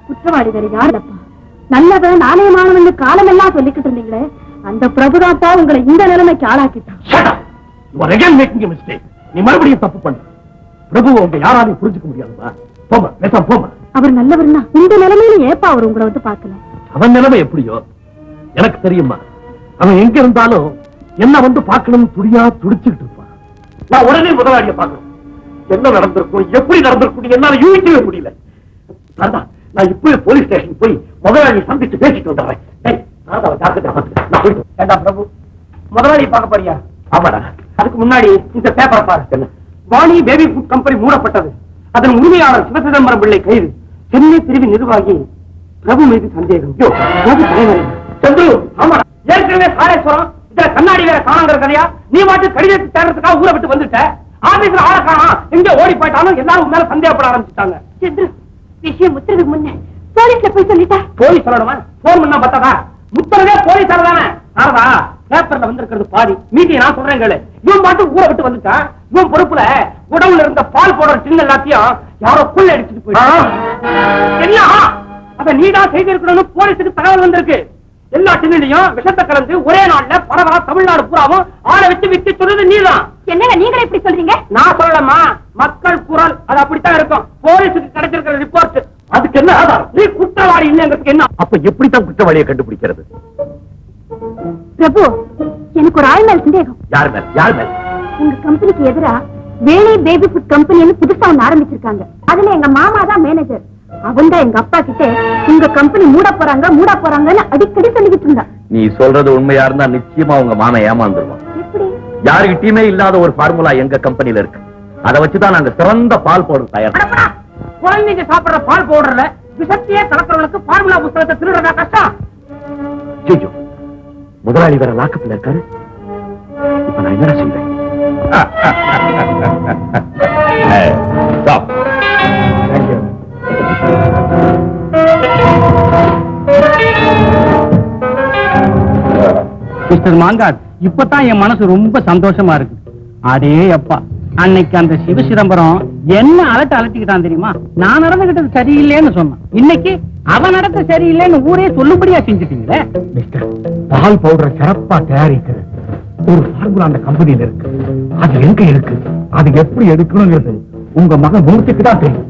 குற்றவாளிகள் யாருப்பா? நல்லவன் நாணயமானவன் காலமெல்லாம் சொல்லிக்கிட்டு இருந்தீங்களே, அந்த பிரபுதாத்தா உங்களை இந்த நிலைமைக்கு ஆளாக்கிட்டான். நீ மறுபடியும் தப்பு பண்ண. பிரபு உங்க யாராலையும் புரிஞ்சுக்க முடியாதுமா. போமா, பேசாம போமா. அவர் நல்லவர்னா இந்த நிலைமையில ஏப்பா அவர் உங்களை வந்து பாக்கல? அவன் நிலைமை எப்படியோ எனக்கு தெரியுமா. அவன் எங்க இருந்தாலும் என்ன வந்து பார்க்கணும் துடியா துடிச்சுக்கிட்டு இருப்பான். நான் உடனே முதலாளியை பார்க்கணும். என்ன நடந்திருக்கும், எப்படி நடந்திருக்கும் என்னால யூகிக்கவே முடியல. நான் இப்பவே போலீஸ் ஸ்டேஷன் போய் முதலாளியை சந்திச்சு பேசிட்டு வந்துடுறேன். பிரபு, முதலாளியை பார்க்க போறியா? ஆமாடா. அதுக்கு முன்னாடி இந்த பேப்பரை பாரு. வாணி பேபி ஃபுட் கம்பெனி மூடப்பட்டது. அதன் உரிமையாளர் சிவசிதம்பரம் பிள்ளை கைது. சென்னை பிரிவு நிர்வாகி பிரபு மீது சந்தேகம். சந்துரு, ஆமாடா. ஏற்கனவே சாரேஸ்வரம் இதுல கண்ணாடி வேற காணாங்கிற கதையா? நீ மட்டும் கடிதத்தை தேடுறதுக்காக ஊரை விட்டு வந்துட்ட. ஆபீஸ்ல ஆள காணோம், எங்க ஓடி போயிட்டாலும் எல்லாரும் மேல சந்தேகப்பட ஆரம்பிச்சுட்டாங்க. சந்திரு, விஷயம் முத்துறதுக்கு முன்ன போலீஸ்ல போய் சொல்லிட்டா? போலீஸ் சொல்லணுமா? போன் பண்ணா பத்தாதா? முத்துறதே போலீஸ் தானே. சாரதா, பேப்பர்ல வந்திருக்கிறது பாதி, மீதி நான் சொல்றேன் கேளு. இவன் பாட்டு ஊரை விட்டு வந்துட்டான். இவன் பொறுப்புல உடவுல இருந்த பால் போடுற சின்ன எல்லாத்தையும் யாரோ புள்ள அடிச்சுட்டு போயிட்டான். என்ன அத நீதான் செய்திருக்கணும்னு போலீஸுக்கு தகவல் வந்திருக்கு. எல்லா டின்னிலையும் விஷத்தை கலந்து ஒரே நாள்ல பரவலா தமிழ்நாடு பூராவும் ஆளை வச்சு விட்டு சொல்றது நீதான். என்னங்க நீங்களே இப்படி சொல்றீங்க? நான் சொல்லலாமா? மக்கள் குரல் அது அப்படித்தான் இருக்கும். போலீஸுக்கு கிடைச்சிருக்கிற ரிப்போர்ட். அதுக்கு என்ன ஆதாரம்? நீ குற்றவாளி இல்லைங்கிறதுக்கு என்ன? அப்ப எப்படித்தான் குற்றவாளியை கண்டுபிடிக்கிறது? பிரபு, எனக்கு ஒரு ஆள் மேல சந்தேகம். யார் மேல்? யார் மேல்? உங்க கம்பெனிக்கு எதிரா வேணி பேபி ஃபுட் கம்பெனின்னு புதுசா ஒண்ணு ஆரம்பிச்சிருக்காங்க. அதுல எங்க மாமா தான் மேனேஜர். அவங்க எங்க அப்பா கிட்ட உங்க கம்பெனி மூட போறாங்கன்னு அடிக்கடி சொல்லிக்கிட்டு இருந்தா. நீ சொல்றது உண்மையா இருந்தா நிச்சயமா உங்க மாமா ஏமாந்துருவான். எப்படி? யாருகிட்டயுமே இல்லாத ஒரு ஃபார்முலா எங்க கம்பெனில இருக்கு. அதை வச்சுதான் நாங்க சிறந்த பால் பவுடர் தயார். குழந்தைங்க சாப்பிடுற பால் பவுடர்ல விஷத்தையே கலக்கிறவங்களுக்கு ஃபார்முலா புத்தகத்தை திருடுறதா கஷ்டம்? ஐயோ, முதலாளி வேற லாக்கப்ல இருக்காரு. இப்ப நான் என்ன செய்வேன்? மிஸ்டர் மாங்காட், இப்பதான் என் மனசு ரொம்ப சந்தோஷமா இருக்கு. அடே அப்பா, அன்னைக்கு அந்த சிவசிதம்பரம் என்ன அலட்டிக்கிட்டான் தெரியுமா? நான் நடந்துகிட்டது சரியில்லைன்னு சொன்னான். இன்னைக்கு அவன் நடத்த சரியில்லைன்னு ஊரே சொல்லும்படியா செஞ்சுட்டீங்களே. மிஸ்டர், பால் பவுடர் சிறப்பா தயாரிக்கிறது ஒரு ஃபார்முலா அந்த கம்பெனியில இருக்கு. அது எங்க இருக்கு, அது எப்படி எடுக்கணுங்கிறது உங்க மகன் மூர்த்திக்கு தான் தெரியும்.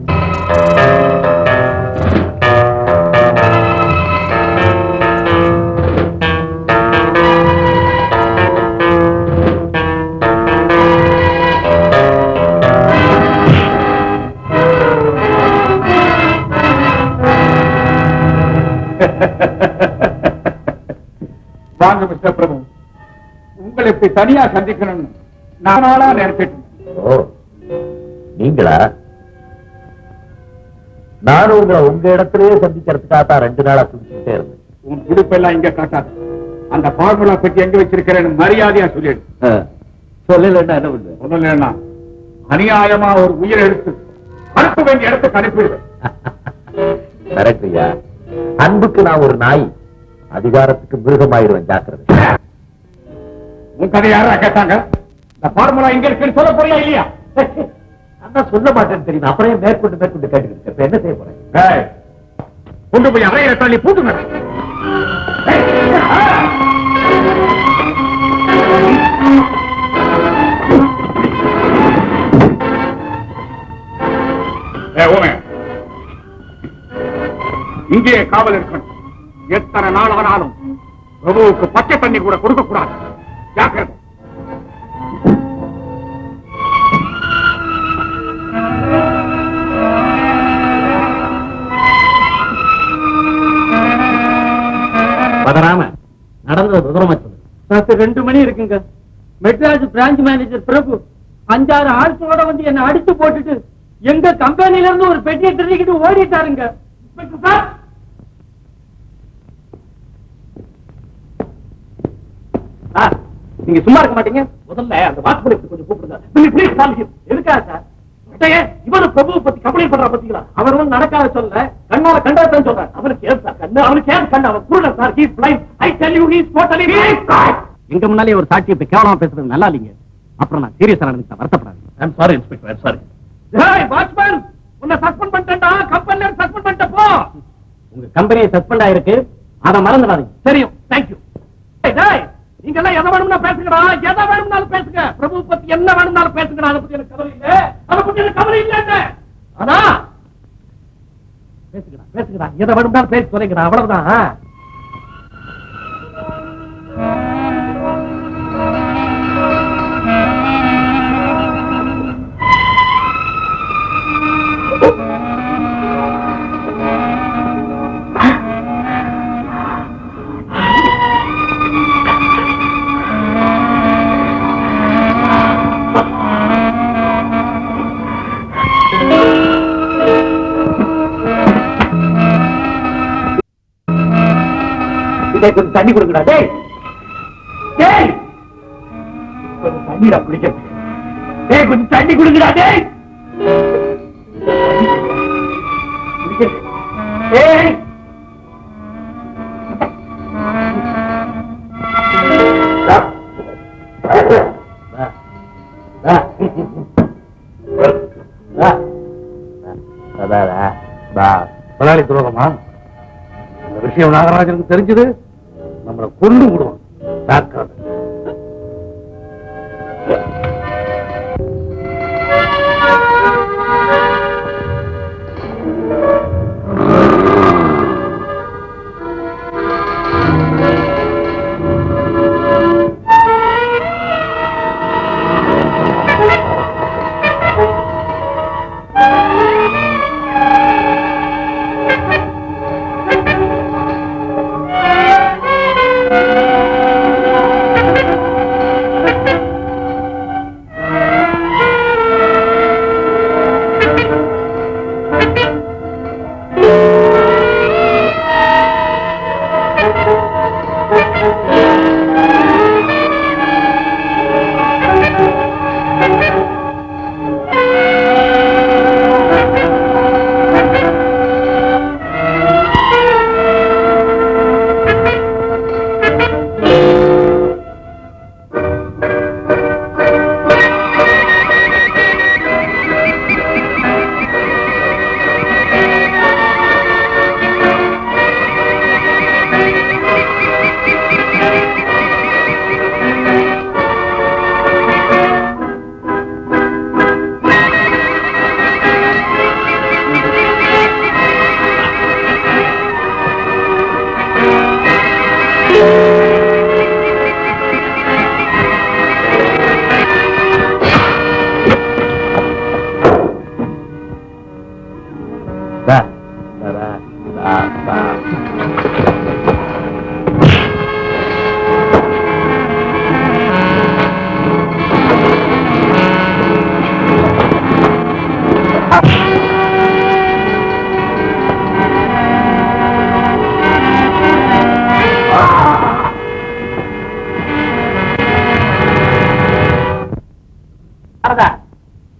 வாங்க மிஸ்டர் பிரபு, உங்களை இப்படி தனியா சந்திக்கணும்னு நானா நினைச்சிட்டு. நீங்களா? நானும் உங்களை உங்க இடத்திலேயே சந்திக்கிறதுக்காக தான் 2 நாளா குடிச்சுட்டே இருந்தேன். உன் துடுப்பெல்லாம் இங்க காட்டாது. அந்த ஃபார்முலா பெட்டி எங்க வச்சிருக்கிறேன்னு மரியாதையா சொல்லிடு. சொல்லலன்னா என்ன பண்ணுவேன்? சொல்லலன்னா அநியாயமா ஒரு உயிரை எடுத்து அனுப்ப வேண்டிய இடத்துக்கு அனுப்பிடுவேன். கரெக்ட்யா. அன்புக்கு நான் ஒரு நாய், அதிகாரத்துக்கு மிருகமாயிடுவேன். ஜாக்கிரதை. உன் கதை யாரா கேட்டாங்க? இந்த ஃபார்முலா இங்க இருக்குன்னு சொல்ல போறியா இல்லையா? அதான் சொல்ல மாட்டேன்னு தெரியும். அப்புறம் மேற்கொண்டு கேட்டுக்கிட்டு இப்ப என்ன செய்ய போறேன்? கொண்டு போய் அறையில தள்ளி பூட்டுங்க. இங்கே காவல் இருக்கணும். எத்தனை நாள் ஆனாலும் பிரபுவுக்கு பச்சை தண்ணி கூட கொடுக்க கூடாது. ஜாக்கிரதை. பதறாம நடந்தது விவரமா சொல்லு. 2 மணி இருக்குங்க. மெட்ராஸ் பிரான்ச் மேனேஜர் பிரபு 5-6 ஆட்களோட வந்து என்ன அடிச்சு போட்டுட்டு எங்க கம்பெனில இருந்து ஒரு பெட்டியை திருடிக்கிட்டு ஓடிட்டாருங்க. நீங்க சும்மா இருக்க மாட்டீங்க. முதல்ல அந்த வாட்ச்மேன் கொஞ்சம் கூப்பிடுங்க. எதுக்கா சார்? இவரு பிரபுவை பத்தி கம்ப்ளைண்ட் பண்ற பத்தீங்களா? அவர் வந்து நடக்காத சொல்ல, கண்ணால கண்டாதான் சொல்றாரு. அவனுக்கு ஏன் சார் கண்ணு? அவனுக்கு ஏன் கண்ணு? அவன் குருடன் sir. He is blind. I tell you he is totally blind. எங்க முன்னாலே ஒரு சாட்சி இப்ப கேவலமா பேசுறது நல்லா இல்லைங்க. அப்புறம் நான் சீரியஸா நடந்துட்டேன், வருத்தப்படாது. I'm sorry inspector, I'm sorry. ஏய் வாட்ச்மேன், உன்னை சஸ்பெண்ட் பண்ணிட்டேன்டா, கம்பெனில சஸ்பெண்ட் பண்ணிட்ட போ. உங்க கம்பெனி சஸ்பெண்ட் ஆயிருக்கு, அத மறந்துடாதீங்க. தெரியும், தேங்க் யூ. டேய் நீங்க எல்லாம் எதை வேணும்னா பேசுங்கடா, எதை வேணும்னாலும் பேசுங்க. பிரபு பத்தி என்ன வேணும்னாலும் பேசுங்கடா, அதை பத்தி எனக்கு கவலை இல்லை, அதை பத்தி எனக்கு கவலை இல்லைன்னு. ஆனா பேசுங்கடா பேசுங்கடா, எதை வேணும்னாலும் பேசி சொல்லுங்கடா, அவ்வளவுதான். கொஞ்சம் தண்ணி கொடுங்கடா. டேய் டேய் கொஞ்சம் தண்ணிடா குடிக்க. டேய் கொஞ்சம் தண்ணி கொடுங்கடா. டேய் டேய் முதலாளி துரோகமா? இந்த விஷயம் நாகராஜனுக்கு தெரிஞ்சது நம்மளை கொண்டு விடுவோம்.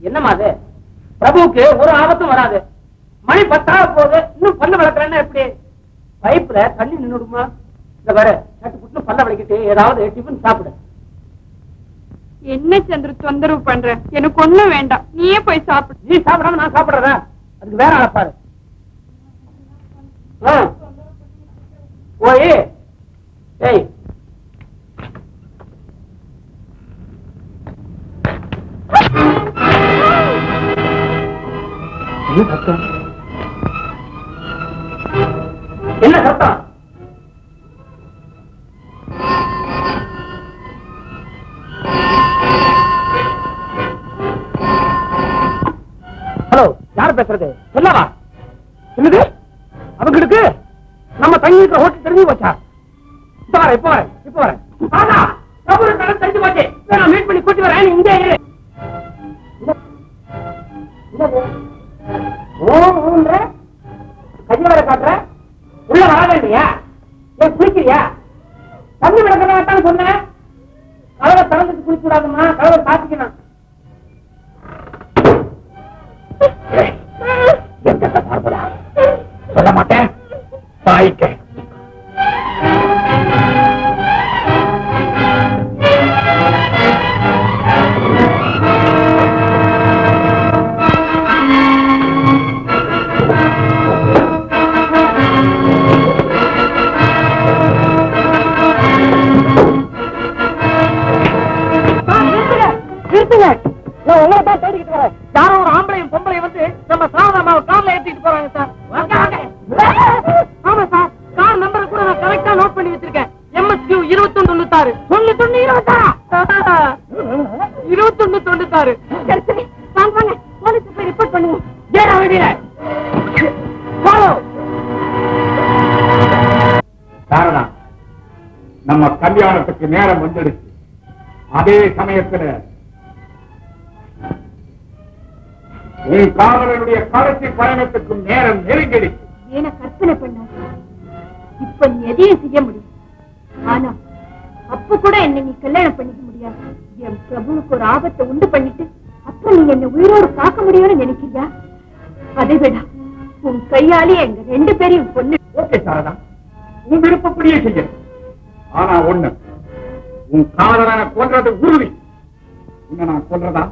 என்னமா அது? பிரபுவுக்கு ஒரு ஆபத்தும் வராது. மணி 10 போகுது, இன்னும் பல்ல விளக்குறேன்னா எப்படி? பைப்ல தண்ணி நின்னுடுமா? இந்த வர சட்டு புட்டு பல்ல விளக்கிட்டு ஏதாவது டிஃபன் சாப்பிடு. என்ன சந்திர தொந்தரவு பண்ற? எனக்கு ஒண்ணும் வேண்டாம், நீயே போய் சாப்பிடு. நீ சாப்பிடாம நான் சாப்பிடுறதா? அதுக்கு வேற ஆளப்பாரு. போய் ஏய் என்ன சத்தம்? ஹலோ, யார் பேசுறது? சொல்லவா? என்னது அவங்களுக்கு நம்ம தங்கி இருக்கிற ஹோட்டல் தெரிஞ்சு போச்சா? இப்ப வரேன். தெரிஞ்சு போச்சு. நான் மீட் பண்ணி கூட்டி வரேன். இங்கே இரு. கைய வர காட்டுற, உள்ள வராத இல்லையா? ஏன் குளிக்கிறியா? தண்ணி விளக்கதான் சொன்னேன். கதவை திறந்துட்டு குளிக்க கூடாதுமா, கதவை சாத்திக்கணும். சொல்ல மாட்டேன், தாய்க்க நிறுத்துங்க. நான் உங்களை தான் தேடிக்கிட்டு வரேன். யாரோ ஒரு ஆம்பளையும் பொம்பளையும் வந்து நம்ம சாரதாமாவை கார்ல ஏத்திட்டு போறாங்க சார். ஆமா சார், கார் நம்பரை கூட நான் கரெக்டா நோட் பண்ணி வச்சிருக்கேன். MSQ 2196. 2196. சரி சரி, வாங்க வாங்க, போலீஸ் போய் ரிப்போர்ட் பண்ணுவோம். ஏடா வெளியில சாரதா, நம்ம கல்யாணத்துக்கு நேரம் வந்துடுச்சு. அதே சமயத்துல உன் காதலனுடைய கடைசி பயணத்துக்கு நேரம் நெருங்கிடுச்சு. ஏன கற்பனை பண்ணாத. இப்ப நீ எதையும் செய்ய முடியும். ஆனா அப்ப கூட என்ன நீ கல்யாணம் பண்ணிக்க முடியாது. என் பிரபுவுக்கு ஒரு ஆபத்தை உண்டு பண்ணிட்டு அப்புறம் நீ என்ன உயிரோடு பார்க்க முடியும்னு நினைக்கிறியா? அதை விட உன் கையாலே எங்க 2 பேரையும் கொண்டு. ஓகே சாரதா, உன் விருப்பப்படியே செய்ய. ஆனா ஒண்ணு, உன் காதலனை கொன்றது உறுதி. உன்னை நான் கொன்றதா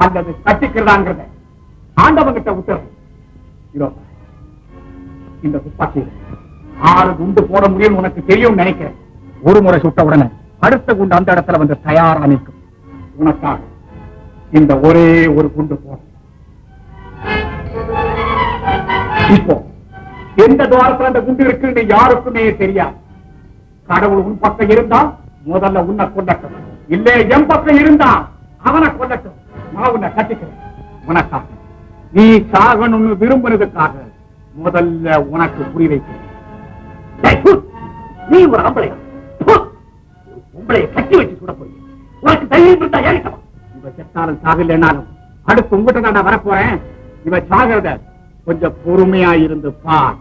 அல்லது கட்டிக்கிறதாங்கிறத ஆண்டவங்கிட்ட விட்டுறேன். இதோ இந்த துப்பாக்கியில் 6 குண்டு போட முடியும் உனக்கு தெரியும் நினைக்கிறேன். ஒரு முறை சுட்ட உடனே அடுத்த குண்டு அந்த இடத்துல வந்து தயாரா நிற்கும். உனக்காக இந்த ஒரே ஒரு குண்டு போட. இப்போ எந்த துவாரத்துல அந்த குண்டு இருக்குன்னு யாருக்குமே தெரியாது. கடவுள் உன் பக்கம் இருந்தா முதல்ல உன்னை கொல்லட்டும், இல்ல என் பக்கம் இருந்தா அவனை கொல்லட்டும். நான் உன்னை கட்டிக்கிறேன். உனக்காக, நீ சாகணும்னு விரும்புனதுக்காக முதல்ல உனக்கு புரி வைக்கிறேன். நீ ஒரு ஆம்பளை உங்களைய கட்டி வச்சு சுட போய் உனக்கு தைரியம் இருந்தா ஏறிட்டமா. இவ செத்தாலும் சாகலைன்னாலும் அடுத்து உங்ககிட்ட தான் நான் வரப்போறேன். இவ சாகிறத கொஞ்சம் பொறுமையா இருந்து பார்.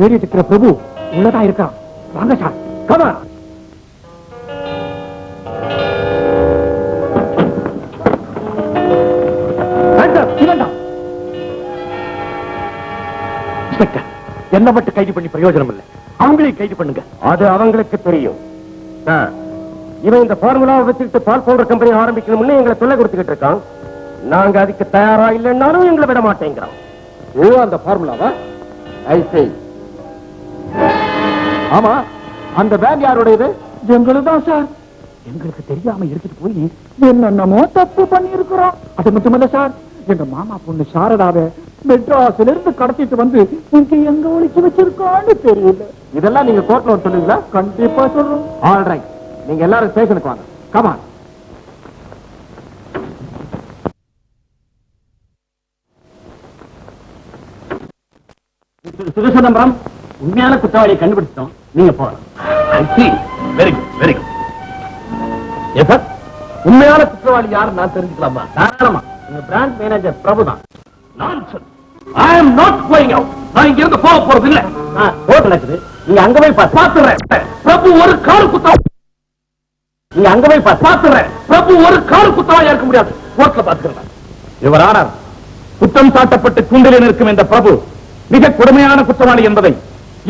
தேடிட்டு இருக்கிற பிரபு உள்ளதான் இருக்கான். வாங்க சார், கமான். என்ன மட்டும் கைது பண்ணி பிரயோஜனம் இல்லை, அவங்களையும் கைது பண்ணுங்க. அது அவங்களுக்கு தெரியும். இவன் இந்த ஃபார்முலாவை வச்சுக்கிட்டு பால் பவுடர் கம்பெனி ஆரம்பிக்கணும்னு எங்களை தொல்லை கொடுத்துக்கிட்டு இருக்கான். நாங்க அதுக்கு தயாரா இல்லைன்னாலும் எங்களை விட மாட்டேங்கிறோம். ஓ, அந்த ஃபார்முலாவா? ஐசை. ஆமா, அந்த வேன் யாருடையது? எங்களுதான் சார். எங்களுக்கு தெரியாம எடுத்துட்டு போய் என்னென்னமோ தப்பு பண்ணி இருக்கிறோம். அது மட்டுமல்ல சார், எங்க மாமா பொண்ணு சாரதாவை மெட்ராஸ்ல இருந்து கடத்திட்டு வந்து இங்க எங்க ஒழிச்சு வச்சிருக்கான்னு தெரியல. இதெல்லாம் நீங்க கோர்ட்ல சொல்லுவீங்களா? கண்டிப்பா சொல்றோம். ஆல் ரைட், நீங்க எல்லாரும் ஸ்டேஷனுக்கு வாங்க. கமான். சிவசிதம்பரம், உண்மையான குற்றவாளியை கண்டுபிடிச்சிட்டோம், நீங்க போகலாம். Very good, very good. Yes sir, உண்மையான குற்றவாளி யாரு நான் தெரிஞ்சுக்கலாமா? தாராளமா. உங்க பிரான்ச் மேனேஜர் பிரபுதான். Nonsense. I am not going out. நான் இங்க இருந்து போக போறது இல்ல. கோர்ட் நடக்குது, நீங்க அங்க போய் பாத்துறேன். பிரபு ஒரு கால் குத்தம். நீங்க அங்க போய் பாத்துறேன். பிரபு ஒரு கால் குத்தவாளியா இருக்க முடியாது. கோர்ட்ல பாத்துக்கிறேன். யுவர் ஆனர், குற்றம் சாட்டப்பட்டு கூண்டில் இருக்கும் இந்த பிரபு மிக கொடுமையான குற்றவாளி என்பதை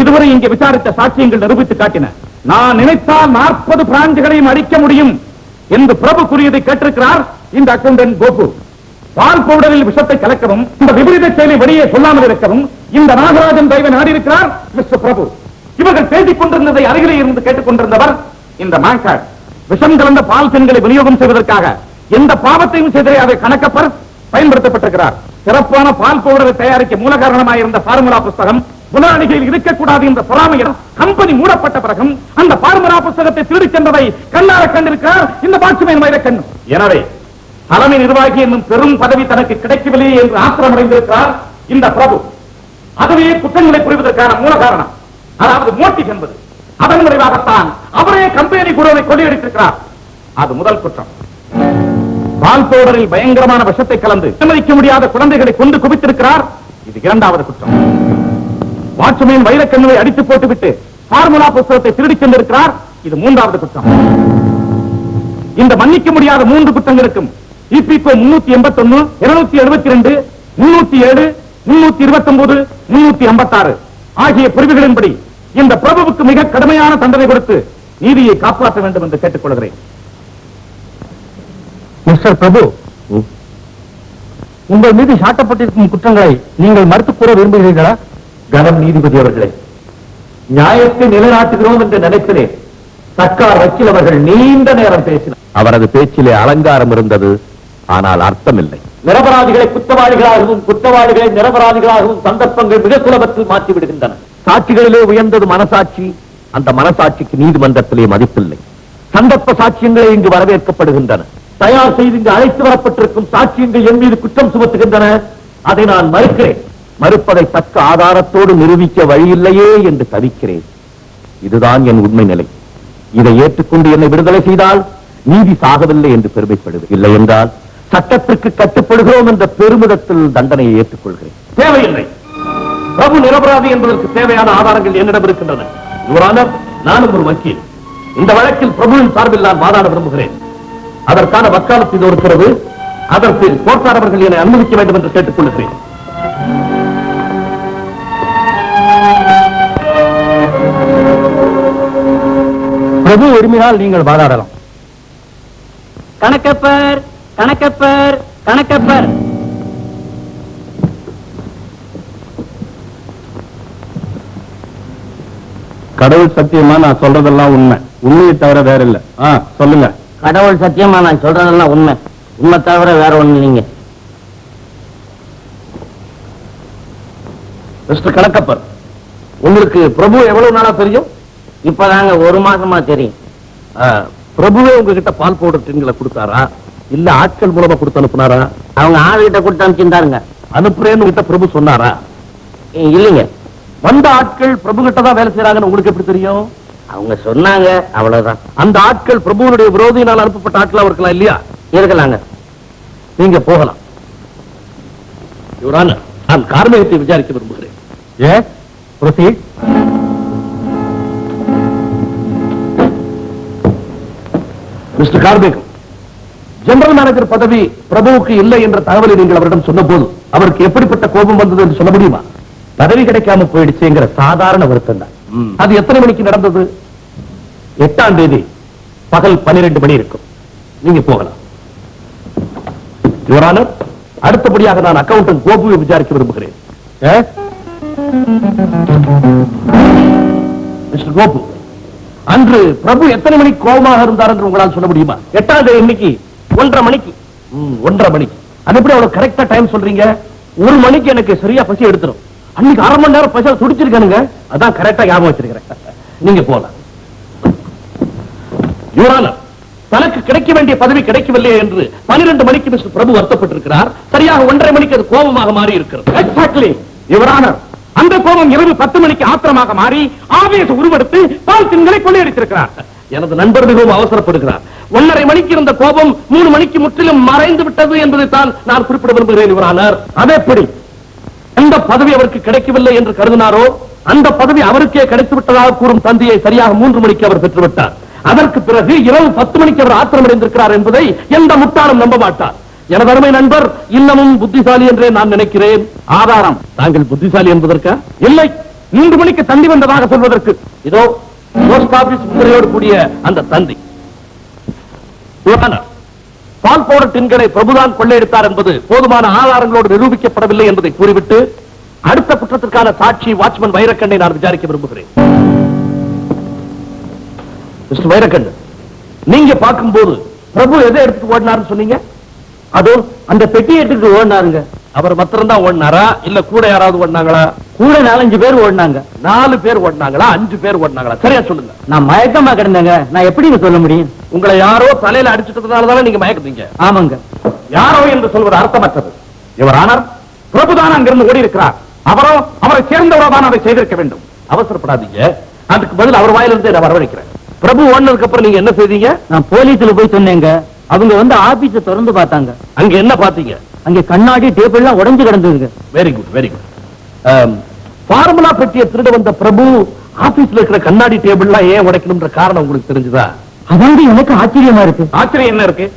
இதுவரை இங்கே விசாரித்த சாட்சியங்கள் நிரூபித்து காட்டின. நான் நினைத்தால் 40 பிராஞ்சுகளையும் அடிக்க முடியும் என்று பிரபு கூறியதை கேட்டிருக்கிறார் இந்த அக்கவுண்டன்ட் கோபு. பால் பவுடரில் விஷத்தை கலக்கவும், இந்த விபரீத செயலை வெளியே சொல்லாமல் இருக்கவும் இந்த நாகராஜன் தயவை நாடியிருக்கிறார் மிஸ்டர் பிரபு. இவர்கள் பேசிக் கொண்டிருந்ததை அருகிலே இருந்து கேட்டுக் கொண்டிருந்தவர் இந்த மேங்கார்ட். விஷம் கலந்த பால் பெண்களை விநியோகம் செய்வதற்காக எந்த பாவத்தையும் செய்த கணக்கப்பர் பயன்படுத்தப்பட்டிருக்கிறார். சிறப்பான பால் பவுடரை தயாரிக்க மூல காரணமாயிருந்த பார்முலா புஸ்தகம் முதலாளிகளில் இருக்கக்கூடாது என்ற பொறாமையில் கம்பெனி மூடப்பட்ட பிறகும் அந்த பார்முலா புஸ்தகத்தை திருடிச் சென்றதை கண்ணார கண்டிருக்கிறார் இந்த வாட்ச்மேன் வைரக்கண்ணு. எனவே தலைமை நிர்வாகி என்னும் பெரும் பதவி தனக்கு கிடைக்கவில்லை என்று ஆத்திரமடைந்திருக்கிறார் இந்த பிரபு. அதுவே குற்றங்களை புரிவதற்கான மூல காரணம், அதாவது மோட்டிவ் என்பது. அதன் விளைவாகத்தான் அவரே கம்பெனி குழுவை கொள்ளையடித்திருக்கிறார். அது முதல் குற்றம். பால் பவுடரில் பயங்கரமான விஷத்தை கலந்து அனுமதிக்க முடியாத குழந்தைகளை கொண்டு குவித்திருக்கிறார். இது இரண்டாவது குற்றம். வாட்ச்மேன் வைரக்கண்ணுவை அடித்து போட்டுவிட்டு பார்முலா புத்தகத்தை திருடிச் சென்றிருக்கிறார். இது மூன்றாவது குற்றம். இந்த மன்னிக்க முடியாத 3 குற்றங்களுக்கும் இபிகோ 381, 272, 307, 329, 356 ஆகிய பிரிவுகளின்படி இந்த பிரபுவுக்கு மிக கடுமையான தண்டனை கொடுத்து நீதியை காப்பாற்ற வேண்டும் என்று கேட்டுக் கொள்கிறேன். மிஸ்டர் பிரபு, உங்கள் மீது சாட்டப்பட்டிருக்கும் குற்றங்களை நீங்கள் மறுத்துக் கூற விரும்புகிறீர்களா? கனம் நீதிபதி அவர்களே, நியாயத்தை நிலைநாட்டுகிறோம் என்று நினைக்கிறேன். சர்க்கார் வக்கீல் அவர்கள் நீண்ட நேரம் பேசினார். அவரது பேச்சிலே அலங்காரம் இருந்தது, ஆனால் அர்த்தம் இல்லை. நிரபராதிகளை குற்றவாளிகளாகவும் குற்றவாளிகளை நிரபராதிகளாகவும் சந்தர்ப்பங்கள் மிக சுலபத்தில் மாற்றி விடுகின்றன. சாட்சிகளிலே உயர்ந்தது மனசாட்சி. அந்த மனசாட்சிக்கு நீதிமன்றத்திலே மதிப்பில்லை. சந்தர்ப்ப சாட்சியங்களே இங்கு வரவேற்கப்படுகின்றன. தயார் செய்து இங்கு அழைத்து வரப்பட்டிருக்கும் சாட்சியங்கள் என் மீது குற்றம் சுமத்துகின்றன. அதை நான் மறுக்கிறேன். மறுப்பதை தக்க ஆதாரத்தோடு நிரூபிக்க வழியில்லையே என்று தவிக்கிறேன். இதுதான் என் உண்மை நிலை. இதை ஏற்றுக்கொண்டு என்னை விடுதலை செய்தால் நீதி சாகவில்லை என்று பெருமைப்படுது. இல்லை என்றால் சட்டத்திற்கு கட்டுப்படுகிறோம் என்ற பெருமிதத்தில் தண்டனையை ஏற்றுக்கொள்கிறேன். தேவையில்லை. பிரபு நிரபராதி என்பதற்கு தேவையான ஆதாரங்கள் என்னிடம் இருக்கின்றன. யுவரானர், நானும் ஒரு வக்கீல். இந்த வழக்கில் பிரபுவின் சார்பில் நான் வாதாட விரும்புகிறேன். அதற்கான வக்காலத்து இது இருக்கிறது. அதற்கு கோர்ட்டார் அவர்கள் என்னை அனுமதிக்க வேண்டும் என்று கேட்டுக் கொள்கிறேன். பிரபு விரும்பினால் நீங்கள் வாதாடலாம். கணக்கப்பர், கணக்கப்பர், கணக்கப்பர். கடவுள் சத்தியமா நான் சொல்றதெல்லாம் உண்மை, உண்மையை தவிர வேற இல்ல. சொல்லுங்க. கடவுள் சத்தியமா நான் சொல்றதெல்லாம் உண்மை, உண்மை தவிர வேற ஒண்ணு இல்லைங்க. மிஸ்டர் கணக்கப்பர், உங்களுக்கு பிரபு எவ்வளவு நாளா தெரியும்? இப்பதாங்க 1 மாசமா தெரியும். பிரபுவே உங்ககிட்ட பால் பவுடர் டின்களை கொடுத்தாரா, இல்ல ஆட்கள் மூலமா கொடுத்து அனுப்புனாரா? அவங்க ஆளுகிட்ட கொடுத்து அனுப்பிச்சிருந்தாருங்க. அனுப்புறேன்னு கிட்ட பிரபு சொன்னாரா? இல்லைங்க. வந்த ஆட்கள் பிரபு கிட்ட தான் வேலை செய்யறாங்கன்னு உங்களுக்கு எப்படி தெரியும்? அவங்க சொன்னாங்க, அவ்வளவுதான். அந்த ஆட்கள் பிரபுவனுடைய விரோதியினால் அனுப்பப்பட்ட ஆட்களா இருக்கலாம் இல்லையா? இருக்கலாங்க. நீங்க போகலாம். யுவரானர், நான் கார்மேகத்தை விசாரிக்க விரும்புகிறேன். Yes, proceed. மிஸ்டர் கார்பேக், ஜெனரல் மேனேஜர் பதவி பிரபுவுக்கு இல்லை என்ற தகவலை நீங்கள் அவரிடம் சொன்ன போது அவருக்கு எப்படிப்பட்ட கோபம் வந்தது என்று சொல்ல முடியுமா? பதவி கிடைக்காம போயிடுச்சுங்கிற சாதாரண வருத்தம் தான். அது எத்தனை மணிக்கு நடந்தது? 8ஆம் தேதி பகல் 12 மணி இருக்கும். நீங்க போகலாம். யுவர் ஆனர், அடுத்தபடியாக நான் அக்கவுண்டன்ட் கோபுவை விசாரிக்க விரும்புகிறேன். மிஸ்டர் கோபு, அன்று பிரபு எத்தனை மணிக்கு கோபமாக இருந்தார் என்று உங்களால் சொல்ல முடியுமா? 8ஆம் தேதி இன்னைக்கு 1:30 மணிக்கு. 1:30 மணிக்கு. அது எப்படி அவ்வளவு கரெக்டா டைம் சொல்றீங்க? 1 மணிக்கு எனக்கு சரியா பசி எடுத்துரும். அன்னைக்கு 1/2 மணி நேரம் பசி துடிச்சிருக்கானுங்க. அதான் கரெக்டா ஞாபகம் வச்சிருக்கிறேன். நீங்க போலாம். யுவர் ஆனர், தனக்கு கிடைக்க வேண்டிய பதவி கிடைக்கவில்லை என்று 12 மணிக்கு மிஸ்டர் பிரபு வருத்தப்பட்டிருக்கிறார். சரியாக 1:30 மணிக்கு அது கோபமாக மாறி இருக்கிறது. Exactly your honour. அந்த கோபம் இரவு 10 மணிக்கு ஆத்திரமாக மாறி ஆவேச உருவெடுத்து பால் தின்களை கொள்ளையடித்திருக்கிறார். எனது நண்பர் மிகவும் அவசரப்படுகிறார். 1:30 மணிக்கு இருந்த கோபம் 3 மணிக்கு முற்றிலும் மறைந்து விட்டது என்பதை தான் நான் குறிப்பிட விரும்புகிறேன் யுவர் ஆனர். அதேபடி எந்த பதவி அவருக்கு கிடைக்கவில்லை என்று கருதினாரோ அந்த பதவி அவருக்கே கிடைத்து விட்டதாக கூறும் தந்தையை சரியாக 3 மணிக்கு அவர் பெற்றுவிட்டார். அதற்கு பிறகு இரவு 10 மணிக்கு அவர் ஆத்திரமடைந்திருக்கிறார் என்பதை எந்த முட்டாளும் நம்ப மாட்டார். எனது அருமை நண்பர் இன்னமும் புத்திசாலி என்றே நான் நினைக்கிறேன். ஆதாரம்? தாங்கள் புத்திசாலி என்பதற்கா? இல்லை, 3 மணிக்கு தந்தி வந்ததாக சொல்வதற்கு. இதோ போஸ்ட் ஆபீஸ் முத்திரையோடு கூடிய அந்த தந்தி. பால் பவுடர் டின்களை பிரபுதான் கொள்ளையடித்தார் என்பது போதுமான ஆதாரங்களோடு நிரூபிக்கப்படவில்லை என்பதை கூறிவிட்டு அடுத்த குற்றத்திற்கான சாட்சி வாட்ச்மேன் வைரக்கண்ணை நான் விசாரிக்க விரும்புகிறேன். மிஸ்டர் வைரக்கண்ணு, நீங்க பார்க்கும்போது பிரபு எதை எடுத்துட்டு ஓடினார்னு சொன்னீங்க? அதோ அந்த பெட்டி எடுத்துட்டு ஓடினாருங்க. அவர் மாத்திரம் தான் ஓடினாரா இல்ல கூட யாராவது ஓடினாங்களா? கூட 4-5 பேர் ஓடினாங்க. 4 பேர் ஓடினாங்களா 5 பேர் ஓடினாங்களா? சரியா சொல்லுங்க. நான் மயக்கமா கிடந்தேங்க. நான் எப்படிங்க சொல்ல முடியும்? உங்களை யாரோ தலையில அடிச்சிட்டதுனாலதானே நீங்க மயக்குறீங்க. ஆமாங்க. யாரோ என்று சொல்வது அர்த்தமற்றது. யுவர் ஆனர், பிரபுதான் அங்கிருந்து ஓடி இருக்கிறார். அவரோ அவரை சேர்ந்தவரோ தான் அதை செய்திருக்க வேண்டும். அவசரப்படாதீங்க. அதுக்கு பதில் அவர் வாயிலிருந்து நான் வரவழைக்கிறேன். பிரபு ஓடினதுக்கு அப்புறம் நீங்க என்ன செய்தீங்க? நான் போலீஸ்ல போய் சொன்னேங்க. அவங்க வந்து ஆபீஸ திறந்து பார்த்தாங்க. அங்க என்ன பாத்தீங்க? அங்க கண்ணாடி டேபிள் எல்லாம் உடைஞ்சு கிடந்ததுங்க. Very good, very good. Formula பெட்டியை திருட வந்த பிரபு ஆபீஸ்ல இருக்கிற கண்ணாடி டேபிள்லாம் ஏன் உடைக்கணும்ன்ற காரணம் உங்களுக்கு தெரிஞ்சுதா? அதாவது எனக்கு ஆச்சரியமா இருக்கு. ஆச்சரியம் என்ன இருக்கு?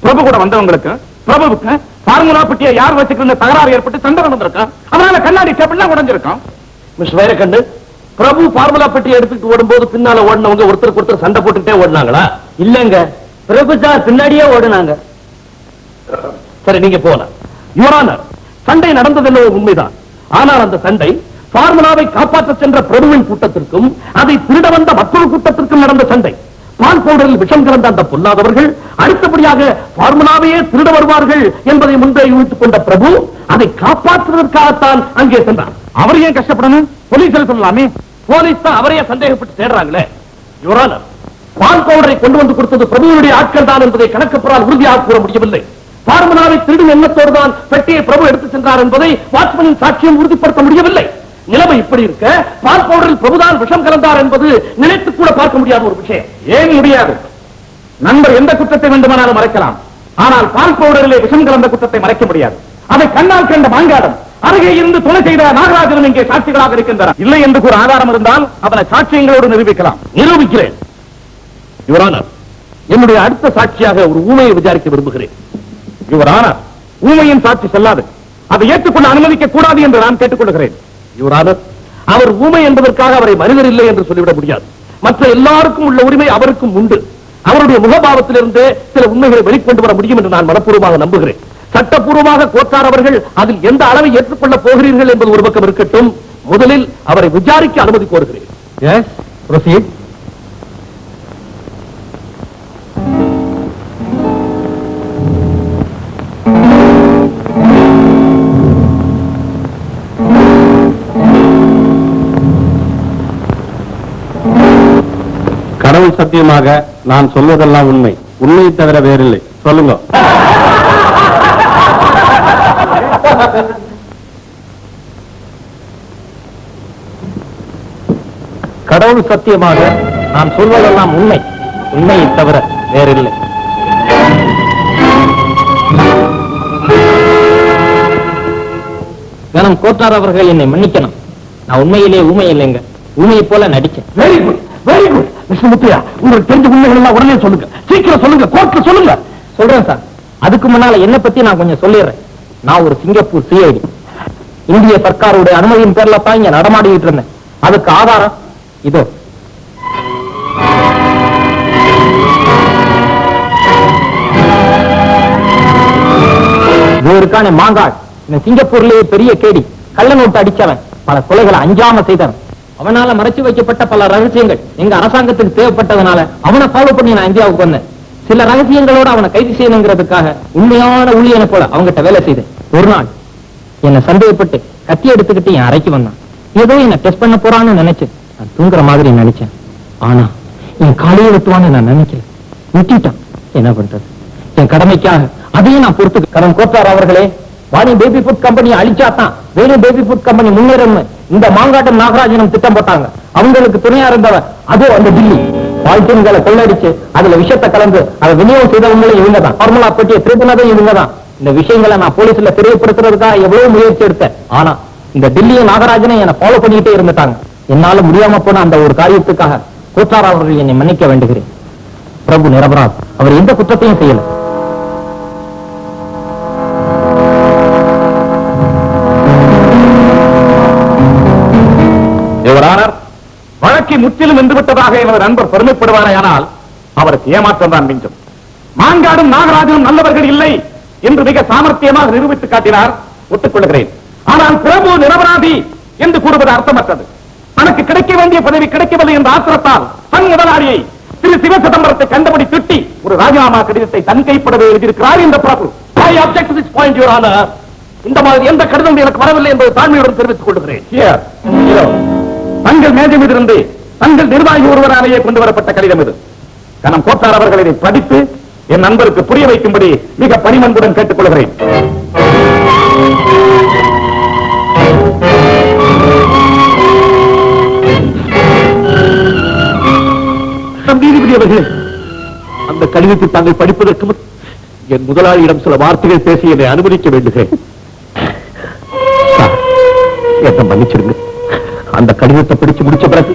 பிரபு கூட வந்தவங்களுக்கு பிரபுவுக்கு பார்முலா பெட்டியை யார் வச்சுக்கிற தகராறு ஏற்பட்டு சண்டை நடந்திருக்கான். அதனால கண்ணாடி டேபிள்லாம் உடைஞ்சிருக்கான். மிஸ்டர் வைரக்கண்ணு, பிரபு ஃபார்முலா பெட்டியை எடுத்துட்டு ஓடும்போது பின்னால ஓடினவங்க ஒருத்தருக்கு ஒருத்தர் சண்டை போட்டுட்டே ஓடினாங்களா? இல்லங்க, பிரபு சார் பின்னாடியே ஓடுனாங்க. சரி, நீங்க போலாம். யுவர் ஆனர், சண்டை நடந்ததென்ன உண்மைதான். ஆனால் அந்த சண்டை பார்முலாவை காப்பாற்ற சென்ற பிரபுவின் கூட்டத்திற்கும் அதை திருட வந்த மற்றொரு கூட்டத்திற்கும் நடந்த சண்டை. பால் பவுடரில் விஷம் கலந்த அந்த பொல்லாதவர்கள் அடுத்தபடியாக பார்முலாவையே திருட வருவார்கள் என்பதை முன்பே யூகித்துக் கொண்ட பிரபு அதை காப்பாற்றுவதற்காகத்தான் அங்கே சென்றார். அவர் ஏன் கஷ்டப்படணும்? போலீஸில் சொல்லலாமே. போலீஸ் தான் அவரையே சந்தேகப்பட்டு தேடுறாங்களே. யுவர் ஆனர், பால் பவுடரை கொண்டு வந்து கொடுத்தது பிரபுவுடைய ஆட்கள் தான் என்பதை கணக்குப்படால் உறுதியாக கூற முடியவில்லை. பார்முலாவை திருடும் எண்ணத்தோடு தான் பெட்டியை பிரபு எடுத்து சென்றார் என்பதை வாட்ச்மேனின் சாட்சியம் உறுதிப்படுத்த முடியவில்லை. நிலைமை இப்படி இருக்க பால் பவுடரில் பிரபுதான் விஷம் கலந்தார் என்பது நினைத்து கூட பார்க்க முடியாத ஒரு விஷயம். ஏன் முடியாது? நண்பர் எந்த குற்றத்தை வேண்டுமானாலும் மறைக்கலாம். ஆனால் பால் பவுடரிலே விஷம் கலந்த குற்றத்தை மறைக்க முடியாது. அதை கண்ணால் கண்ட மாங்காடம் அருகே இருந்து துணை செய்த நாகராஜனும் இங்கே சாட்சிகளாக இருக்கின்றனர். இல்லை என்று ஒரு ஆதாரம் இருந்தால் அவனை சாட்சியங்களோடு நிரூபிக்கலாம். நிரூபிக்கிறேன். யுவர் ஆனர், என்னுடைய அடுத்த சாட்சியாக ஒரு ஊமையை விசாரிக்க விரும்புகிறேன். யுவர் ஆனர், ஊமையின் சாட்சி செல்லாது. அதை ஏற்றுக்கொள்ள அனுமதிக்க கூடாது என்று நான் கேட்டுக்கொள்கிறேன். யுவர் ஆனர், அவர் ஊமை என்பதற்காக அவரை மனிதர் இல்லை என்று சொல்லிவிட முடியாது. மற்ற எல்லாருக்கும் உள்ள உரிமை அவருக்கும் உண்டு. அவருடைய முகபாவத்திலிருந்து சில உண்மைகளை வெளிக்கொண்டு வர முடியும் என்று நான் மனப்பூர்வமாக நம்புகிறேன். சட்டப்பூர்வமாக கோட்டார் அவர்கள் அதில் எந்த அளவை ஏற்றுக்கொள்ளப் போகிறீர்கள் என்பது ஒரு பக்கம் இருக்கட்டும். முதலில் அவரை விசாரிக்க அனுமதி கோருகிறேன். Yes, proceed. கடவுள் சத்தியமாக நான் சொல்வதெல்லாம் உண்மை, உண்மையை தவிர வேறில்லை. சொல்லுங்க. கடவுள் சத்தியமாக நான் சொல்வதெல்லாம் உண்மை, உண்மையை தவிர வேறில்லை. கனம் கோட்டார் அவர்கள் என்னை மன்னிக்கணும். நான் உண்மையிலே ஊமை இல்லைங்க, ஊமையை போல நடிச்சேன். Very good, very good. Mister Muthaiah, உங்களுக்கு தெரிஞ்ச உண்மைகள் எல்லாம் உடனே சொல்லுங்க, சீக்கிரம் சொல்லுங்க, கோர்ட்ல சொல்லுங்க. சொல்றேன் சார். அதுக்கு முன்னால என்ன பத்தி நான் கொஞ்சம் சொல்லிடுறேன். நான் ஒரு சிங்கப்பூர் சிஐடி. இந்திய சர்க்காருடைய அனுமதியின் பேர்ல தான் இங்க நடமாடிட்டு இருந்தேன். அதுக்கு ஆதாரம் இதோ. இருக்கான மாங்காட், இந்த சிங்கப்பூர்லயே பெரிய கேடி, கள்ள நோட்டு அடிச்சவன், பல கொலைகளை அஞ்சாம செய்தவன். அவனால மறைச்சு வைக்கப்பட்ட பல ரகசியங்கள் எங்க அரசாங்கத்துக்கு தேவைப்பட்டதுனால அவனை ஃபாலோ பண்ணி நான் இந்தியாவுக்கு வந்தேன். சில ரகசியங்களோட அவனை கைது செய்யணுங்கிறதுக்காக உண்மையான ஊழியனை போல அவங்ககிட்ட வேலை செய்தேன். ஒரு நாள் என்னை சந்தேகப்பட்டு கத்தி எடுத்துக்கிட்டு என் அறைக்கு வந்தான். ஏதோ என்ன டெஸ்ட் பண்ண போறான்னு நினைச்சேன். நான் தூங்குற மாதிரி நினைச்சேன். ஆனா என் காலையை வெட்டுவான்னு நான் நினைக்கல. விட்டுட்டான். என்ன பண்றது? என் கடமைக்காக அதையும் நான் பொறுத்து. கடன் கோத்தார் அவர்களே, வாணி பேபி ஃபுட் கம்பெனி அழிச்சாத்தான் வேணு பேபி ஃபுட் கம்பெனி முன்னேறும் இந்த மாங்காட்டம் நாகராஜனும் திட்டம் போட்டாங்க. அவங்களுக்கு துணையா இருந்தவர் அதோ அந்த டில்லி பால்டீன்களை கொள்ளடிச்சு அதுல விஷத்தை கலந்து அதை விநியோகம் செய்தவங்களும் இவங்க தான். ஃபார்முலா பெட்டியை திருப்பினதும் இவங்க தான். இந்த விஷயங்களை நான் போலீஸ்ல தெரியப்படுத்துறதுக்காக எவ்வளவு முயற்சி எடுத்தேன். ஆனா இந்த டில்லியும் நாகராஜனை என்னை ஃபாலோ பண்ணிக்கிட்டே இருந்துட்டாங்க. என்னால முடியாம போன அந்த ஒரு காரியத்துக்காக கோத்தார் அவர்கள் என்னை மன்னிக்க வேண்டுகிறேன். பிரபு நிரபராத், அவர் எந்த குற்றத்தையும் செய்யல. வழக்கை முற்றிலும் வென்றுவிட்டதாக எனது நண்பர் பெருமைப்படுவாரையானால் அவருக்கு ஏமாற்றம் தான் மிஞ்சும். மாங்காடும் நாகராஜனும் நல்லவர்கள் இல்லை என்று மிக சாமர்த்தியமாக நிரூபித்து காட்டினார், ஒத்துக்கொள்கிறேன். ஆனால் பிரபு நிரபராதி என்று கூறுவது அர்த்தமற்றது. தனக்கு கிடைக்க வேண்டிய பதவி கிடைக்கவில்லை என்ற ஆத்திரத்தால் தன் முதலாளியை திரு சிவ சிதம்பரத்தை கண்டபடி திட்டி ஒரு ராஜினாமா கடிதத்தை தன் கைப்படவே எழுதியிருக்கிறார் இந்த பிரபு. I object to this point, Your Honor. இந்த மாதிரி எந்த கடிதம் எனக்கு வரவில்லை என்பது தாழ்மையுடன் தெரிவித்துக் கொள்கிறேன். தங்கள் மேஜை மீது இருந்து தங்கள் நிர்வாகி ஒருவராலேயே கொண்டு வரப்பட்ட கடிதம் இது. கனம் கோத்தார் அவர்கள் இதை படித்து என் நண்பருக்கு புரிய வைக்கும்படி மிக பணிமன்புடன் கேட்டுக் கொள்கிறேன். நீதிபதி அவர்களே, அந்த கடிதத்தை தாங்கள் படிப்பதற்கு முன் என் முதலாளியிடம் சில வார்த்தைகள் பேசி என்னை அனுமதிக்க வேண்டுகிறேன். என்ன மன்னிச்சிருங்க. அந்த கடிதத்தை பிடிச்சு முடிச்ச பிறகு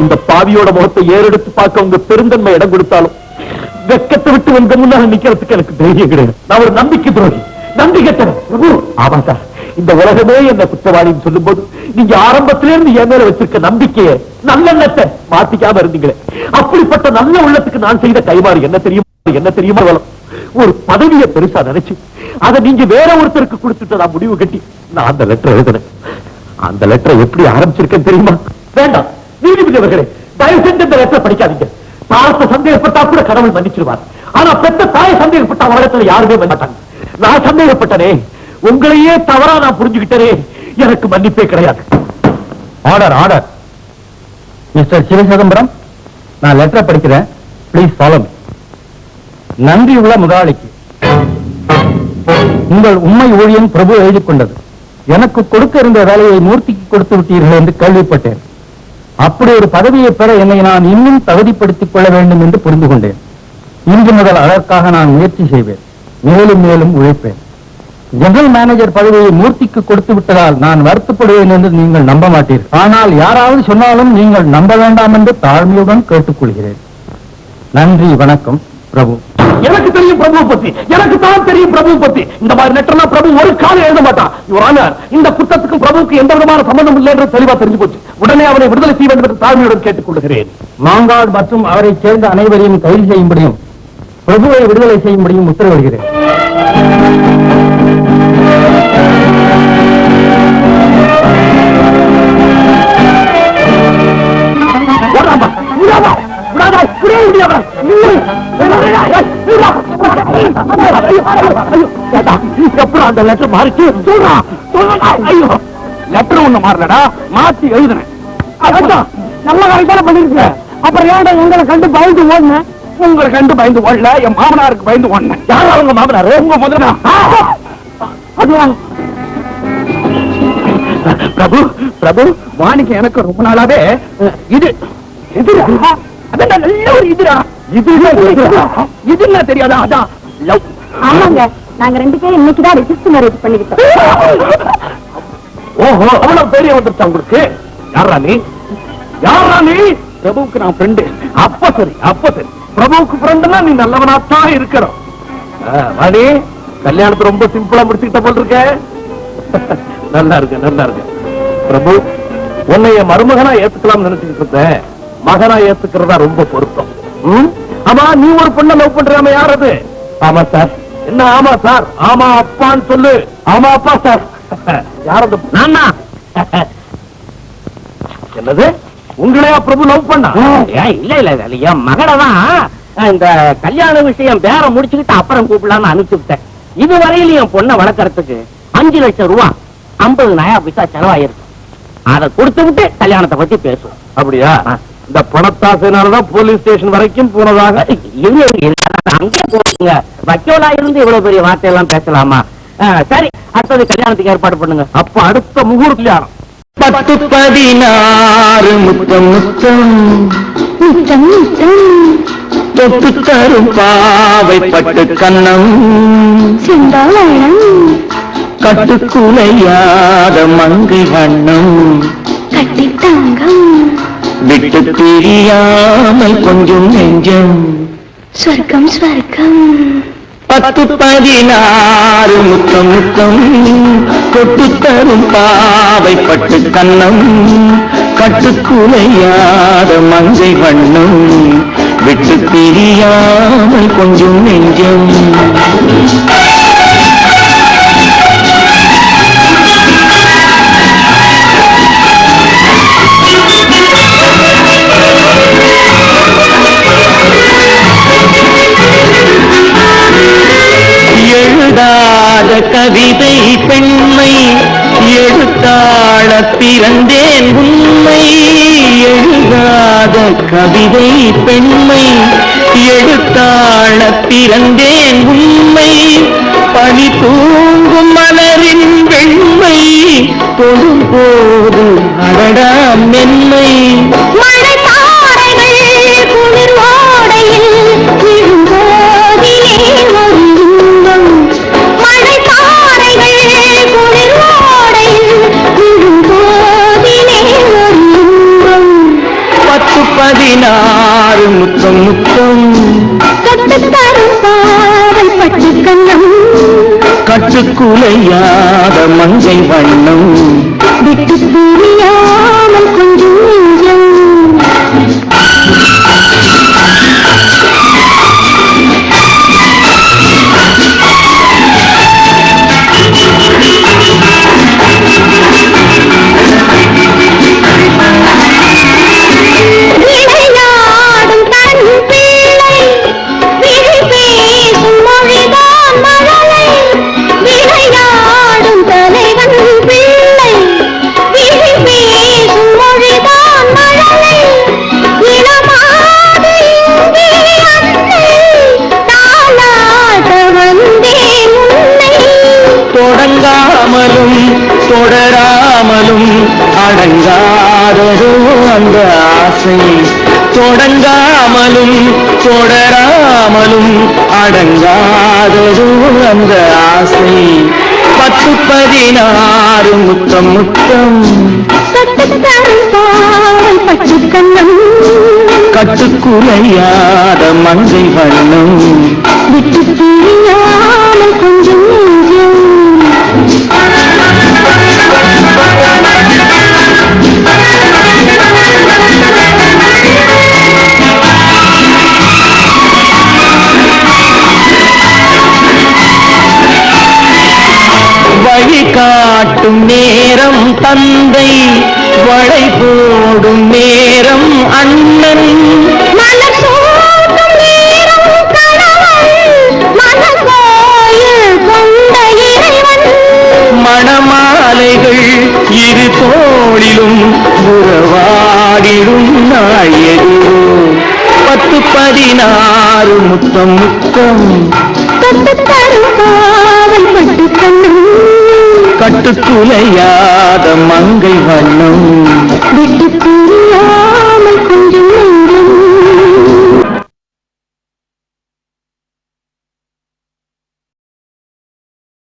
இந்த பாவியோட முகத்தை ஏறெடுத்து பார்க்க உங்க பெருந்தன்மை இடம் கொடுத்தாலும் வெக்கத்தை விட்டு உங்க முன்னால நிக்கிறதுக்கு எனக்கு தைரியம் கிடையாது. நான் ஒரு நம்பிக்கை துரோகி, நம்பிக்கை. ஆமா சார், இந்த உலகமே என்ன குற்றவாளின்னு சொல்லும் போது நீங்க ஆரம்பத்திலிருந்து என் மேல வச்சிருக்க நம்பிக்கையை, நல்லெண்ணத்தை மாத்திக்காம இருந்தீங்களே. அப்படிப்பட்ட நல்ல உள்ளத்துக்கு நான் செய்த கைமாறு என்ன தெரியுமா? ஒரு பதவியை பெருசா நினைச்சு அதை நீங்க வேற ஒருத்தருக்கு கொடுத்துட்டு நான் முடிவு கட்டி நான் அந்த லெட்டர் எழுதுனேன். அந்த லெட்டரை எப்படி ஆரம்பிச்சிருக்கேன் தெரியுமா? வேண்டாம் நீதிபதி அவர்களே, தயவு செஞ்சு இந்த லெட்டரை படிக்காதீங்க. தாரத்தை சந்தேகப்பட்டா கூட கடவுள் மன்னிச்சிருவார். ஆனா பெத்த தாயை சந்தேகப்பட்ட அவரிடத்துல யாருமே மாட்டாங்க. நான் சந்தேகப்பட்டனே, உங்களையே தவறா நான் புரிஞ்சுக்கிட்டனே, எனக்கு மன்னிப்பே கிடையாது. Order order. மிஸ்டர் சிவசிதம்பரம், நான் லெட்டரை படிக்கிறேன். Please follow me. நன்றி உள்ள முதலாளிக்கு உங்கள் உண்மை ஊழியன் பிரபு எழுதி கொண்டது. எனக்கு கொடுக்க இருந்த வேலையை மூர்த்திக்கு கொடுத்து விட்டீர்கள் என்று கேள்விப்பட்டேன். அப்படி ஒரு பதவியை பெற என்னை நான் இன்னும் தகுதிப்படுத்திக் கொள்ள வேண்டும் என்று புரிந்து கொண்டேன். இன்று முதல் அதற்காக நான் முயற்சி செய்வேன், மேலும் மேலும் உழைப்பேன். ஜெனரல் மேனேஜர் பதவியை மூர்த்திக்கு கொடுத்து விட்டதால் நான் வருத்தப்படுவேன் என்று நீங்கள் நம்ப மாட்டீர்கள். ஆனால் யாராவது சொன்னாலும் நீங்கள் நம்ப வேண்டாம் என்று தாழ்மையுடன் கேட்டுக்கொள்கிறேன். நன்றி, வணக்கம். பிரபு. எனக்கு தெரியும் பிரபு பத்தி, எனக்கு தான் தெரியும் பிரபு பத்தி. இந்த மாதிரி லெட்டர்லாம் பிரபு ஒரு காலம் எழுத மாட்டான். யுவர் ஆனர், இந்த குற்றத்துக்கும் பிரபுவுக்கு எந்த விதமான சம்பந்தம் இல்லை என்று தெளிவா தெரிஞ்சு போச்சு. உடனே அவனை விடுதலை செய்ய வேண்டும் என்று தாழ்மையுடன் கேட்டுக் கொள்கிறேன். மாங்காடு மற்றும் அவரை சேர்ந்த அனைவரையும் கைது செய்யும்படியும் பிரபுவை விடுதலை செய்யும்படியும் உத்தரவிடுகிறேன். அந்த லெட்டர் மாறிச்சு லெட்டர் ஒண்ணு மாறலடா, மாத்தி எழுதுனேன். நல்ல காரியத்தான பண்ணிருக்க. அப்புறம் ஏன்டா எங்களை கண்டு பயந்து ஓடுன? உங்களை கண்டு பயந்து ஓடல, என் மாமனாருக்கு பயந்து ஓடுனேன். யாரும் அவங்க மாமனாரு? உங்க முதல்ல. பிரபு பிரபு, வாணிக்கு எனக்கு ரொம்ப நாளாவே இது எதிரா, அதான் நல்ல ஒரு இதுரா. இது என்ன தெரியாதா? அதான் லவ். ஆமாங்க, நாங்க ரெண்டு பேரும் இன்னைக்குதான் ரெஜிஸ்டர் மேரேஜ் பண்ணிக்கிட்டோம். ஓஹோ, அவ்வளவு பெரிய வந்துருச்சா உங்களுக்கு? யாரா நீ? யாரா நீ? பிரபுவுக்கு நான் ஃப்ரெண்டு. அப்ப சரி பிரபுவுக்கு ஃப்ரெண்டுனா நீ நல்லவனாத்தான் இருக்கணும். வாணி, கல்யாணத்தை ரொம்ப சிம்பிளா முடிச்சுக்கிட்ட போல் இருக்க. நல்லா இருக்கு பிரபு. உன்னை என் மருமகனா ஏத்துக்கலாம் நினைச்சுக்கிட்டு இருந்தேன். மகனா ஏத்துக்கிறதா ரொம்ப பொருத்தம். ஆமா, நீ ஒரு பொண்ணை லவ் பண்றாம யார் அது? ஆமா சார். என்ன ஆமா சார்? ஆமா அப்பான்னு சொல்லு. ஆமா அப்பா சார். யார் அந்த? நானா? என்னது, உங்களையா பிரபு லவ் பண்ணா? இல்ல என் மகனதான் இந்த கல்யாண விஷயம் பேர முடிச்சுக்கிட்டு அப்புறம் கூப்பிடலாம்னு அனுப்பிச்சு விட்டேன். இதுவரையில என் பொண்ணை வளர்க்கறதுக்கு 5 லட்சம் ரூபாய் 50 நயா பைசா செலவாயிருக்கு. அதை கொடுத்து விட்டு கல்யாணத்தை பத்தி பேசுவோம். அப்படியா? இந்த பணத்தாசையினாலதான் போலீஸ் ஸ்டேஷன் வரைக்கும் போனதாக. அங்கே போடுங்க. வக்கோலா இருந்து இவ்வளவு பெரிய வார்த்தையெல்லாம் பேசலாமா? சரி, அடுத்தது கல்யாணத்துக்கு ஏற்பாடு பண்ணுங்க. அப்ப அடுத்த முகூர்த்த கல்யாணம். 10-16 முத்தம் தொட்டு தரும் பாவை பட்டு கண்ணம் கட்டுக்குலையாத மங்கை வண்ணம் கட்டித்தாங்கம் விட்டு பிரியாமல் கொஞ்சம் நெஞ்சம் ஸ்வர்க்கம் 10-16 முத்தம் தொட்டு தரும் பாவை பட்டு கண்ணம் கட்டுக்குலையாத மங்கை வண்ணம் விட்டு பிரியாமல் கொஞ்சம் நெஞ்சம். எழுதாத கவிதை பெண்மை எழுத்தாள பிறந்தேன் உண்மை. எழுதாத கவிதை பெண்மை எழுத்தாள பிறந்தேன் உண்மை. பனி தூங்கும் மலரின் வெண்மை தொடும் போது அடடா மென்மை. முத்தம் கட்டுக்குலையாத மங்கை வண்ணம் விட்டு புரியாமல் கொஞ்சம் நெஞ்சம். தொடராமலும் அடங்காததோ அந்த ஆசை. தொடங்காமலும் தொடராமலும் அடங்காததோ அந்த ஆசை. 10-16 முத்தம் கட்டுக்குலையாத மங்கை வண்ணம் விட்டு பிரியாமல் கொஞ்சம் நெஞ்சம். வழி காட்டும் நேரம் தந்தை வளை போடும் நேரம் அண்ணன் மலர் சூடும் நேரம் கணவன் மனக்கோயில் கொண்ட இறைவன். மணமாலைகள் இரு தோளிலும் உறவாடிடும் நாள் எதுவோ. 10-16 முத்தம் தொட்டு தரும் காவல் பட்டு கண்ணும் கட்டுக்குலையாத மங்கை வண்ணம்